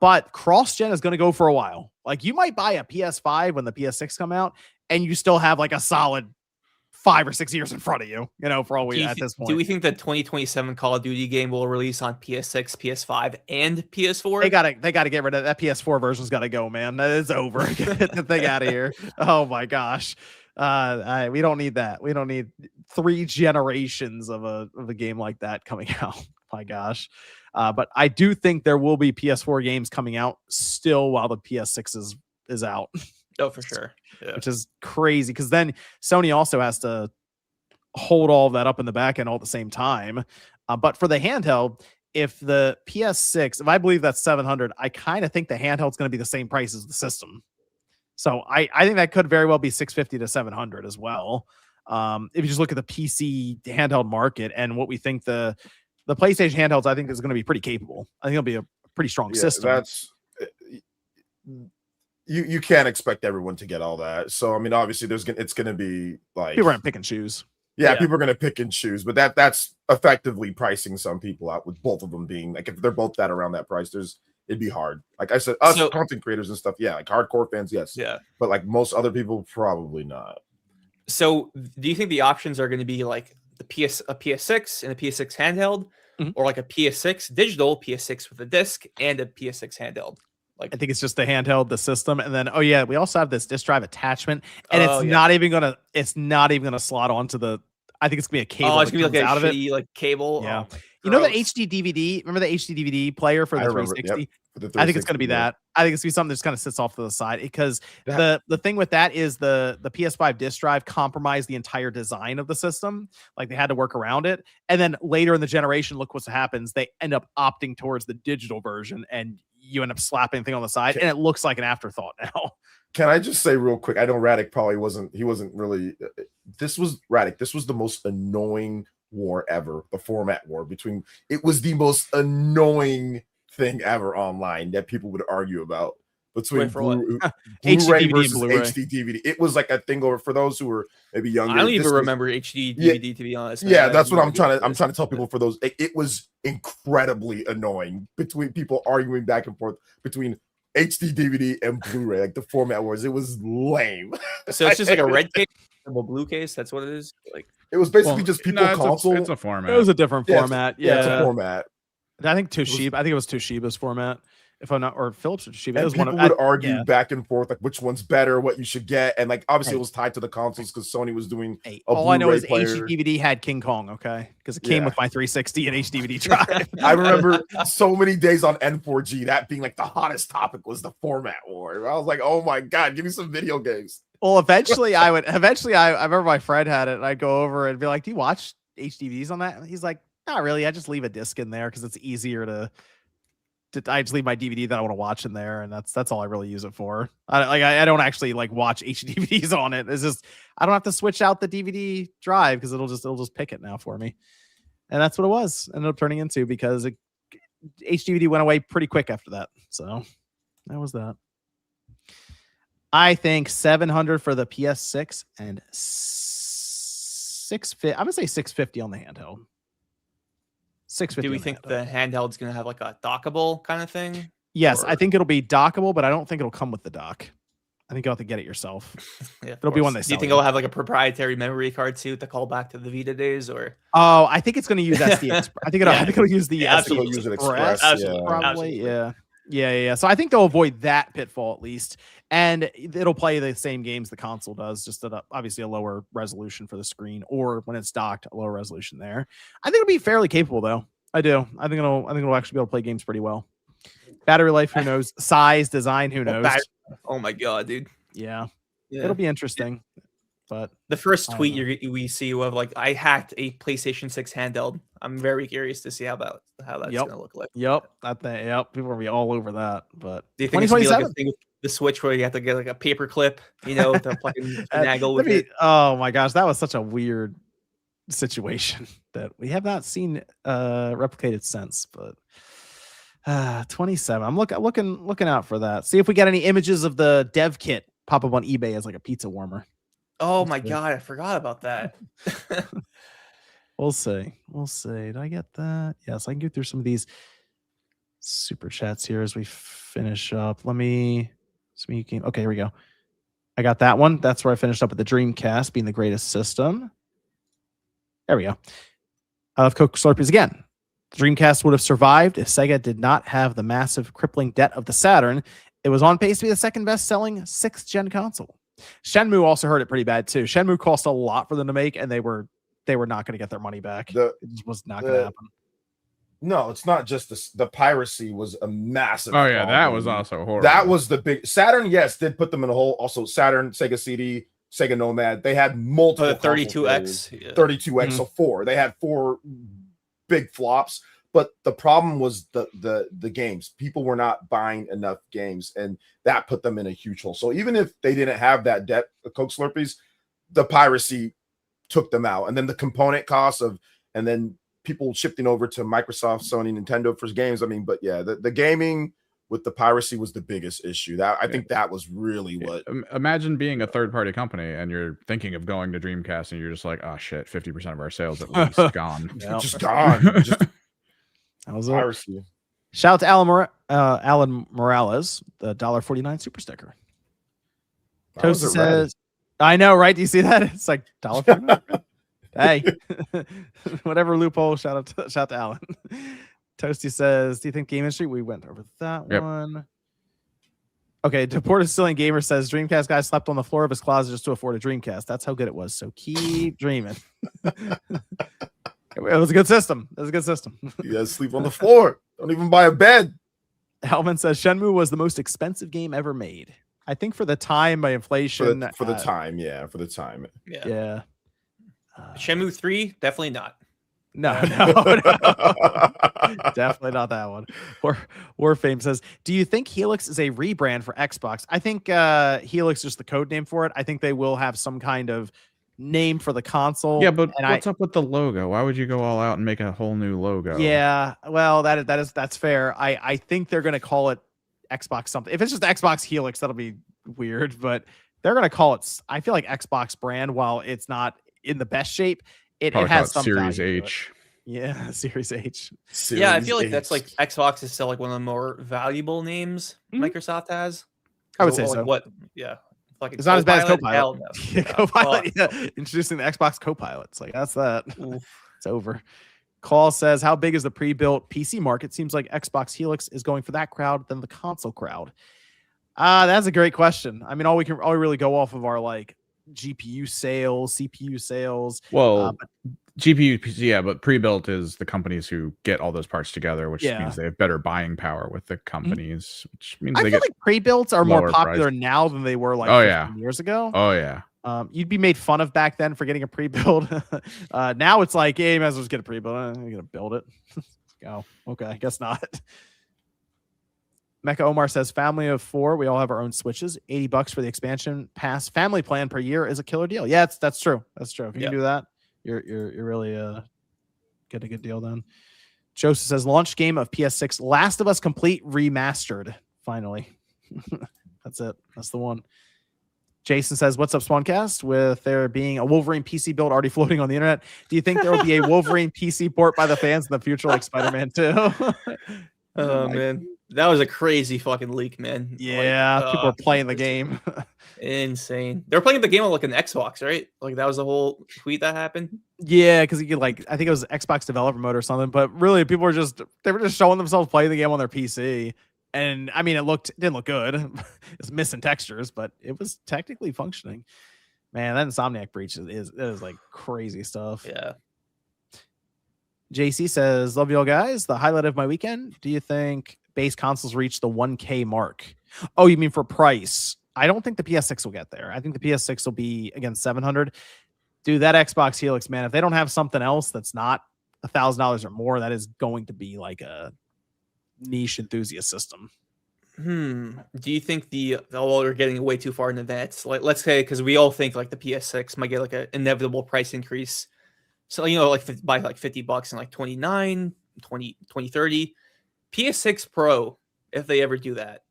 But cross-gen is going to go for a while. Like, you might buy a PS5 when the PS6 come out, and you still have like a solid 5 or 6 years in front of you, you know, for all we at this point. Do we think the 2027 Call of Duty game will release on PS6, PS5, and PS4? They gotta get rid of that. PS4 version's got to go, man. That is over. Get the thing out of here. Oh my gosh. We don't need that. We don't need 3 generations of a game like that coming out. My gosh. But I do think there will be PS4 games coming out still while the PS6 is out. Oh, for sure. Yeah. Which is crazy, because then Sony also has to hold all of that up in the back end all at the same time. But for the handheld, if the PS6, if I believe that's 700, I kind of think the handheld's going to be the same price as the system. So I think that could very well be 650 to 700 as well. If you just look at the PC handheld market and what we think the PlayStation handhelds, I think, is going to be pretty capable. I think it'll be a pretty strong system. That's you can't expect everyone to get all that. So I mean, obviously, it's going to be like people are going to pick and choose. Yeah, people are going to pick and choose, but that's effectively pricing some people out, with both of them being like, if they're both that around that price, it'd be hard. Like I said, content creators and stuff, like hardcore fans, yes, but like most other people, probably not. So, do you think the options are going to be like a PS6 and a PS6 handheld, or like a PS6 digital, PS6 with a disc, and a PS6 handheld. Like, I think it's just the handheld, the system, and then we also have this disc drive attachment, and it's not even gonna slot onto the. I think it's gonna be a cable. Oh, it's gonna be like a out shitty like cable. Yeah, oh, you know the HD DVD. Remember the HD DVD player for the 360? Yep, for the 360? I think it's gonna be that. I think it's gonna be something that just kind of sits off to the side because the thing with that is the PS5 disc drive compromised the entire design of the system. Like they had to work around it, and then later in the generation, look what happens. They end up opting towards the digital version, and you end up slapping the thing on the side, and it looks like an afterthought now. Can I just say real quick? I know Radic probably wasn't really. This was Radic. This was the most annoying war ever. The format war between. It was the most annoying thing ever online that people would argue about between Blu-ray versus Blu-ray. HD DVD. It was like a thing over for those who were maybe younger. I don't even remember HD DVD to be honest. Man. Yeah, that's what I'm trying to tell people. For those, it was incredibly annoying between people arguing back and forth between HD DVD and Blu-ray, like the format wars. It was lame. So it's just like a red case, a blue case. That's what it is. Like it was basically just people console. It's a format. It was a different format. It's a format. I think Toshiba. I think it was Toshiba's format. If I'm not, or Philips or Toshiba. And it was people would argue back and forth like which one's better, what you should get, and like obviously it was tied to the consoles because Sony was doing. All I know is HD DVD had King Kong, okay, because it came with my 360 and HD DVD drive. I remember so many days on N4G that being like the hottest topic was the format war. I was like, oh my god, give me some video games. Well, eventually I remember my friend had it, and I'd go over and be like, "Do you watch HDVs on that?" And he's like, "Not really. I just leave a disc in there because it's easier to." I just leave my DVD that I want to watch in there, and that's all I really use it for. I don't actually like watch HDVDs on it. It's just I don't have to switch out the DVD drive because it'll just pick it now for me, and that's what it was. Ended up turning into because HDVD went away pretty quick after that. So that was that. I think 700 for the PS6 and 650. I'm gonna say 650 on the handheld. 650. Do we think the handheld's going to have like a dockable kind of thing? Yes, I think it'll be dockable, but I don't think it'll come with the dock. I think you'll have to get it yourself. Yeah, it'll be one they sell. Do you think it'll have like a proprietary memory card too to call back to the Vita days, or? Oh, I think it's going to use SD. I think it'll use the SD Express. Probably, yeah. So I think they'll avoid that pitfall at least, and it'll play the same games the console does, just at obviously a lower resolution for the screen, or when it's docked, a lower resolution there. I think it'll be fairly capable though. I do. I think it'll actually be able to play games pretty well. Battery life, who knows? Size, design, who knows? Oh my god, dude. Yeah. It'll be interesting. But the first tweet we see of like I hacked a PlayStation 6 handheld. I'm very curious to see how that's gonna look like. Yep. People will be all over that. But do you think it's gonna be like a thing with the Switch where you have to get like a paper clip, to fucking finagle with it? Oh my gosh, that was such a weird situation that we have not seen replicated since. But 27. I'm looking out for that. See if we get any images of the dev kit pop up on eBay as like a pizza warmer. Oh my god, I forgot about that. We'll see. Did I get that? Yes, I can go through some of these super chats here as we finish up. Okay, here we go. I got that one. That's where I finished up with the Dreamcast being the greatest system. There we go. I love Coke Slurpees again. The Dreamcast would have survived if Sega did not have the massive crippling debt of the Saturn. It was on pace to be the second best-selling 6th-gen console. Shenmue also hurt it pretty bad too. Shenmue cost a lot for them to make, and they were not going to get their money back. It was not going to happen. No, it's not just the piracy was a massive. Oh yeah, that was also horrible. That was the big Saturn. Yes, did put them in a hole. Also, Saturn, Sega CD, Sega Nomad. They had multiple 32X, 32X, so 4. They had 4 big flops. But the problem was the games. People were not buying enough games, and that put them in a huge hole. So even if they didn't have that debt, the Coke Slurpees, the piracy took them out. And then the component costs and then people shifting over to Microsoft, Sony, Nintendo for games. I mean, but yeah, the gaming with the piracy was the biggest issue. I think that was really what. Imagine being a third-party company and you're thinking of going to Dreamcast and you're just like, oh shit, 50% of our sales at least gone. Just gone. That was piracy. Shout out to Alan Morales, the $1.49 super sticker. Toast says, I know, right? Do you see that? It's like $1.49. Hey, whatever loophole. Shout out to Alan. Toasty says, do you think Game Industry? We went over that one. Okay, Deported Sicilian Gamer says, Dreamcast guy slept on the floor of his closet just to afford a Dreamcast. That's how good it was. So keep dreaming. It was a good system. It was a good system. You guys sleep on the floor. Don't even buy a bed. Hellman says, Shenmue was the most expensive game ever made. I think for the time, by inflation. For the time, yeah. For the time. Yeah. Shenmue 3, definitely not. No. Definitely not that one. Warfame says, do you think Helix is a rebrand for Xbox? I think Helix is just the code name for it. I think they will have some kind of name for the console. Yeah, but what's up with the logo? Why would you go all out and make a whole new logo? Yeah, well, that's fair. I think they're gonna call it Xbox something. If it's just Xbox Helix, that'll be weird, but they're gonna call it, I feel like, Xbox brand. While it's not in the best shape, it has some Series H. Yeah, Series H. Yeah, I feel like that's like Xbox is still like one of the more valuable names Microsoft has. I would say so. What? Yeah. Like it's not as bad as Copilot. No. Copilot, introducing the Xbox Copilot. It's like, that's that. It's over. Call says, how big is the pre-built PC market? Seems like Xbox Helix is going for that crowd than the console crowd. That's a great question. I mean, all we really go off of are like GPU sales, CPU sales. Well, GPU, yeah, but pre-built is the companies who get all those parts together, which means they have better buying power with the companies, which means I feel like pre-builts are more popular now than they were like 15 years ago. Oh yeah. You'd be made fun of back then for getting a pre-build. Now it's like, hey, you might as well just get a pre-build. You're gonna build it. Oh, okay, I guess not. Mecha Omar says, family of 4, we all have our own Switches. $80 for the expansion pass family plan per year is a killer deal. Yeah, that's true. That's true. If you can do that, you're really get a good deal then. Joseph says, launch game of PS6 Last of Us Complete Remastered. Finally. That's it. That's the one. Jason says, what's up, Spawncast? With there being a Wolverine PC build already floating on the internet, do you think there will be a Wolverine PC port by the fans in the future like Spider-Man 2? Oh, man. That was a crazy fucking leak, man. Yeah, like, people are playing the game. Insane. They're playing the game on like an Xbox, right? Like that was the whole tweet that happened. Yeah, because you could like, I think it was Xbox developer mode or something. But really, people were just showing themselves playing the game on their PC, and I mean, it didn't look good. It's missing textures, but it was technically functioning. Man, that Insomniac breach is like crazy stuff. Yeah. JC says, love you all guys. The highlight of my weekend. Do you think base consoles reach the 1K mark? Oh, you mean for price? I don't think the PS6 will get there. I think the PS6 will be, again, $700. Dude, that Xbox Helix, man, if they don't have something else that's not $1,000 or more, that is going to be like a niche enthusiast system. Do you think we're getting way too far in advance? Like, let's say, because we all think like the PS6 might get like an inevitable price increase. So, like by like $50 and like 29, 20, 30. PS6 Pro, if they ever do that.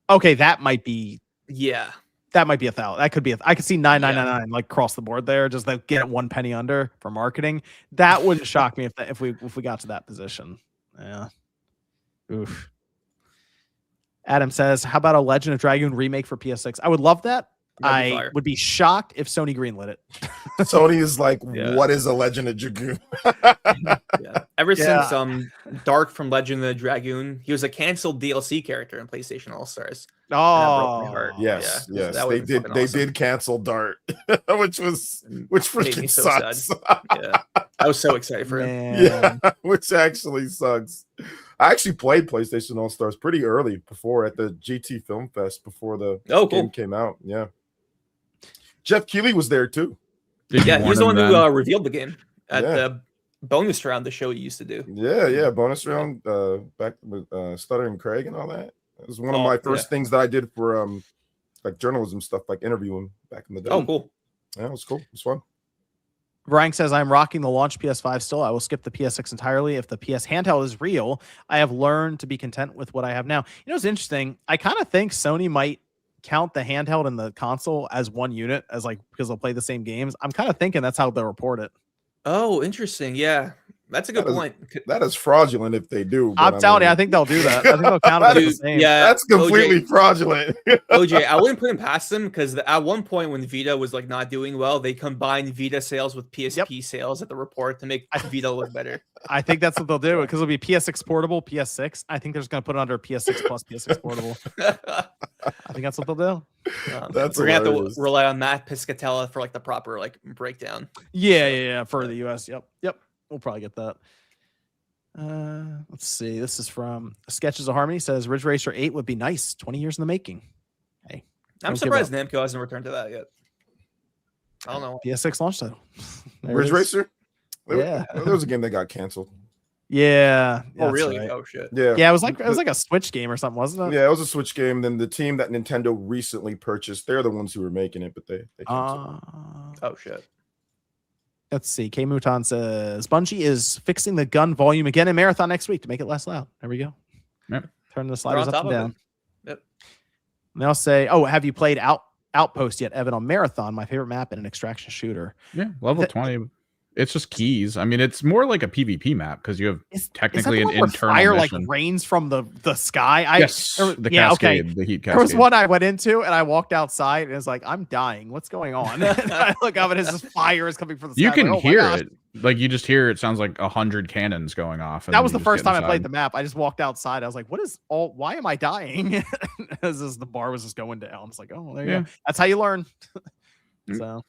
Okay, that might be. Yeah. That might be $1,000. That could be. I could see $999 like across the board there. Just like get it 1 penny under for marketing. That wouldn't shock me if we got to that position. Yeah. Oof. Adam says, how about a Legend of Dragoon remake for PS6? I would love that. I would be shocked if Sony greenlit it. Sony is like, what is a Legend of Dragoon? Ever since Dark from Legend of the Dragoon, he was a canceled DLC character in PlayStation All-Stars. Oh, yes. They did cancel Dart, which freaking so sucks. I was so excited for him. Yeah, which actually sucks. I actually played PlayStation All-Stars pretty early before at the GT Film Fest before the game came out. Yeah. Jeff Keighley was there too. He was the one who revealed the game at the bonus round, the show he used to do. Yeah, bonus round back with Stutter and Craig and all that. It was one of my first things that I did for like journalism stuff, like interviewing back in the day. Oh, cool. Yeah, it was cool. It was fun. Rank says, I'm rocking the launch PS5 still. I will skip the PS6 entirely. If the PS handheld is real, I have learned to be content with what I have now. You know, it's interesting. I kind of think Sony might count the handheld and the console as one unit, as like, because they'll play the same games. I'm kind of thinking that's how they'll report it. Oh, interesting. Yeah. That's a good point. That is fraudulent if they do. I'm telling you, I think they'll do that. I think they'll count it as the same. Yeah, that's completely fraudulent. OJ, I wouldn't put him past them because at one point when Vita was like not doing well, they combined Vita sales with PSP sales at the report to make Vita look better. I think that's what they'll do because it'll be PS6 portable, PS6. I think they're just going to put it under PS6 plus PS6 portable. I think that's what they'll do. We're gonna have to rely on Matt Piscatella for like the proper like breakdown. Yeah, for the US. Yep. We'll probably get that. Let's see. This is from Sketches of Harmony. Says Ridge Racer 8 would be nice. 20 years in the making. Hey, I'm surprised Namco hasn't returned to that yet. I don't know. PS6 launch title. Ridge Racer. Yeah, there was a game that got canceled. Yeah. Oh really? Right. Oh shit. Yeah. It was like a Switch game or something, wasn't it? Yeah, it was a Switch game. Then the team that Nintendo recently purchased, they're the ones who were making it, but they canceled. Oh shit. Let's see. K Muton says Bungie is fixing the gun volume again in Marathon next week to make it less loud. There we go. Yep. Turn the sliders up and down. Yep. And they'll say, "Oh, have you played Outpost yet, Evan? On Marathon, my favorite map in an extraction shooter." Yeah, level 20. It's just keys. I mean, it's more like a PvP map because you have technically an internal fire mission. like rains from the sky. Yes, the cascade, the heat cascade. There was one I went into and I walked outside and it's like, I'm dying. What's going on? I look up and it's just fire is coming from the sky. You can like, hear it. Like you just hear it sounds like 100 cannons going off. That was the first time I played the map. I just walked outside. I was like, why am I dying? As the bar was just going down. It's like, oh, there you go. That's how you learn. So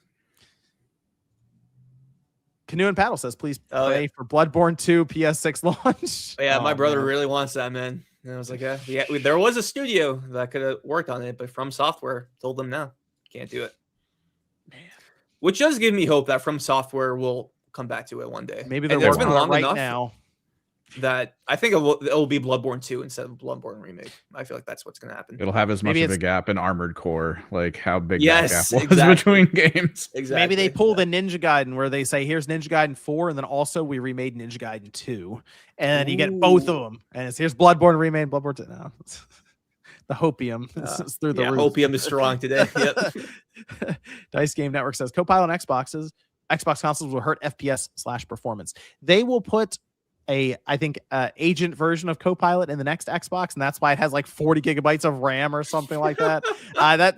Canoe and Paddle says, please pray for Bloodborne 2 PS6 launch. Yeah, my brother really wants that, man. And I was like, yeah, there was a studio that could have worked on it, but From Software told them no, can't do it. Man. Which does give me hope that From Software will come back to it one day. Maybe there's been long enough now that I think it will be Bloodborne 2 instead of Bloodborne Remake. I feel like that's what's going to happen. It'll have as much of a gap in Armored Core, like how big that gap was between games. Exactly. Maybe they pull the Ninja Gaiden where they say, here's Ninja Gaiden 4, and then also we remade Ninja Gaiden 2. And then you get both of them. And here's Bloodborne remade, Bloodborne 2. No. The hopium is through the roof. Hopium is strong today. Yep. Dice Game Network says, Copilot on Xbox consoles will hurt FPS/performance. They will put I think agent version of Copilot in the next Xbox, and that's why it has like 40 gigabytes of RAM or something like that.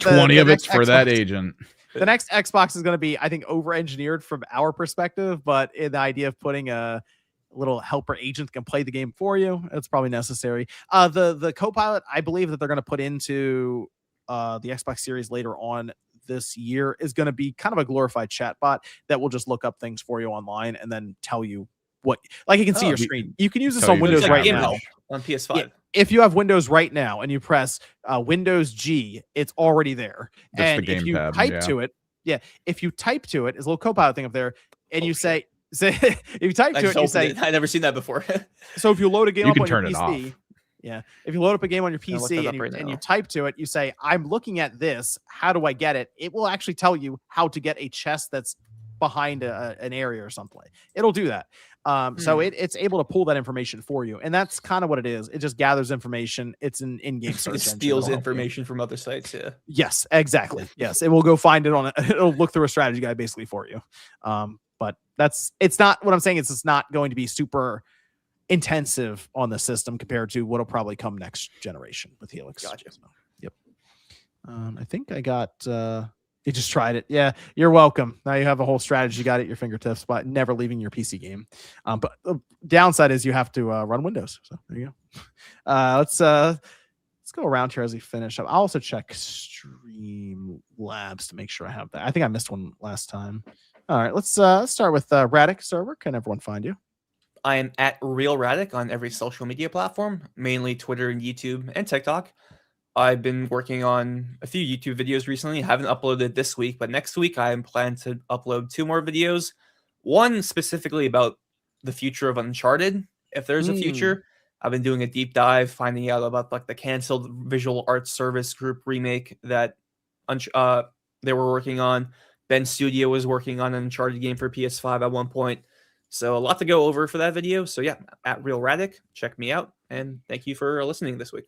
20 of it's for Xbox, that agent. The next Xbox is going to be, I think, over-engineered from our perspective, but in the idea of putting a little helper agent that can play the game for you, it's probably necessary. The Copilot, I believe that they're going to put into the Xbox Series later on this year is going to be kind of a glorified chatbot that will just look up things for you online and then tell you what, like you can see your screen. You can use this on Windows right now. On PS5. Yeah, if you have Windows right now and you press Windows G, it's already there. That's and if you type to it, if you type to it, there's a little Copilot thing up there, and you say if you type to it, you say, I've never seen that before. So if you load a game up on your PC, if you load up a game on your PC and you type to it, you say, I'm looking at this, how do I get it? It will actually tell you how to get a chest that's behind an area or something. It'll do that. So it's able to pull that information for you. And that's kind of what it is. It just gathers information. It's an in-game search engine. It steals information from other sites. Yeah. Yes, exactly. Yes. It will go find it it'll look through a strategy guide basically for you. But it's not what I'm saying. It's not going to be super intensive on the system compared to what'll probably come next generation with Helix. Gotcha. So, yep. I think I got you just tried it. Yeah, you're welcome. Now you have a whole strategy guide at your fingertips, but never leaving your PC game. But the downside is you have to run Windows. So there you go. Let's go around here as we finish up. I'll also check Streamlabs to make sure I have that. I think I missed one last time. All right, let's start with Radic. Sir, where can everyone find you? I am at Real Radic on every social media platform, mainly Twitter and YouTube and TikTok. I've been working on a few YouTube videos recently. I haven't uploaded this week, but next week I am planning to upload 2 more videos. One specifically about the future of Uncharted, if there's a future. I've been doing a deep dive, finding out about like the canceled Visual Arts Service Group remake that they were working on. Ben Studio was working on an Uncharted game for PS5 at one point. So a lot to go over for that video. So yeah, at Real Radic, check me out. And thank you for listening this week.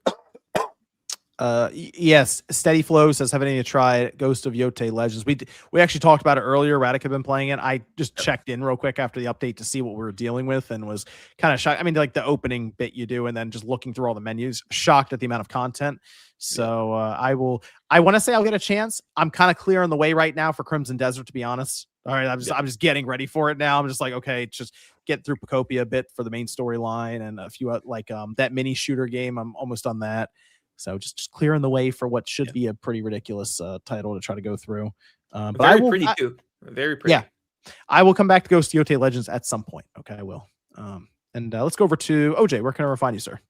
Yes, Steady Flow says, have any tried Ghost of Yote Legends? We actually talked about it earlier. Radic had been playing it. I just checked in real quick after the update to see what we were dealing with and was kind of shocked. I mean, like the opening bit you do and then just looking through all the menus, shocked at the amount of content. So I want to say I'll get a chance. I'm kind of clear on the way right now for Crimson Desert, to be honest. All right, I'm just getting ready for it now. I'm just like, okay, just get through Pokopia a bit for the main storyline and a few like that mini shooter game. I'm almost on that. So just clearing the way for what should be a pretty ridiculous title to try to go through. But very pretty too. Very pretty. Yeah, I will come back to Ghost of Yote Legends at some point. Okay, I will. And let's go over to OJ. Where can I find you, sir?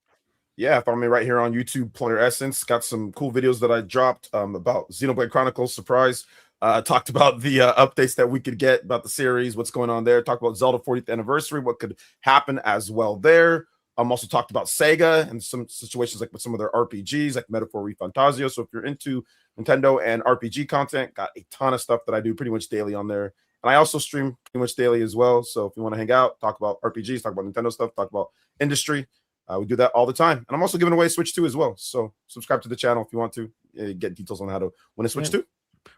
Yeah, follow me right here on YouTube, Player Essence. Got some cool videos that I dropped about Xenoblade Chronicles Surprise. Talked about the updates that we could get about the series, what's going on there. Talked about Zelda 40th anniversary, what could happen as well there. Also talked about Sega and some situations like with some of their RPGs, like Metaphor ReFantasio. So if you're into Nintendo and RPG content, got a ton of stuff that I do pretty much daily on there. And I also stream pretty much daily as well. So if you want to hang out, talk about RPGs, talk about Nintendo stuff, talk about industry, we do that all the time. And I'm also giving away Switch 2 as well. So subscribe to the channel if you want to get details on how to win a Switch 2.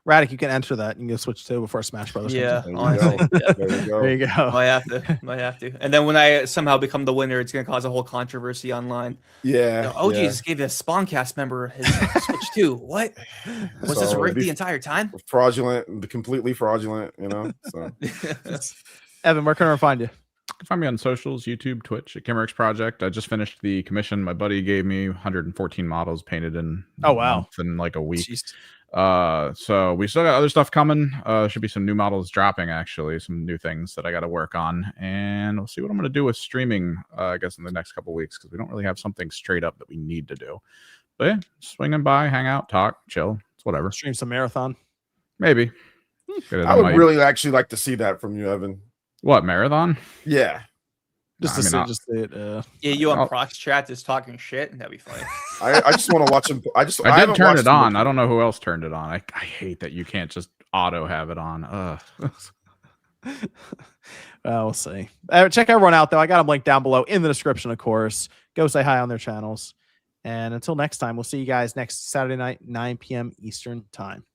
Radic, you can enter that. You can go Switch 2 before Smash Brothers. Yeah, honestly. There you go. Might have to. And then when I somehow become the winner, it's going to cause a whole controversy online. Yeah. OG gave a Spawncast member his Switch 2. What? Was this rigged the entire time? Fraudulent, completely fraudulent, you know? So. Evan, where can I find you? You can find me on socials, YouTube, Twitch, at Kimmerix Project. I just finished the commission. My buddy gave me 114 models painted in in like a week. Jeez. So we still got other stuff coming. Should be some new models dropping, actually, some new things that I got to work on, and we'll see what I'm going to do with streaming, I guess, in the next couple weeks, because we don't really have something straight up that we need to do. But yeah, swinging by, hang out, talk, chill, it's whatever. Stream some marathon, maybe. I would really actually like to see that from you, Evan. What, marathon? Yeah. Just you on Prox chat just talking shit, and that'd be funny. I just want to watch him. I did turn it on. I don't know who else turned it on. I hate that you can't just auto have it on. We'll see. Check everyone out though. I got them linked down below in the description, of course. Go say hi on their channels. And until next time, we'll see you guys next Saturday night, 9 p.m. Eastern time.